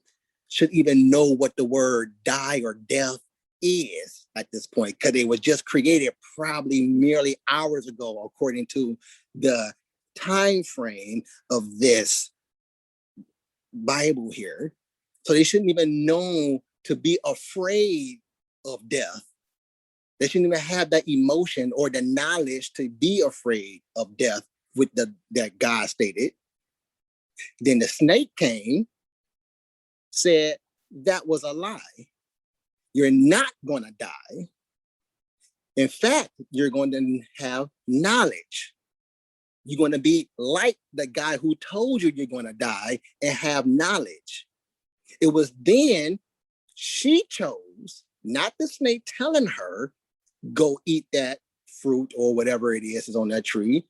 should even know what the word die or death is at this point, because it was just created probably merely hours ago, according to the time frame of this Bible here. So they shouldn't even know to be afraid of death. They shouldn't even have that emotion or the knowledge to be afraid of death with that God stated. Then the snake came, said that was a lie. You're not going to die. In fact, you're going to have knowledge. You're going to be like the guy who told you you're going to die and have knowledge. It was then she chose, not the snake telling her, go eat that fruit or whatever it is on that tree.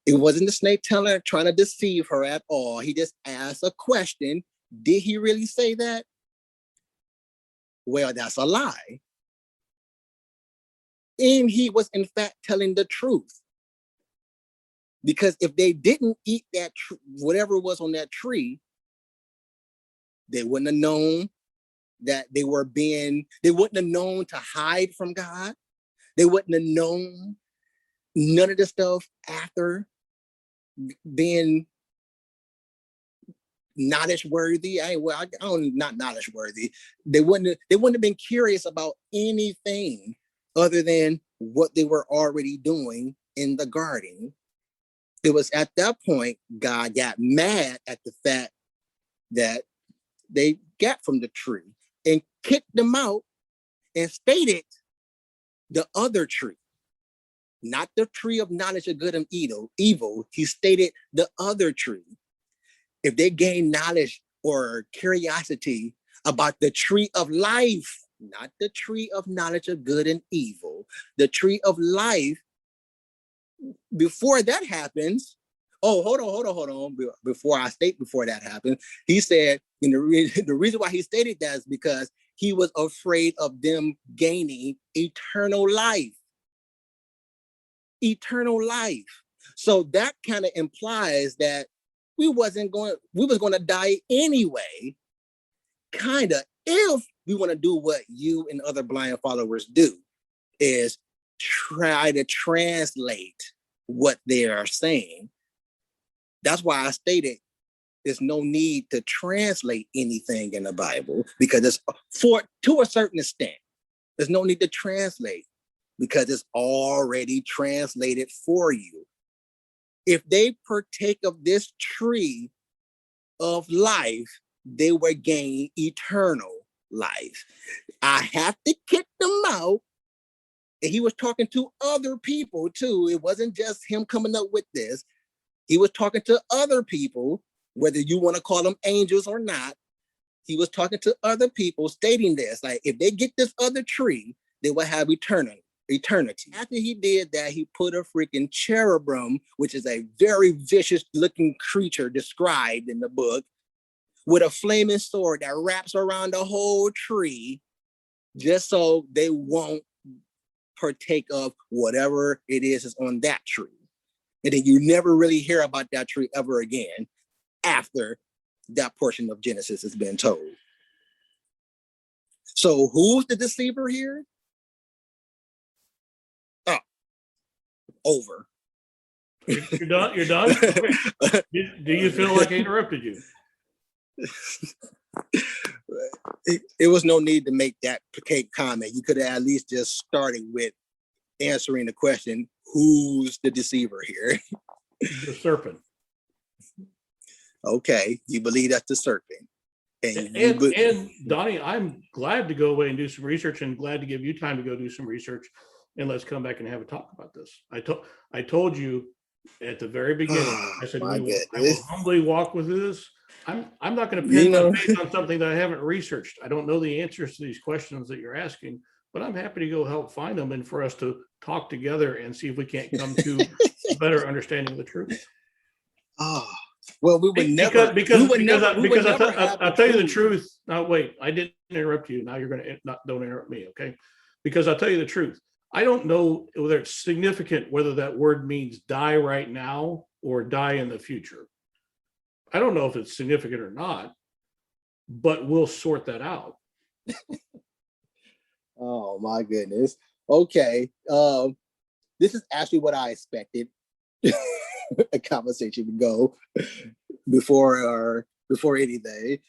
It wasn't the snake telling her, trying to deceive her at all. He just asked a question. Did he really say that? Well, that's a lie. And he was in fact telling the truth. Because if they didn't eat that, whatever was on that tree, they wouldn't have known that they wouldn't have known to hide from God. They wouldn't have known none of the stuff after being knowledge worthy. Not knowledge worthy. They wouldn't have been curious about anything other than what they were already doing in the garden. It was at that point God got mad at the fact that they got from the tree and kicked them out and stated the other tree, not the tree of knowledge of good and evil. He stated the other tree. If they gain knowledge or curiosity about the tree of life, not the tree of knowledge of good and evil, the tree of life, before that happens, hold on. Before that happens, he said, and the reason why he stated that is because he was afraid of them gaining eternal life. Eternal life. So that kind of implies that we was going to die anyway, kind of, if we want to do what you and other blind followers do, is try to translate what they are saying. That's why I stated there's no need to translate anything in the Bible, because it's to a certain extent, there's no need to translate because it's already translated for you. If they partake of this tree of life, they would gain eternal life. I have to kick them out. And he was talking to other people too. It wasn't just him coming up with this. He was talking to other people, whether you want to call them angels or not. He was talking to other people stating this, like, if they get this other tree, they will have eternity. After he did that, he put a freaking cherubim, which is a very vicious looking creature described in the book, with a flaming sword that wraps around the whole tree, just so they won't partake of whatever it is on that tree. And then you never really hear about that tree ever again after that portion of Genesis has been told. So who's the deceiver here? Oh, over. You're done? You're done? Okay. Do you feel like I interrupted you? It was no need to make that comment. You could have at least just started with answering the question, who's the deceiver here? The serpent. Okay, you believe that's the serpent. And Donnie, I'm glad to go away and do some research, and glad to give you time to go do some research, and let's come back and have a talk about this. I told you at the very beginning, I said, I will humbly walk with this. I'm not going to pin my faith on something that I haven't researched. I don't know the answers to these questions that you're asking, but I'm happy to go help find them and for us to talk together and see if we can't come to a better understanding of the truth. Oh, well, we would never. I'll tell you the truth. Now, wait, I didn't interrupt you. Now you're going to don't interrupt me, okay? Because I'll tell you the truth. I don't know whether it's significant whether that word means die right now or die in the future. I don't know if it's significant or not, but we'll sort that out. Oh my goodness. Okay. This is actually what I expected a conversation would go before anything.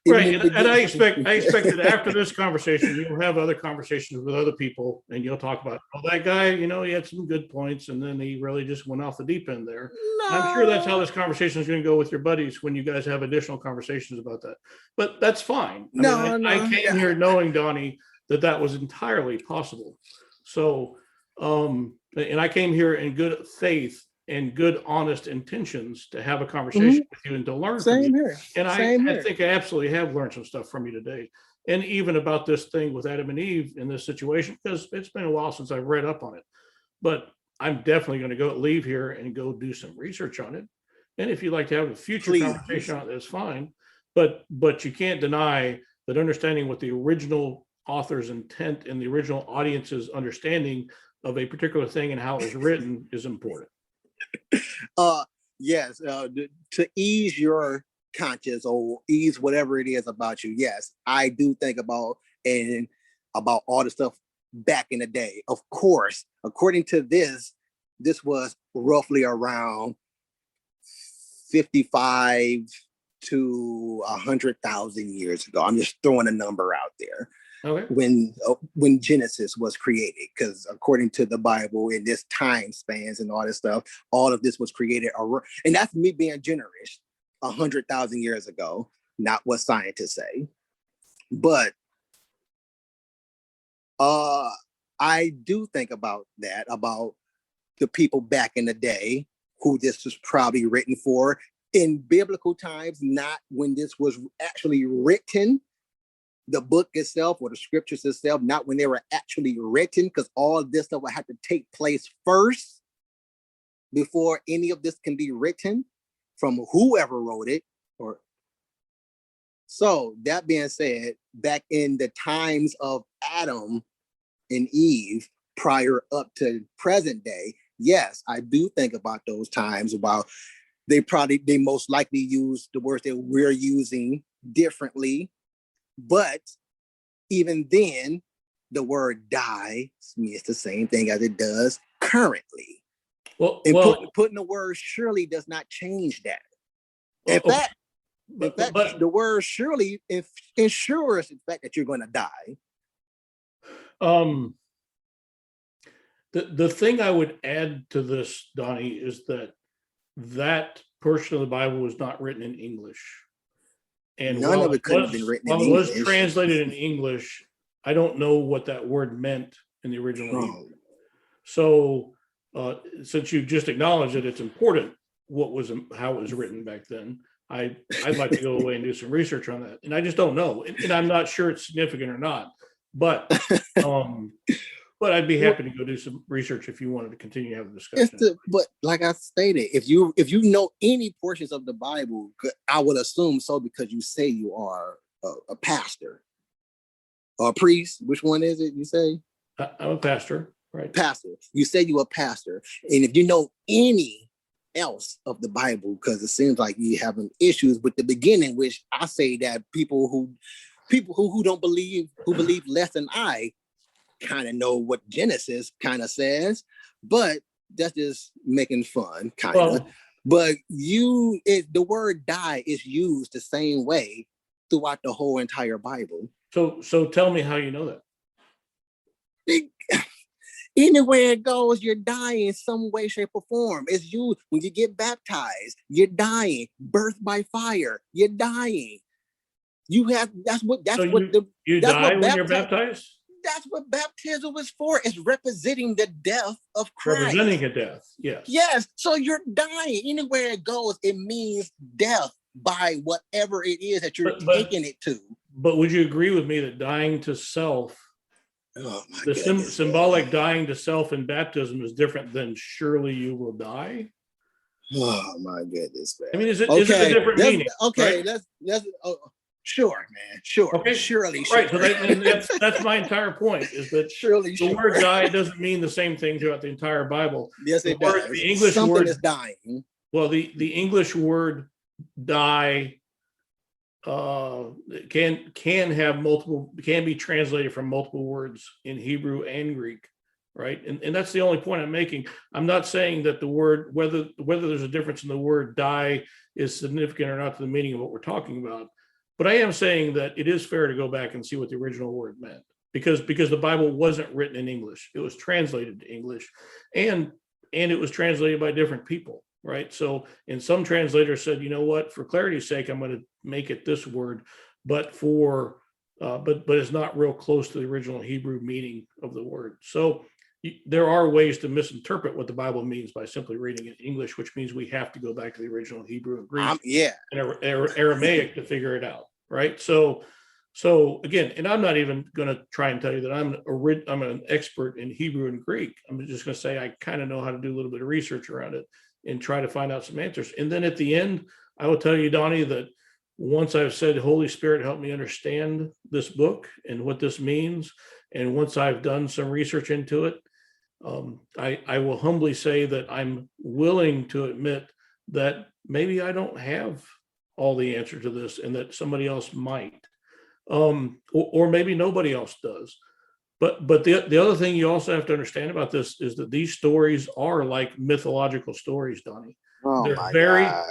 Right. And I expect that after this conversation, you'll have other conversations with other people and you'll talk about, oh, that guy, he had some good points and then he really just went off the deep end there. No. I'm sure that's how this conversation is going to go with your buddies when you guys have additional conversations about that. But that's fine. I came here knowing, Donnie, that was entirely possible. So, and I came here in good faith and good, honest intentions to have a conversation with you and to learn from you. Here. And I think I absolutely have learned some stuff from you today. And even about this thing with Adam and Eve in this situation, because it's been a while since I've read up on it. But I'm definitely going to leave here and go do some research on it. And if you'd like to have a future conversation on it, that's fine. But you can't deny that understanding what the original author's intent and the original audience's understanding of a particular thing and how it was written is important. Yes, to ease your conscience or ease whatever it is about you. Yes, I do think about all the stuff back in the day. Of course, according to this was roughly around 55 to 100,000 years ago. I'm just throwing a number out there. Okay. When Genesis was created, because according to the Bible, in this time spans and all this stuff, all of this was created, and that's me being generous, 100,000 years ago, not what scientists say. But I do think about that, about the people back in the day who this was probably written for in biblical times, not when this was actually written. The book itself or the scriptures itself, not when they were actually written, because all this stuff would have to take place first before any of this can be written from whoever wrote it. So that being said, back in the times of Adam and Eve, prior up to present day, yes, I do think about those times. About they most likely use the words that we're using differently. But even then, the word die means the same thing as it does currently. Putting the word surely does not change that. In fact, the word surely ensures the fact that you're going to die. The thing I would add to this, Donnie, is that portion of the Bible was not written in English. And none of it could have been written in English. While it was English. translated in English, I don't know what that word meant in the original Hebrew. So since you just acknowledged that it's important how it was written back then, I'd like to go away and do some research on that. And I just don't know. And I'm not sure it's significant or not. But I'd be happy to go do some research if you wanted to continue to have the discussion. But like I stated, if you know any portions of the Bible, I would assume so, because you say you are a pastor or a priest. Which one is it you say? I'm a pastor, right? Pastor. You say you're a pastor. And if you know any else of the Bible, because it seems like you having issues with the beginning, which I say that people who don't believe, who believe less than I, kind of know what Genesis kind of says, but that's just making fun, kind of. Well, but the word die is used the same way throughout the whole entire Bible. So tell me how you know that. Anywhere it goes, you're dying in some way, shape, or form. It's you when you get baptized, you're dying. Birth by fire, you're dying. You die when you're baptized? That's what baptism is for. It's representing the death of Christ. Representing a death, yes. Yes, so you're dying. Anywhere it goes, it means death by whatever it is that you're taking it to. But would you agree with me that dying to self, symbolic dying to self in baptism is different than surely you will die? Oh my goodness, man. I mean, is it a different meaning? Okay, right? let's sure, man. Sure. Okay. Surely. Right. So that's my entire point, is that surely the word die doesn't mean the same thing throughout the entire Bible. Yes, it does. The English something word is dying. Well, the English word die can be translated from multiple words in Hebrew and Greek, right? And that's the only point I'm making. I'm not saying that the word, whether there's a difference in the word die is significant or not to the meaning of what we're talking about. But I am saying that it is fair to go back and see what the original word meant, because the Bible wasn't written in English. It was translated to English, and it was translated by different people, right? So, and some translators said, you know what, for clarity's sake, I'm going to make it this word, but it's not real close to the original Hebrew meaning of the word. So there are ways to misinterpret what the Bible means by simply reading it in English, which means we have to go back to the original Hebrew and Greek and Aramaic to figure it out, right? So again, and I'm not even going to try and tell you that I'm an expert in Hebrew and Greek. I'm just going to say I kind of know how to do a little bit of research around it and try to find out some answers. And then at the end, I will tell you, Donnie, that once I've said, Holy Spirit, help me understand this book and what this means, and once I've done some research into it, I will humbly say that I'm willing to admit that maybe I don't have all the answer to this, and that somebody else might, or maybe nobody else does. But the other thing you also have to understand about this is that these stories are like mythological stories, Donnie. Oh, they're God.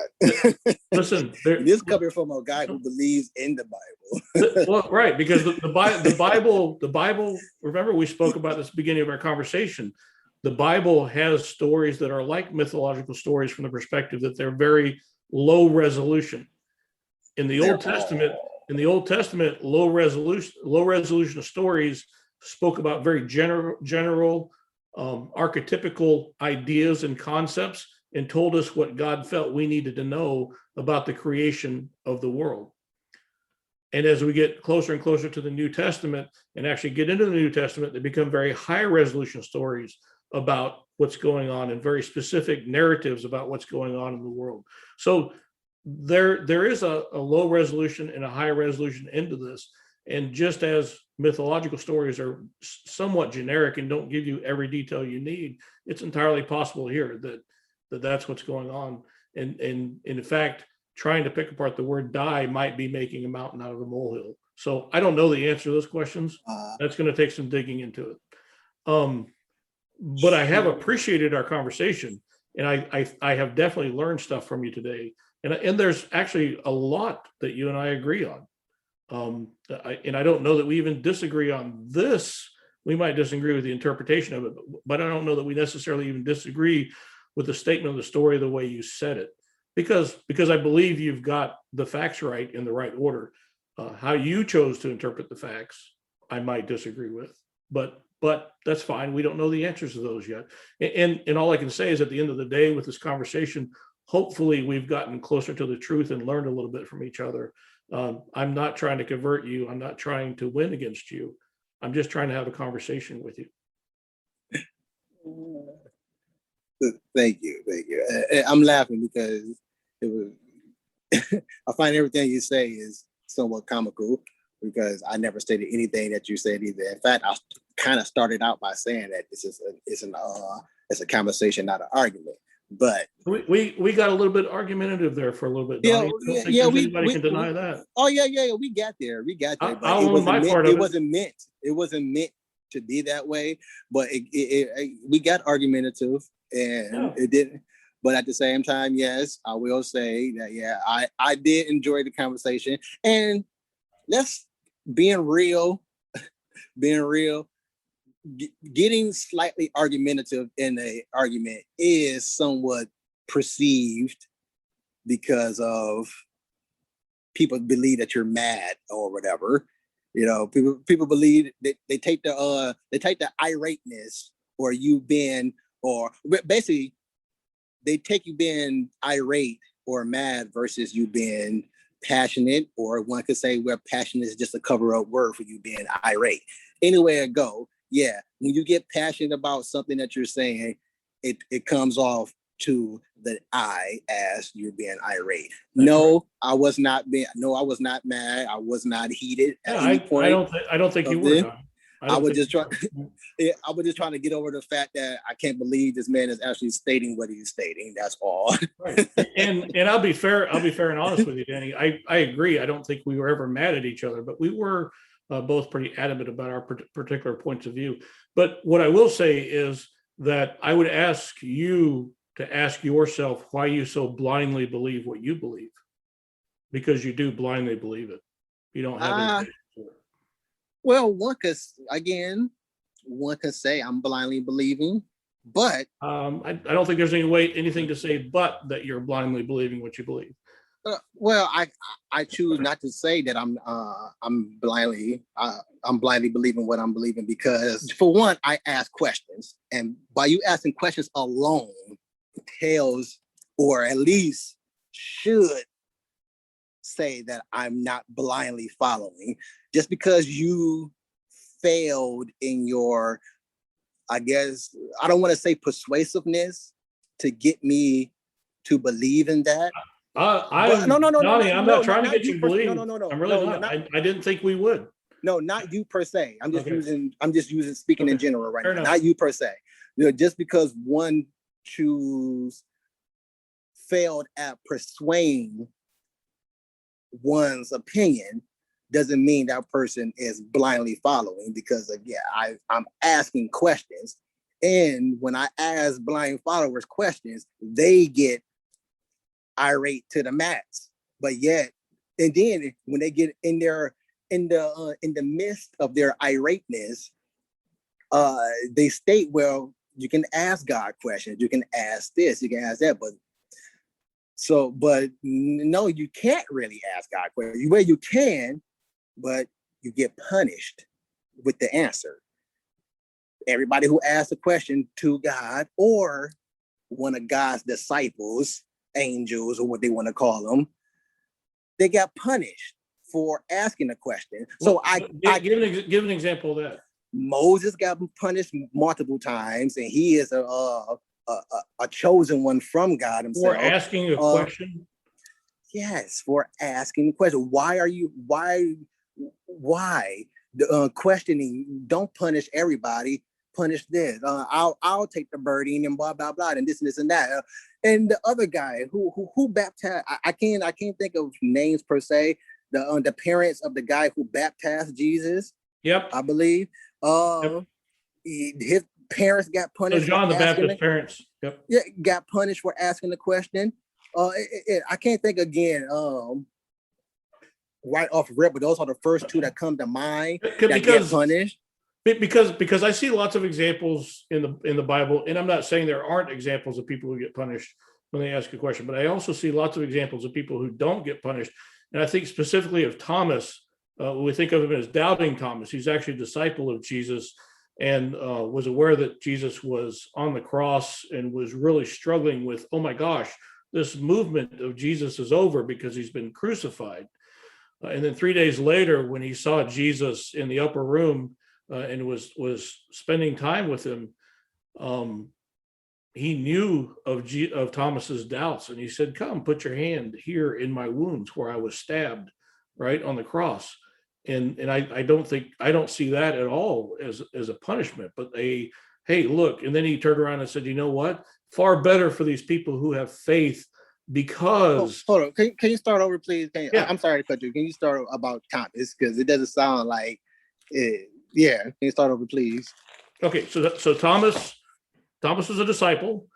Listen, this coming from a guy who believes in the Bible. Well, right, because the Bible. Remember, we spoke about this at the beginning of our conversation. The Bible has stories that are like mythological stories from the perspective that they're very low resolution. In the Old Testament, low resolution stories spoke about very general archetypical ideas and concepts, and told us what God felt we needed to know about the creation of the world. And as we get closer and closer to the New Testament and actually get into the New Testament, they become very high resolution stories about what's going on and very specific narratives about what's going on in the world. So there is a low resolution and a high resolution into this. And just as mythological stories are somewhat generic and don't give you every detail you need, it's entirely possible here that that's what's going on. And in fact, trying to pick apart the word die might be making a mountain out of a molehill. So I don't know the answer to those questions. That's going to take some digging into it. But I have appreciated our conversation, and I have definitely learned stuff from you today. And there's actually a lot that you and I agree on. And I don't know that we even disagree on this. We might disagree with the interpretation of it, but I don't know that we necessarily even disagree with the statement of the story the way you said it. Because I believe you've got the facts right in the right order. How you chose to interpret the facts, I might disagree with, but that's fine. We don't know the answers to those yet. And all I can say is at the end of the day with this conversation, hopefully we've gotten closer to the truth and learned a little bit from each other. I'm not trying to convert you. I'm not trying to win against you. I'm just trying to have a conversation with you. Thank you. I'm laughing because it was. I find everything you say is somewhat comical because I never stated anything that you said either. In fact, I kind of started out by saying that it's a conversation, not an argument. But we got a little bit argumentative there for a little bit. Donnie. Anybody can deny that. Oh yeah. We got there. But it wasn't meant. It wasn't meant to be that way. But we got argumentative, and it didn't. But at the same time, yes, I will say that I did enjoy the conversation. And let's being real. Getting slightly argumentative in an argument is somewhat perceived because of people believe that you're mad or whatever. You know, people believe that they take the irateness or you being or basically they take you being irate or mad versus you being passionate, or one could say where passionate is just a cover-up word for you being irate. Anywhere it go. Yeah, when you get passionate about something that you're saying, it comes off to the I as you're being irate. No, I was not mad. I was not heated at any point. I don't think you were. I was just trying to get over the fact that I can't believe this man is actually stating what he's stating. That's all. Right. And I'll be fair and honest with you, Danny. I agree. I don't think we were ever mad at each other, but we were both pretty adamant about our particular points of view. But what I will say is that I would ask you to ask yourself why you so blindly believe what you believe, because you do blindly believe it. You don't have any. Well, one could say I'm blindly believing, but I don't think there's anything to say but that you're blindly believing what you believe. Well, I choose not to say that I'm blindly believing what I'm believing because, for one, I ask questions, and by you asking questions alone tells, or at least should say, that I'm not blindly following. Just because you failed in your, I guess, I don't want to say persuasiveness to get me to believe in that. Donnie, I'm not trying to get you to believe. No. I'm really not. I didn't think we would. No, not you per se. I'm just using speaking in general right now. Not you per se. You know, just because one failed at persuading one's opinion doesn't mean that person is blindly following, because again, I'm asking questions, and when I ask blind followers questions, they get irate to the max. But yet, and then when they get in the midst of their irateness, they state, well, you can ask God questions, you can ask this, you can ask that, but no, you can't really ask God questions. Well, you can, but you get punished with the answer. Everybody who asks a question to God or one of God's disciples, angels, or what they want to call them, they got punished for asking a question. So give an example of that. Moses got punished multiple times, and he is a chosen one from God himself. For asking a question? Yes, for asking a question. Why? Questioning, don't punish everybody, punish this. I'll take the birding and blah, blah, blah, and this and this and that. And the other guy who baptized, I can't think of names per se, the parents of the guy who baptized Jesus. Yep. I believe. His parents got punished. So John the Baptist's parents. Yep. Yeah, got punished for asking the question. I can't think again. Right off rip, but those are the first two that come to mind that get punished. Because I see lots of examples in the Bible, and I'm not saying there aren't examples of people who get punished when they ask a question. But I also see lots of examples of people who don't get punished. And I think specifically of Thomas, we think of him as doubting Thomas. He's actually a disciple of Jesus and was aware that Jesus was on the cross and was really struggling with, oh my gosh, this movement of Jesus is over because he's been crucified. And then 3 days later, when he saw Jesus in the upper room and was spending time with him, he knew of Thomas's doubts, and he said, "Come, put your hand here in my wounds where I was stabbed, right on the cross." And I don't see that at all as a punishment, but hey, look. And then he turned around and said, "You know what? Far better for these people who have faith." Because hold on, can you start over, please? Yeah. I'm sorry to cut you. Can you start about Thomas, because it doesn't sound like it. Yeah, can you start over, please? Okay, so Thomas was a disciple,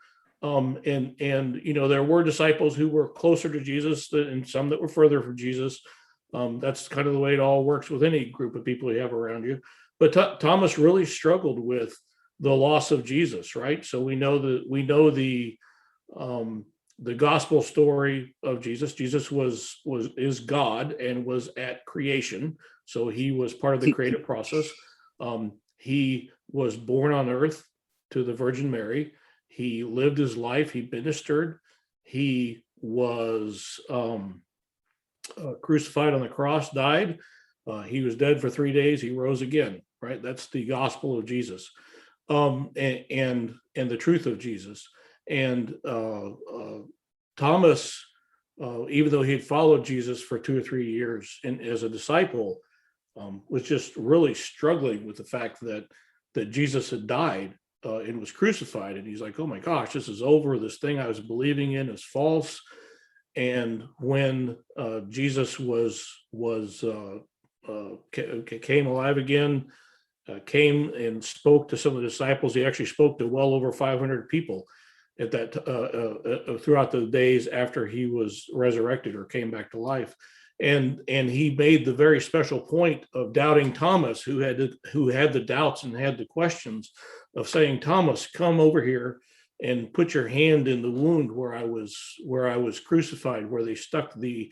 and there were disciples who were closer to Jesus and some that were further from Jesus. That's kind of the way it all works with any group of people you have around you. But Thomas really struggled with the loss of Jesus, right? So we know the gospel story of Jesus. Jesus is God and was at creation, so he was part of the creative process. He was born on earth to the Virgin Mary. He lived his life. He ministered. He was crucified on the cross, died. He was dead for 3 days. He rose again. Right. That's the gospel of Jesus, and the truth of Jesus. And Thomas, even though he had followed Jesus for 2 or 3 years and as a disciple, was just really struggling with the fact that Jesus had died and was crucified. And he's like, oh my gosh, this is over. This thing I was believing in is false. And when Jesus came alive again, came and spoke to some of the disciples, he actually spoke to well over 500 people at that throughout the days after he was resurrected or came back to life. And he made the very special point of doubting Thomas, who had the doubts and had the questions, of saying, Thomas, come over here and put your hand in the wound where I was crucified, where they stuck the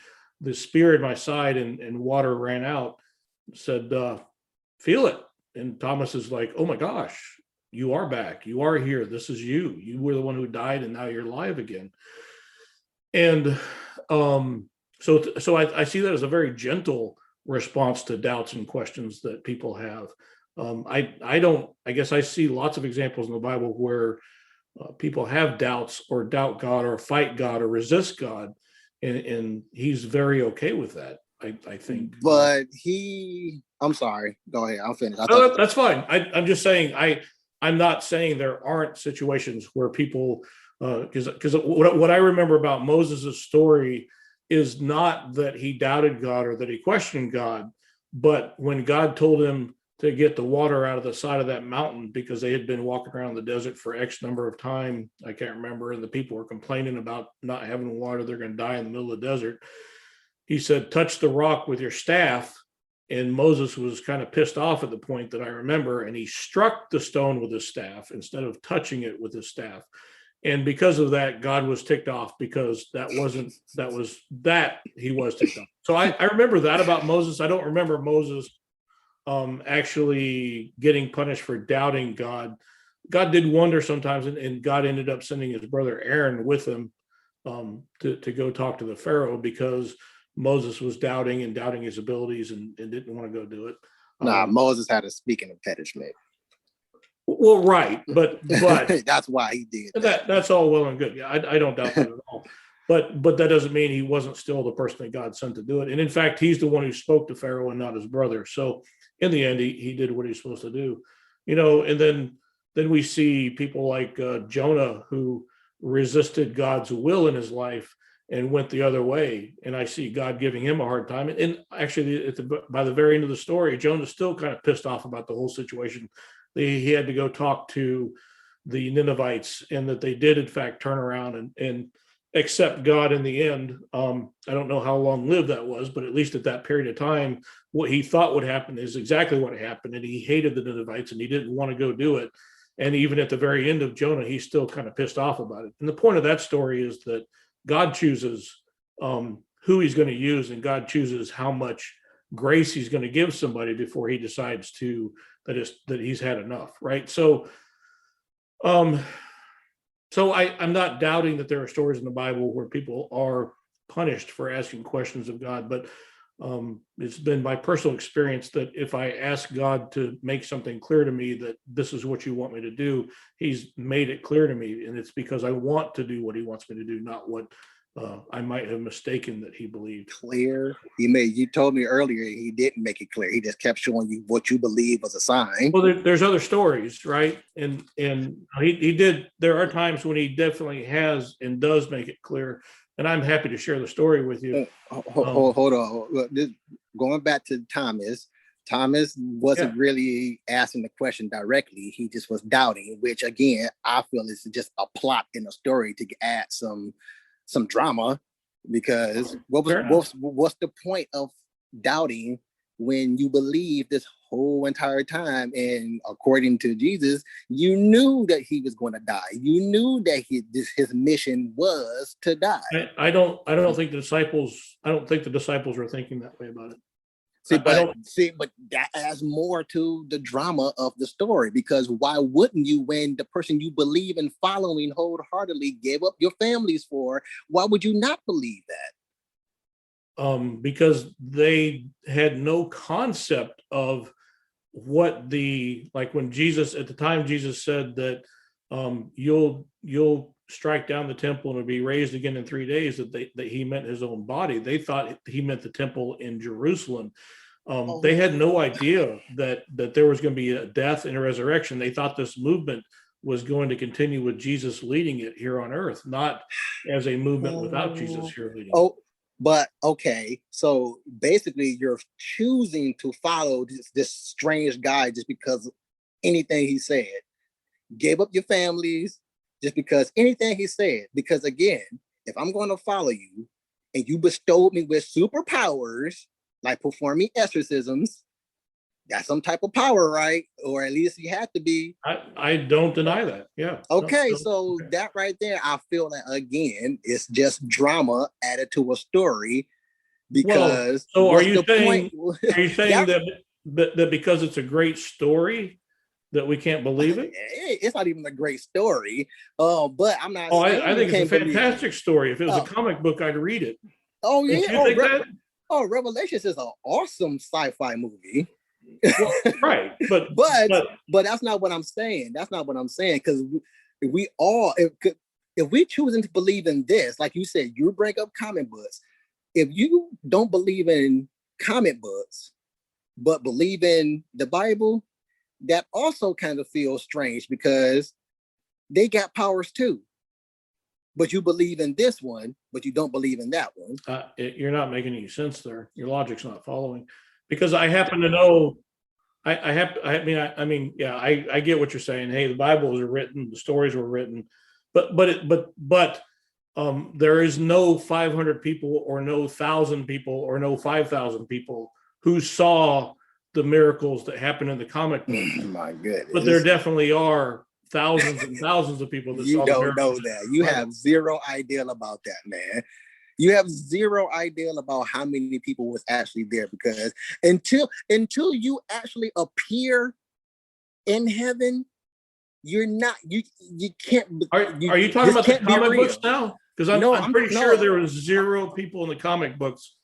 spear in my side and water ran out. Said, feel it. And Thomas is like, oh my gosh, you are back. You are here. This is you. You were the one who died, and now you're alive again. And so I see that as a very gentle response to doubts and questions that people have. I guess I see lots of examples in the Bible where people have doubts or doubt God or fight God or resist God, and he's very okay with that. I think. But I'm sorry. Go ahead. I'll finish. No, that's fine. I'm just saying I'm not saying there aren't situations where people, because what I remember about Moses' story is not that he doubted God or that he questioned God, but when God told him to get the water out of the side of that mountain because they had been walking around the desert for X number of time, I can't remember, and the people were complaining about not having water, they're going to die in the middle of the desert. He said, touch the rock with your staff. And Moses was kind of pissed off at the point that I remember, and he struck the stone with his staff instead of touching it with his staff. And because of that, God was ticked off, because he was ticked off. So I remember that about Moses. I don't remember Moses actually getting punished for doubting God. God did wonder sometimes, and God ended up sending his brother Aaron with him to go talk to the Pharaoh, because Moses was doubting his abilities and didn't want to go do it. Moses had a speaking impediment. Well, right, but that's why he did that. That's all well and good. Yeah, I don't doubt that at all. But that doesn't mean he wasn't still the person that God sent to do it. And in fact, he's the one who spoke to Pharaoh and not his brother. So in the end, he did what he's supposed to do. And then we see people like Jonah, who resisted God's will in his life and went the other way. And I see God giving him a hard time. And actually, by the very end of the story, Jonah's still kind of pissed off about the whole situation. He had to go talk to the Ninevites, and that they did, in fact, turn around and accept God in the end. I don't know how long-lived that was, but at least at that period of time, what he thought would happen is exactly what happened. And he hated the Ninevites, and he didn't want to go do it. And even at the very end of Jonah, he's still kind of pissed off about it. And the point of that story is that God chooses who he's going to use, and God chooses how much grace he's going to give somebody before he decides that he's had enough, right? So I'm not doubting that there are stories in the Bible where people are punished for asking questions of God, but it's been my personal experience that if I ask God to make something clear to me that this is what you want me to do, he's made it clear to me, and it's because I want to do what he wants me to do, not what I might have mistaken that he believed. Clear. You told me earlier he didn't make it clear. He just kept showing you what you believe was a sign. Well, there's other stories, right? And he did. There are times when he definitely has and does make it clear. And I'm happy to share the story with you. Hold on. Going back to Thomas wasn't really asking the question directly. He just was doubting, which again, I feel is just a plot in a story to add some drama, because what's the point of doubting when you believe this whole entire time? And according to Jesus, you knew that he was going to die. You knew that his mission was to die. I don't think the disciples were thinking that way about it. But that adds more to the drama of the story, because why wouldn't you, when the person you believe in following wholeheartedly gave up your families for, why would you not believe that? Because they had no concept of what when Jesus, at the time Jesus said that you'll strike down the temple and it'll be raised again in 3 days, that he meant his own body. They thought he meant the temple in Jerusalem. They had no idea that there was going to be a death and a resurrection. They thought this movement was going to continue with Jesus leading it here on earth, not as a movement without Jesus here leading it. But okay, so basically you're choosing to follow this strange guy just because anything he said. Gave up your families just because anything he said. Because again, if I'm going to follow you and you bestowed me with superpowers, like performing exorcisms, that's some type of power, right? Or at least you have to be. I don't deny that. Yeah. Okay, that right there, I feel that again, it's just drama added to a story. Because are you saying that because it's a great story that we can't believe it? It's not even a great story. But I'm not. I think it's a fantastic story. If it was a comic book, I'd read it. Oh yeah. Revelations is an awesome sci-fi movie. Well, right, but that's not what I'm saying. That's not what I'm saying, because if we choosing to believe in this, like you said, you break up comic books. If you don't believe in comic books but believe in the Bible, that also kind of feels strange, because they got powers too. But you believe in this one, but you don't believe in that one. You're not making any sense there. Your logic's not following. Because I happen to know, I get what you're saying. Hey, the Bibles are written, the stories were written, but there is no 500 people or no 1,000 people or no 5,000 people who saw the miracles that happen in the comic book. My goodness. But there definitely are thousands and thousands of people that you don't know that. You have zero idea about that, man. You have zero idea about how many people was actually there, because until you actually appear in heaven, you're not. You can't. Are you talking about the comic books now? Because I'm pretty sure there was zero people in the comic books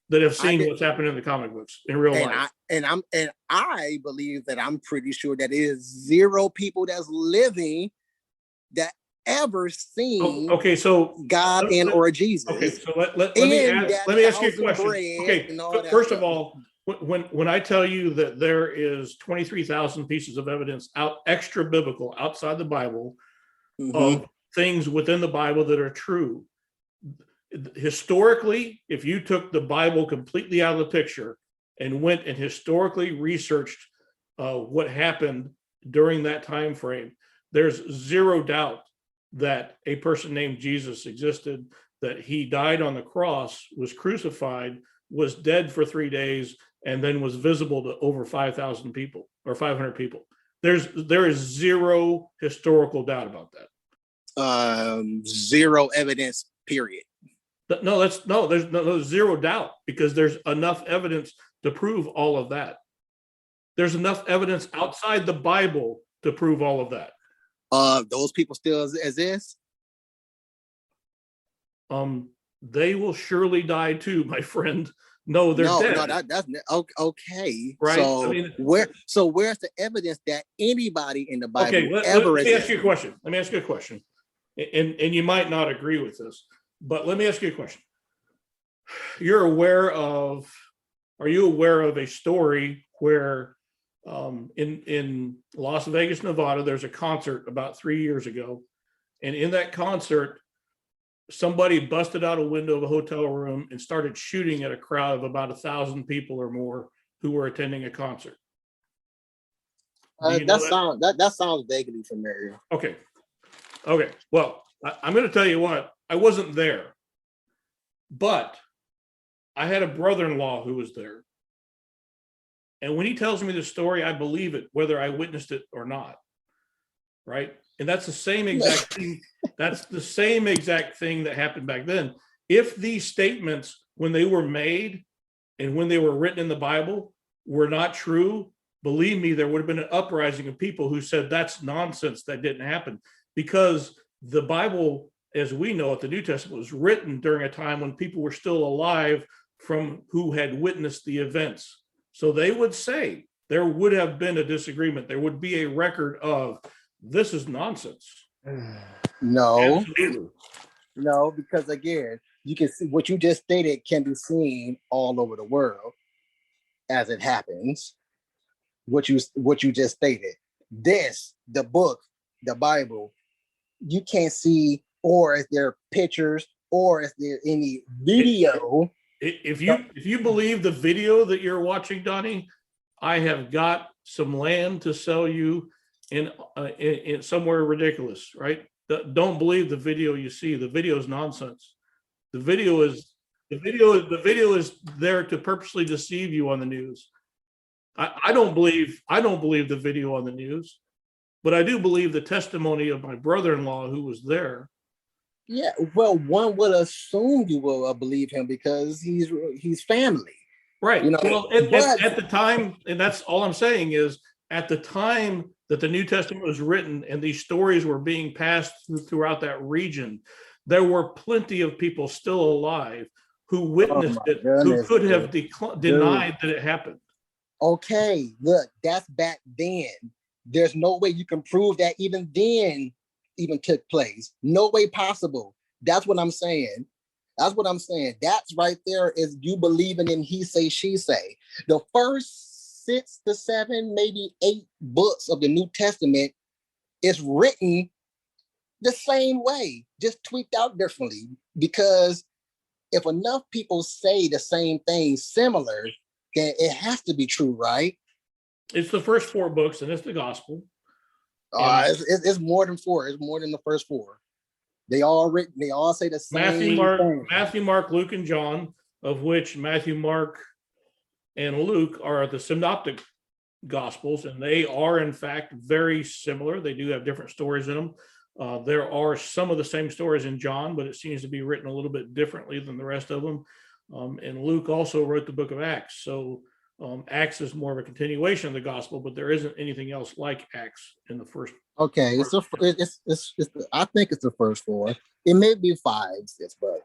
that have seen what's happened in the comic books in real life. I believe that I'm pretty sure that it is zero people that's living that ever seen God or Jesus. Okay, so let me ask you a question. Okay, first of all, when I tell you that there is 23,000 pieces of evidence extra biblical outside the Bible, of things within the Bible that are true, historically, if you took the Bible completely out of the picture and went and historically researched what happened during that time frame, there's zero doubt that a person named Jesus existed, that he died on the cross, was crucified, was dead for 3 days, and then was visible to over 5,000 people or 500 people. There is zero historical doubt about that. Zero evidence, period. There's no zero doubt, because there's enough evidence to prove all of that. There's enough evidence outside the Bible to prove all of that. Those people still exist? They will surely die too, my friend. No, they're dead. No, that's okay. Right. So where's the evidence that anybody in the Bible let me ask you a question. Let me ask you a question. And you might not agree with this, but let me ask you a question. Are you aware of a story where in Las Vegas, Nevada, there's a concert about 3 years ago, and in that concert, somebody busted out a window of a hotel room and started shooting at a crowd of about 1,000 people or more who were attending a concert? That sounds vaguely familiar. Okay. Well, I'm going to tell you what, I wasn't there, but I had a brother-in-law who was there. And when he tells me the story, I believe it, whether I witnessed it or not. Right. And that's the same exact thing. That's the same exact thing that happened back then. If these statements, when they were made and when they were written in the Bible, were not true, believe me, there would have been an uprising of people who said that's nonsense, that didn't happen. Because the Bible, as we know it, the New Testament, was written during a time when people were still alive from who had witnessed the events. So they would say there would have been a disagreement. There would be a record of, this is nonsense. No, because again, you can see what you just stated can be seen all over the world as it happens. What you just stated, the book, the Bible, you can't see, or is there pictures, or is there any video? If you believe the video that you're watching, Donnie, I have got some land to sell you in somewhere ridiculous, right? Don't believe the video you see. The video is nonsense. The video is there to purposely deceive you on the news. I don't believe the video on the news, but I do believe the testimony of my brother-in-law who was there. Yeah, well, one would assume you will believe him because he's family, right? You know, well, at the time, and that's all I'm saying is, at the time that the New Testament was written and these stories were being passed throughout that region, there were plenty of people still alive who witnessed it, who could have denied that it happened. Okay, look, that's back then. There's no way you can prove that even then even took place. No way possible. That's what I'm saying. That's right there is you believing in he say, she say. The first 6 to 7, maybe 8 books of the New Testament is written the same way, just tweaked out differently. Because if enough people say the same thing similar, then it has to be true, right? It's the first 4 books, and it's the gospel. It's more than 4. It's more than the first 4. They all say the same thing. Matthew, Mark, Luke, and John, of which Matthew, Mark, and Luke are the Synoptic Gospels, and they are in fact very similar. They do have different stories in them. There are some of the same stories in John, but it seems to be written a little bit differently than the rest of them. And Luke also wrote the book of Acts. So Acts is more of a continuation of the gospel, but there isn't anything else like Acts in the first. Okay, I think it's the first 4. It may be 5, but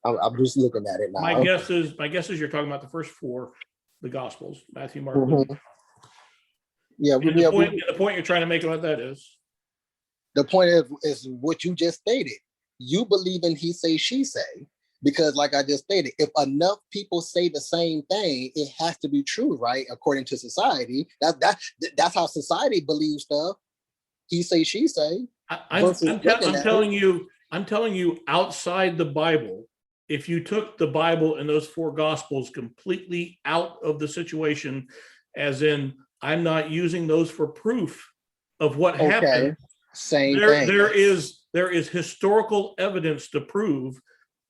I'm just looking at it now. My guess is you're talking about the first 4, the gospels, Matthew, Mark, Luke. Yeah, the point you're trying to make about that is? The point is what you just stated. You believe in he say, she say. Because like I just stated, if enough people say the same thing, it has to be true, right? According to society. That's how society believes stuff. He say, she say. I'm telling you, outside the Bible, if you took the Bible and those 4 gospels completely out of the situation, as in, I'm not using those for proof of what happened. Same thing. There is historical evidence to prove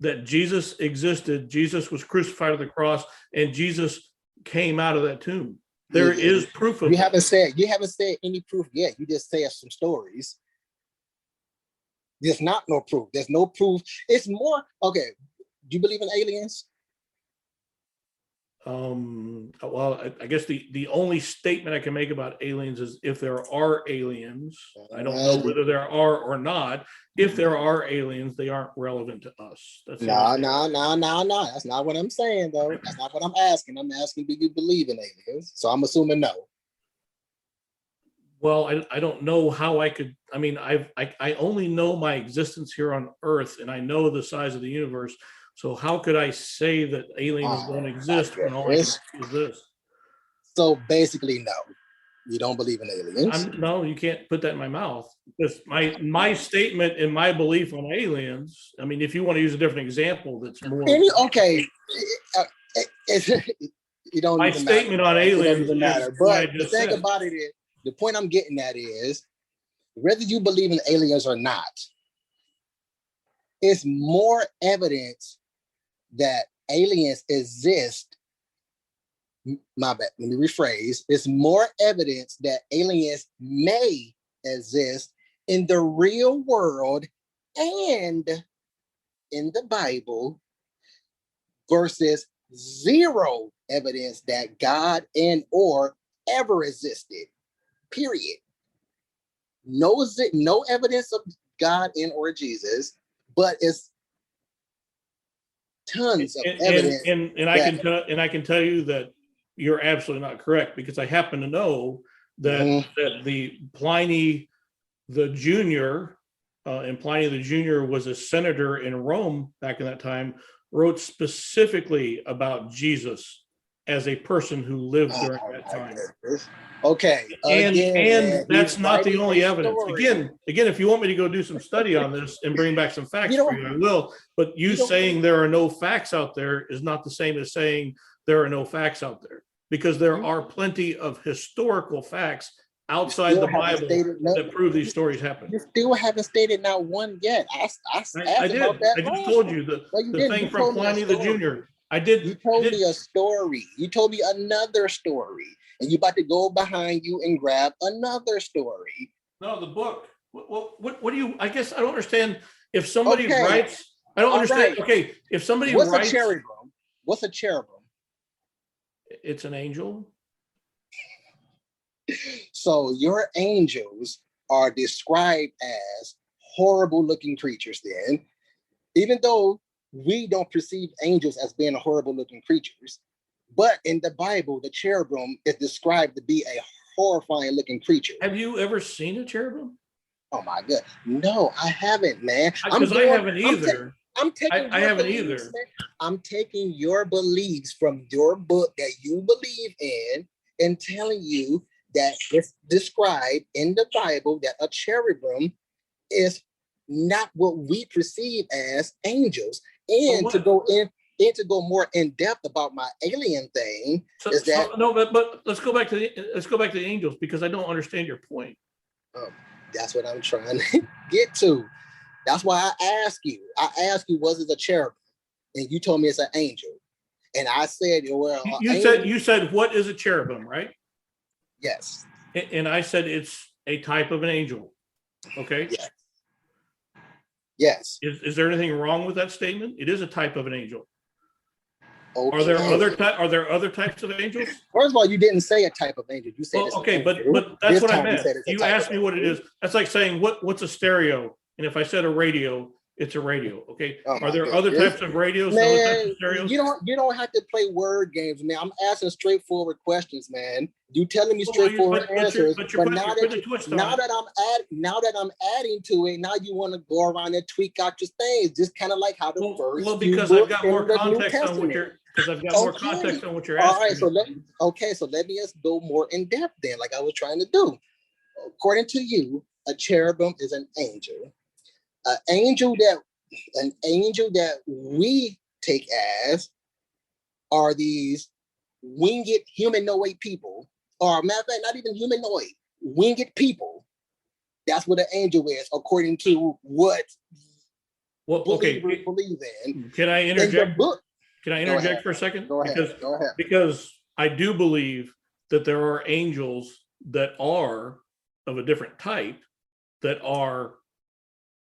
that Jesus existed, Jesus was crucified on the cross, and Jesus came out of that tomb. There is proof of you haven't said any proof yet. You just said some stories. There's not no proof. There's no proof. It's more okay. Do you believe in aliens? Well, I guess the only statement I can make about aliens is if there are aliens. I don't know whether there are or not. If there are aliens, they aren't relevant to us. No. That's not what I'm saying, though. That's not what I'm asking. I'm asking, do you believe in aliens? So I'm assuming no. Well, I don't know how I could. I mean, I only know my existence here on Earth, and I know the size of the universe. So how could I say that aliens don't exist when all I can see is this? So basically, no, you don't believe in aliens. No, you can't put that in my mouth. Because my statement and my belief on aliens. I mean, if you want to use a different example, that's more okay. You don't. My statement on aliens doesn't matter. But the thing about it is, the point I'm getting at is, whether you believe in aliens or not, it's more evidence that aliens exist. My bad, let me rephrase. It's more evidence that aliens may exist in the real world and in the Bible versus zero evidence that God and or ever existed. Period. No evidence of God and or Jesus, but it's tons of evidence. And I can tell you that you're absolutely not correct, because I happen to know that that the Pliny the Junior, and Pliny the Junior was a senator in Rome back in that time, wrote specifically about Jesus as a person who lived during that time. Okay. And that's not the only evidence. Again, if you want me to go do some study on this and bring back some facts for you, I will. But you saying there are no facts out there is not the same as saying there are no facts out there, because there are plenty of historical facts outside the Bible that prove these stories happen. You still haven't stated not one yet. I did. I just told you the thing from Pliny the Junior. I did. You told me a story. You told me another story, and you about to go behind you and grab another story. No, the book. What do you? I guess I don't understand. If somebody writes, I don't understand. Right. Okay, if somebody writes, what's a cherubim? What's a cherubim? It's an angel. So your angels are described as horrible-looking creatures. Then, even though we don't perceive angels as being horrible-looking creatures, but in the Bible, the cherubim is described to be a horrifying-looking creature. Have you ever seen a cherubim? Oh my God, no, I haven't, man. Because I haven't either. I haven't either. Man. I'm taking your beliefs from your book that you believe in and telling you that it's described in the Bible that a cherubim is not what we perceive as angels. And to go more in depth about my alien thing but let's go back to the angels, because I don't understand your point. That's what I'm trying to get to. That's why I asked you, was it a cherubim? And you told me it's an angel. And I said, well, you said, what is a cherubim, right? Yes. And I said, it's a type of an angel. Okay. Yes. Yes. Is there anything wrong with that statement? It is a type of an angel. Okay. Are there other types of angels? First of all, you didn't say a type of angel. You said but that's what I meant. You asked me what it is. That's like saying what's a stereo, and if I said a radio, it's a radio. Okay. Are there other types of radios? Man, other types of stereos? You don't have to play word games, man. I'm asking straightforward questions, man. You telling me straightforward answers. But now that I'm adding to it, now you want to go around and tweak out your things, just kind of like how the first. Well, because I've got more context on what you're. Because I've got more context on what you're asking. All right, so let me just go more in depth then, like I was trying to do. According to you, a cherubim is an angel. An angel that we take as are these winged humanoid people, or matter of fact, not even humanoid, winged people. That's what an angel is, according to what believers believe in. Can I interject? In the book. Can I interject for a second? Go ahead. Because I do believe that there are angels that are of a different type that are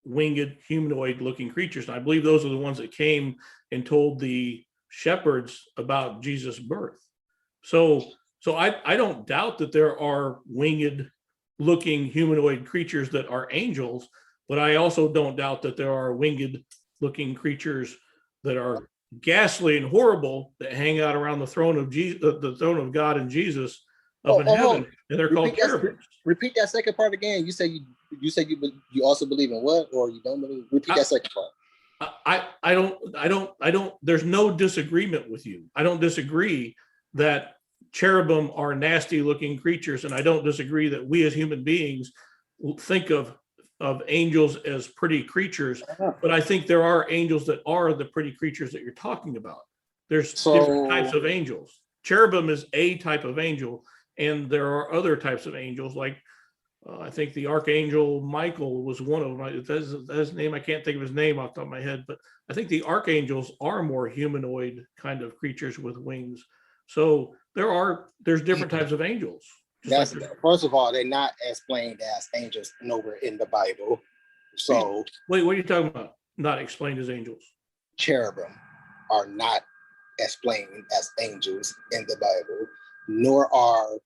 winged humanoid looking creatures. And I believe those are the ones that came and told the shepherds about Jesus' birth. So I don't doubt that there are winged looking humanoid creatures that are angels, but I also don't doubt that there are winged looking creatures that are ghastly and horrible that hang out around the throne of Jesus, the throne of God and Jesus up in heaven, and they're called cherubims. Repeat that second part again. You said you also believe in what, or you don't believe? Repeat that second part. I don't. There's no disagreement with you. I don't disagree that cherubim are nasty looking creatures, and I don't disagree that we as human beings think of angels as pretty creatures. But I think there are angels that are the pretty creatures that you're talking about. There's different types of angels. Cherubim is a type of angel, and there are other types of angels, like I think the archangel Michael was one of them. That's his name. I can't think of his name off the top of my head, but I think the archangels are more humanoid kind of creatures with wings. So there's different types of angels. That's first of all, they're not explained as angels nowhere in the Bible. So wait, what are you talking about? Not explained as angels? Cherubim are not explained as angels in the Bible, nor are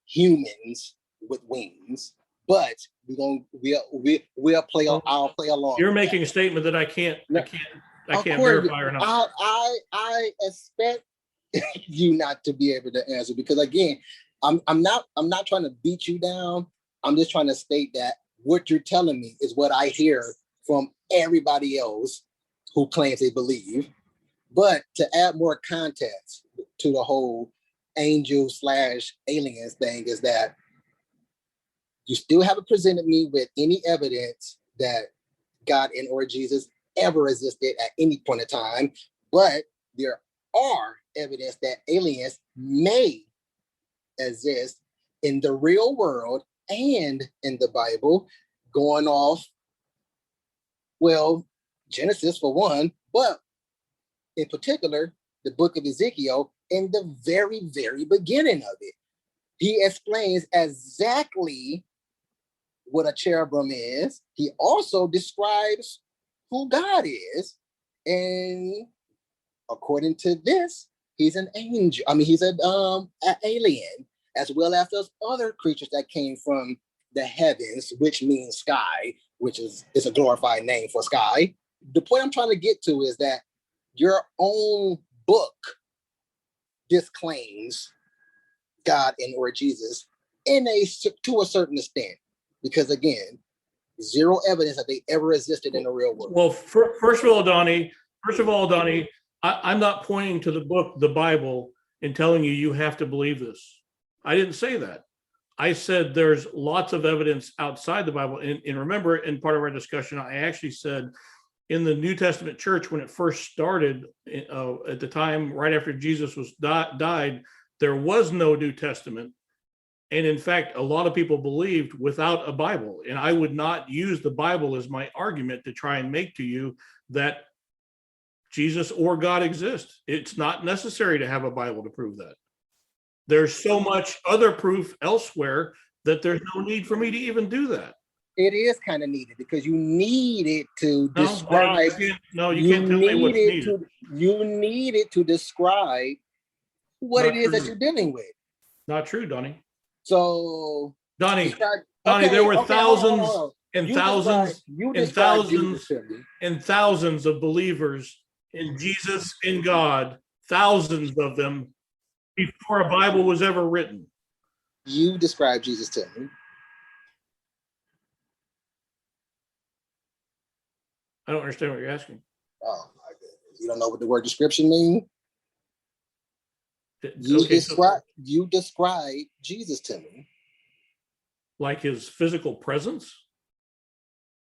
humans with wings. But we'll play. I'll play along. You're making a statement that I can't verify or not. I expect you not to be able to answer, because again, I'm not trying to beat you down. I'm just trying to state that what you're telling me is what I hear from everybody else who claims they believe. But to add more context to the whole angel/aliens thing is that you still haven't presented me with any evidence that God and or Jesus ever existed at any point in time, but there are evidence that aliens may exist in the real world and in the Bible, going off, well, Genesis for one, but in particular, the book of Ezekiel, in the very, very beginning of it. He explains exactly what a cherubim is. He also describes who God is. And according to this, he's an angel. I mean, he's an alien, as well as those other creatures that came from the heavens, which means sky, which is a glorified name for sky. The point I'm trying to get to is that your own book disclaims God and or Jesus to a certain extent, because again, zero evidence that they ever existed in the real world. Well, first of all, Donnie, I'm not pointing to the book, the Bible, and telling you have to believe this. I didn't say that. I said there's lots of evidence outside the Bible. And remember, in part of our discussion, I actually said in the New Testament church, when it first started, at the time right after Jesus was died, there was no New Testament. And in fact, a lot of people believed without a Bible. And I would not use the Bible as my argument to try and make to you that Jesus or God exist. It's not necessary to have a Bible to prove that. There's so much other proof elsewhere that there's no need for me to even do that. It is kind of needed, because you need it to describe. No, you can't tell me what's needed. You need it to describe what it is that you're dealing with. Not true, Donnie. So, Donnie, there were thousands and thousands and thousands and thousands of believers in Jesus, in God, thousands of them before a Bible was ever written. You describe Jesus to me. I don't understand what you're asking. Oh my goodness. You don't know what the word description means? You describe Jesus to me. Like his physical presence?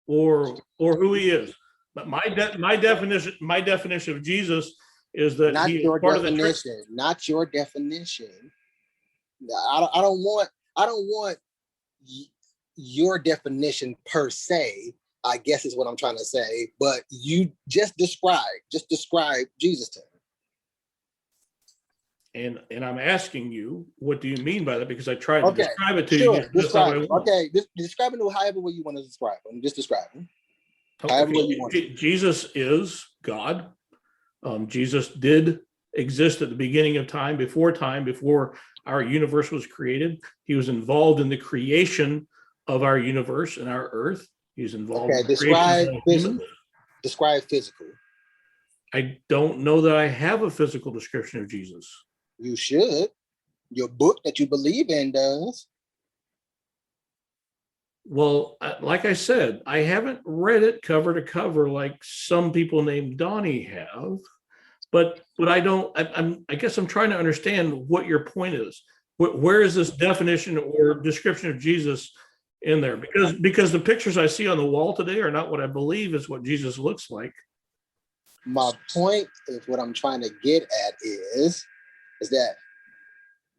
Or who he is? But my definition of Jesus is that not he is your part definition, of the not your definition. I don't want your definition per se, I guess is what I'm trying to say, but you just describe Jesus to me. And I'm asking you, what do you mean by that? Because I tried to Okay, describe it to sure. you just how I want. Okay, describe it however way you want to describe it. Just describe it. However way you want to. Jesus is God. Jesus did exist at the beginning of time, before our universe was created. He was involved in the creation of our universe and our earth. He's involved in the creation of humans. Describe physical. I don't know that I have a physical description of Jesus. You should. Your book that you believe in does. Well, like I said, I haven't read it cover to cover like some people named Donnie have, but I guess I'm trying to understand what your point is. Where is this definition or description of Jesus in there? Because the pictures I see on the wall today are not what I believe is what Jesus looks like. My point is what I'm trying to get at is that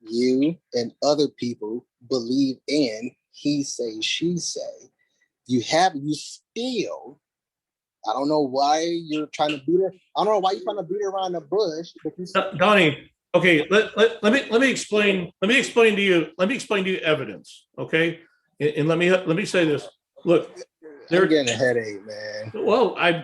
you and other people believe in he say, she say. You still, I don't know why you're trying to beat it. I don't know why you're trying to beat it around the bush. But Donnie, okay, let me explain to you evidence, okay? And let me say this. Look, you're getting a headache, man. Well, I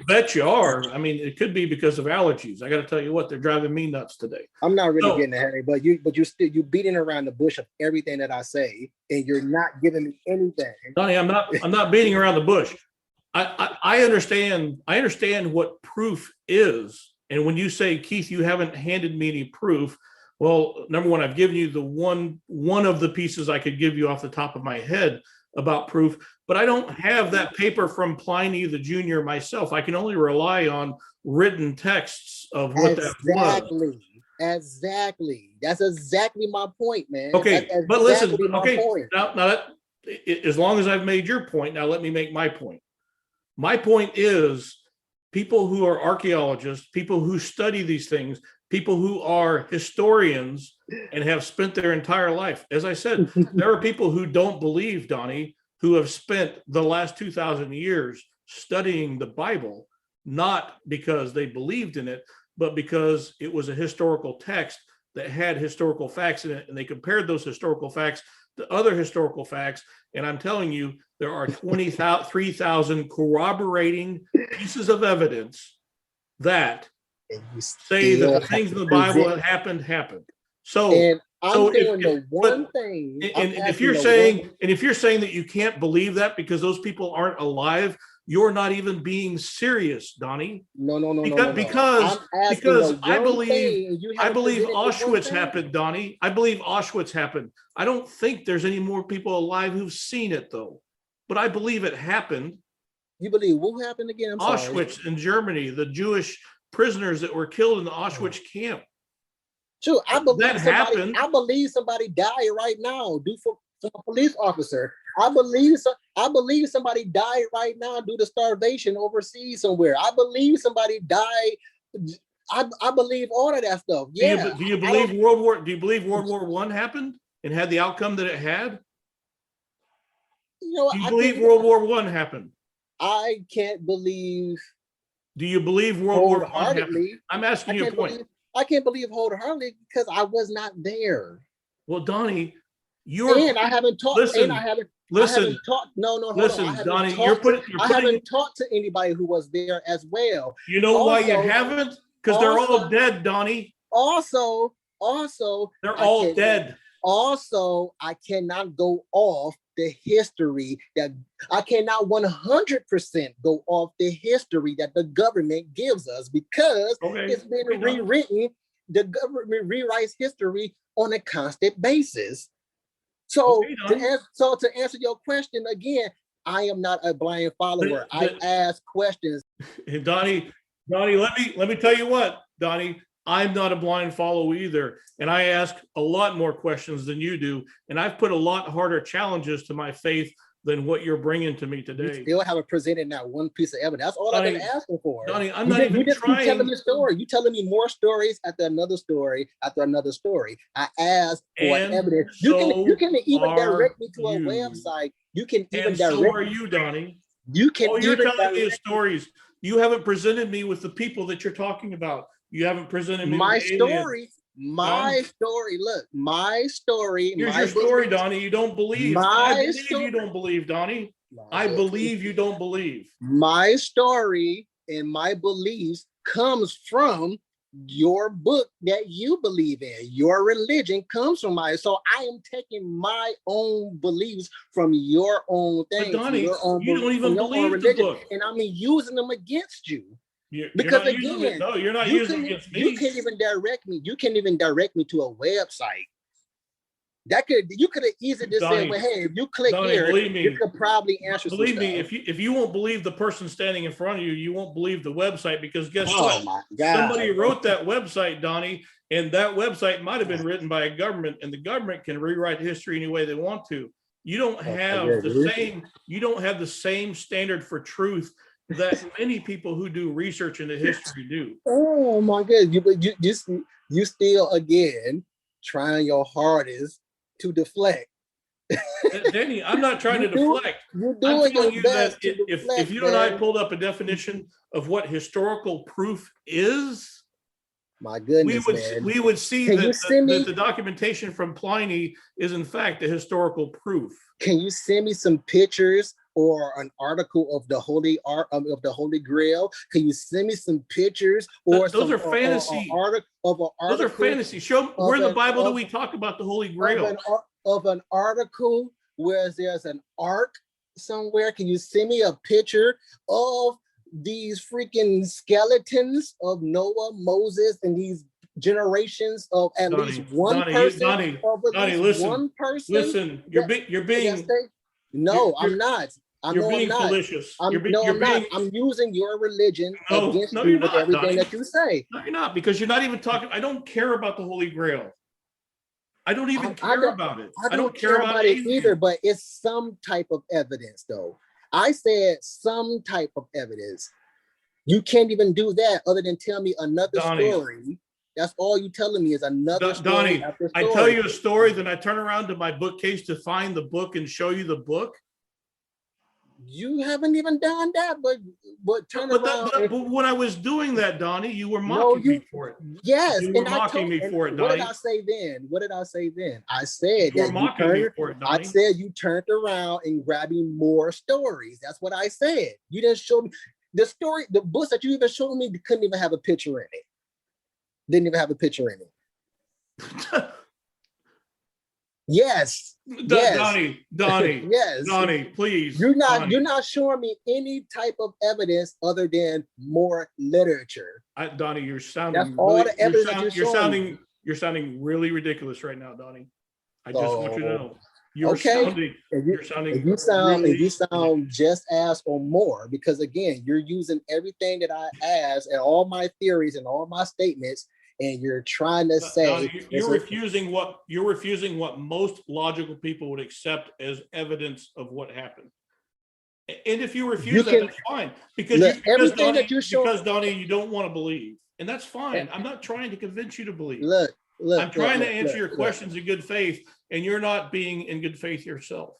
bet you are. I mean, it could be because of allergies. I got to tell you what, they're driving me nuts today. I'm not really getting a headache, but you're beating around the bush of everything that I say, and you're not giving me anything. Donnie, I'm not beating around the bush. I understand what proof is. And when you say, Keith, you haven't handed me any proof. Well, number one, I've given you the one of the pieces I could give you off the top of my head about proof, but I don't have that paper from Pliny the Junior myself. I can only rely on written texts of what that was. Exactly. That's exactly my point, man. Okay, but listen, okay, now that, as long as I've made your point, now let me make my point. My point is, people who are archaeologists, people who study these things, people who are historians and have spent their entire life. As I said, there are people who don't believe, Donnie, who have spent the last 2,000 years studying the Bible, not because they believed in it, but because it was a historical text that had historical facts in it. And they compared those historical facts to other historical facts. And I'm telling you, there are 23,000 corroborating pieces of evidence that say that the things in the Bible that happened. So, and I'm doing the one thing. And if you're saying that you can't believe that because those people aren't alive, you're not even being serious, Donnie. No. Because I believe Auschwitz happened, Donnie. I believe Auschwitz happened. I don't think there's any more people alive who've seen it though, but I believe it happened. You believe what happened again? Auschwitz in Germany, the Jewish prisoners that were killed in the Auschwitz camp. Sure, I believe that happened. I believe somebody died right now due for a police officer. I believe somebody died right now due to starvation overseas somewhere. I believe somebody died. I believe all of that stuff. Yeah. Do you believe World War I happened and had the outcome that it had? You know, do you believe World War I happened? I can't believe. Do you believe World War I happened? I'm asking you a point. I can't believe wholeheartedly because I was not there. Well, Donnie, I haven't taught. Listen, I haven't taught. Donnie, I haven't taught to anybody who was there as well. You know why you haven't? Because they're all dead, Donnie. Also, they're all dead. Also, I cannot go off the history that I cannot 100% go off the history that the government gives us because it's been rewritten. The government rewrites history on a constant basis. So, to answer your question again, I am not a blind follower. I ask questions. Donnie, let me tell you what, Donnie. I'm not a blind follower either. And I ask a lot more questions than you do. And I've put a lot harder challenges to my faith than what you're bringing to me today. You still haven't presented that one piece of evidence. That's all Donnie, I've been asking for. Donnie, I'm not even trying. Keep telling me a story. You're telling me more stories after another story after another story. I asked for evidence. You can even direct me to a website. You can even direct. So are you, Donnie? You can. You're telling me stories. You haven't presented me with the people that you're talking about. You haven't presented me my story. my story. Look, my story. Here's your story, Donnie. You don't believe. I believe you don't believe, Donnie. I believe you don't believe. My story and my beliefs comes from your book that you believe in. Your religion comes from mine. So I am taking my own beliefs from your own things. But Donnie, your own you don't even believe the book. And I'm using them against you. Because again, no, you're not using them against me. You can't even direct me. You can't even direct me to a website. You could have easily just said, well, hey, if you click here, you could probably answer some stuff. Believe me, if you won't believe the person standing in front of you, you won't believe the website, because guess what? My God. Somebody wrote that website, Donnie, and that website might have been written by a government, and the government can rewrite history any way they want to. You don't have the same standard for truth that many people who do research into history do. Oh my God. You still again trying your hardest to deflect. Danny, I'm not trying to deflect. I'm telling you that if you and I pulled up a definition of what historical proof is, my goodness, we would see that the documentation from Pliny is in fact a historical proof. Can you send me some pictures or an article of the Holy Grail? Can you send me some pictures or those are fantasy? Those are fantasy. Show where in the Bible do we talk about the Holy Grail? Of an article where there's an ark somewhere. Can you send me a picture of these freaking skeletons of Noah, Moses, and these generations of at least one person? Donnie, listen. You're being. No, I'm not. You're being malicious. I'm using your religion against you with everything that you say. No, you're not, because you're not even talking. I don't care about the Holy Grail. I don't even care about it. I don't care about it either, but it's some type of evidence, though. I said some type of evidence. You can't even do that other than tell me another story. That's all you telling me is another story. Donnie, I tell you a story, then I turn around to my bookcase to find the book and show you the book. You haven't even done that, but turn around. But when I was doing that, Donnie, you were mocking me for it. Yes, you were mocking me for it, Donnie. What did I say then? I said that I said you turned around and grabbing more stories. That's what I said. You didn't show me the story. The books that you even showed me couldn't even have a picture in it. Didn't even have a picture in it. Yes. Donnie. Yes. Donnie, please. You're not showing me any type of evidence other than more literature. Donnie, you're sounding. That's all the evidence you're sounding really ridiculous right now, Donnie. I just want you to know. You're sounding. If you sound just as or more, because again, you're using everything that I asked and all my theories and all my statements, and you're trying to say you're refusing what most logical people would accept as evidence of what happened. And if you refuse that, that's fine. Because Donnie, you don't want to believe, and that's fine. I'm not trying to convince you to believe. I'm trying to answer your questions in good faith, and you're not being in good faith yourself.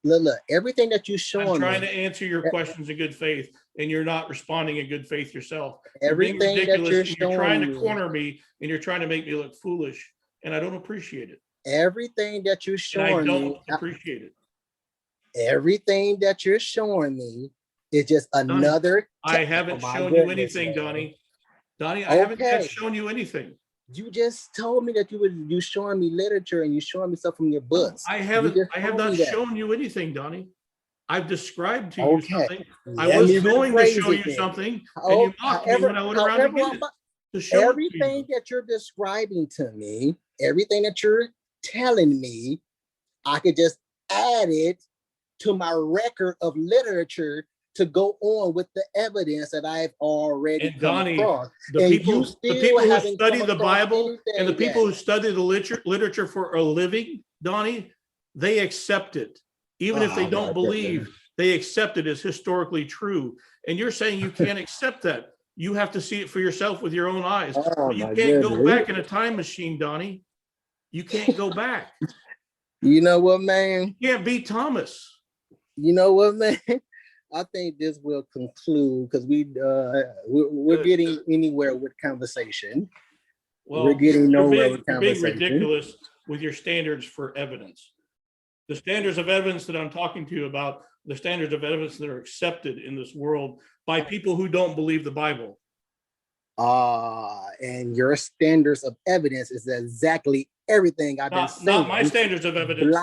Look, everything that you're showing. I'm trying to answer your questions in good faith, and you're not responding in good faith yourself. Everything that you're showing. You're trying to corner me, and you're trying to make me look foolish, and I don't appreciate it. Everything that you're showing I don't appreciate it. Everything that you're showing me is just another. I haven't shown you anything, Donnie. Donnie, I haven't yet shown you anything. You just told me that you showing me literature and you showing me stuff from your books. I have not shown you anything, Donnie. I've described to you something. I was going to show you something, and you mocked me when I went around to show everything that you're describing to me, everything that you're telling me, I could just add it to my record of literature to go on with the evidence that I've already come across. The people who study the Bible and the people who study the literature for a living, Donnie, they accept it. Even if they don't believe, they accept it as historically true. And you're saying you can't accept that. You have to see it for yourself with your own eyes. You can't go back in a time machine, Donnie. You can't go back. You know what, man? You can't beat Thomas. You know what, man? I think this will conclude because we're getting anywhere with conversation. Well, we're getting nowhere with you're being conversation. ridiculous with your standards for evidence. The standards of evidence that I'm talking to you about, the standards of evidence that are accepted in this world by people who don't believe the Bible. And your standards of evidence is exactly everything I've been saying. Not my standards of evidence.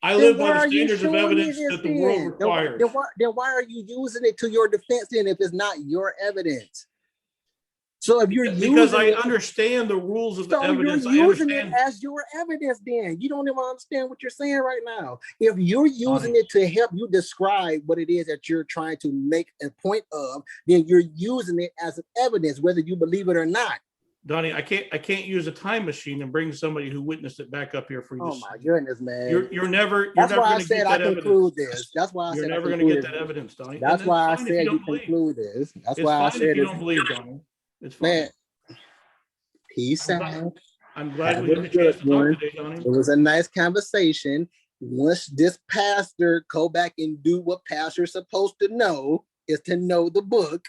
I live by the standards of evidence that the world requires. Then why are you using it to your defense then if it's not your evidence? So if you're because I understand the rules of the evidence, you're using it as your evidence. Then you don't even understand what you're saying right now. If you're using it to help you describe what it is that you're trying to make a point of, then you're using it as evidence, whether you believe it or not. Donnie, I can't use a time machine and bring somebody who witnessed it back up here for you. Oh my goodness, man! You're never. That's why I said I conclude this. That's why I said you're never going to get that evidence, Donnie. That's why I said you conclude this. That's why I said if you don't believe, Donnie. It's fine. Man, peace out. I'm glad we had a chance to talk today, Donnie. It was a nice conversation. Once this pastor go back and do what pastor's supposed to know, is to know the book.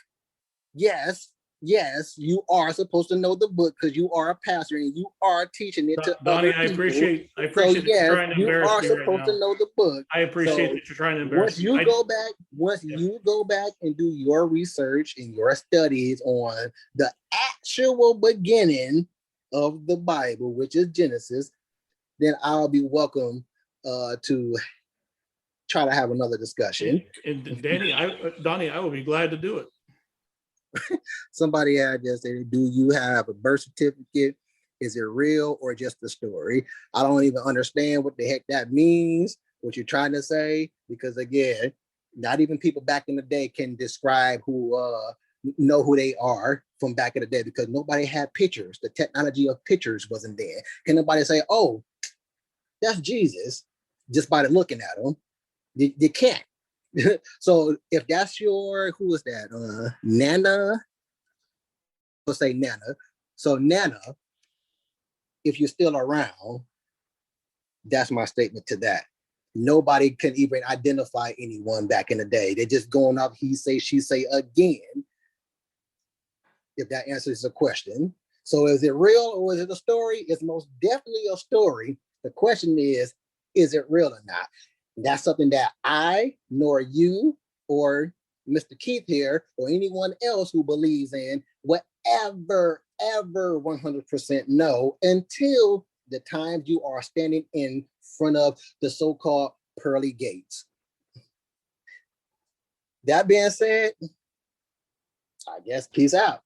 Yes, you are supposed to know the book because you are a pastor and you are teaching it to Donnie, other people. I appreciate so, that you're trying to embarrass me right now. You are supposed to know the book. I appreciate that you're trying to embarrass me. Once you go back and do your research and your studies on the actual beginning of the Bible, which is Genesis, then I'll be welcome to try to have another discussion. And Donnie, I will be glad to do it. Somebody had just said, do you have a birth certificate? Is it real or just a story? I don't even understand what the heck that means, what you're trying to say, because again, not even people back in the day can describe who know who they are from back in the day because nobody had pictures. The technology of pictures wasn't there. Can nobody say, oh, that's Jesus, just by looking at him? You can't. So if that's your, who is that? Nana. We'll say Nana. So Nana, if you're still around, that's my statement to that. Nobody can even identify anyone back in the day. They're just going up, he say, she say again. If that answers the question. So is it real or is it a story? It's most definitely a story. The question is it real or not? That's something that I, nor you, or Mr. Keith here, or anyone else who believes in will ever 100% know until the time you are standing in front of the so-called pearly gates. That being said, I guess peace out.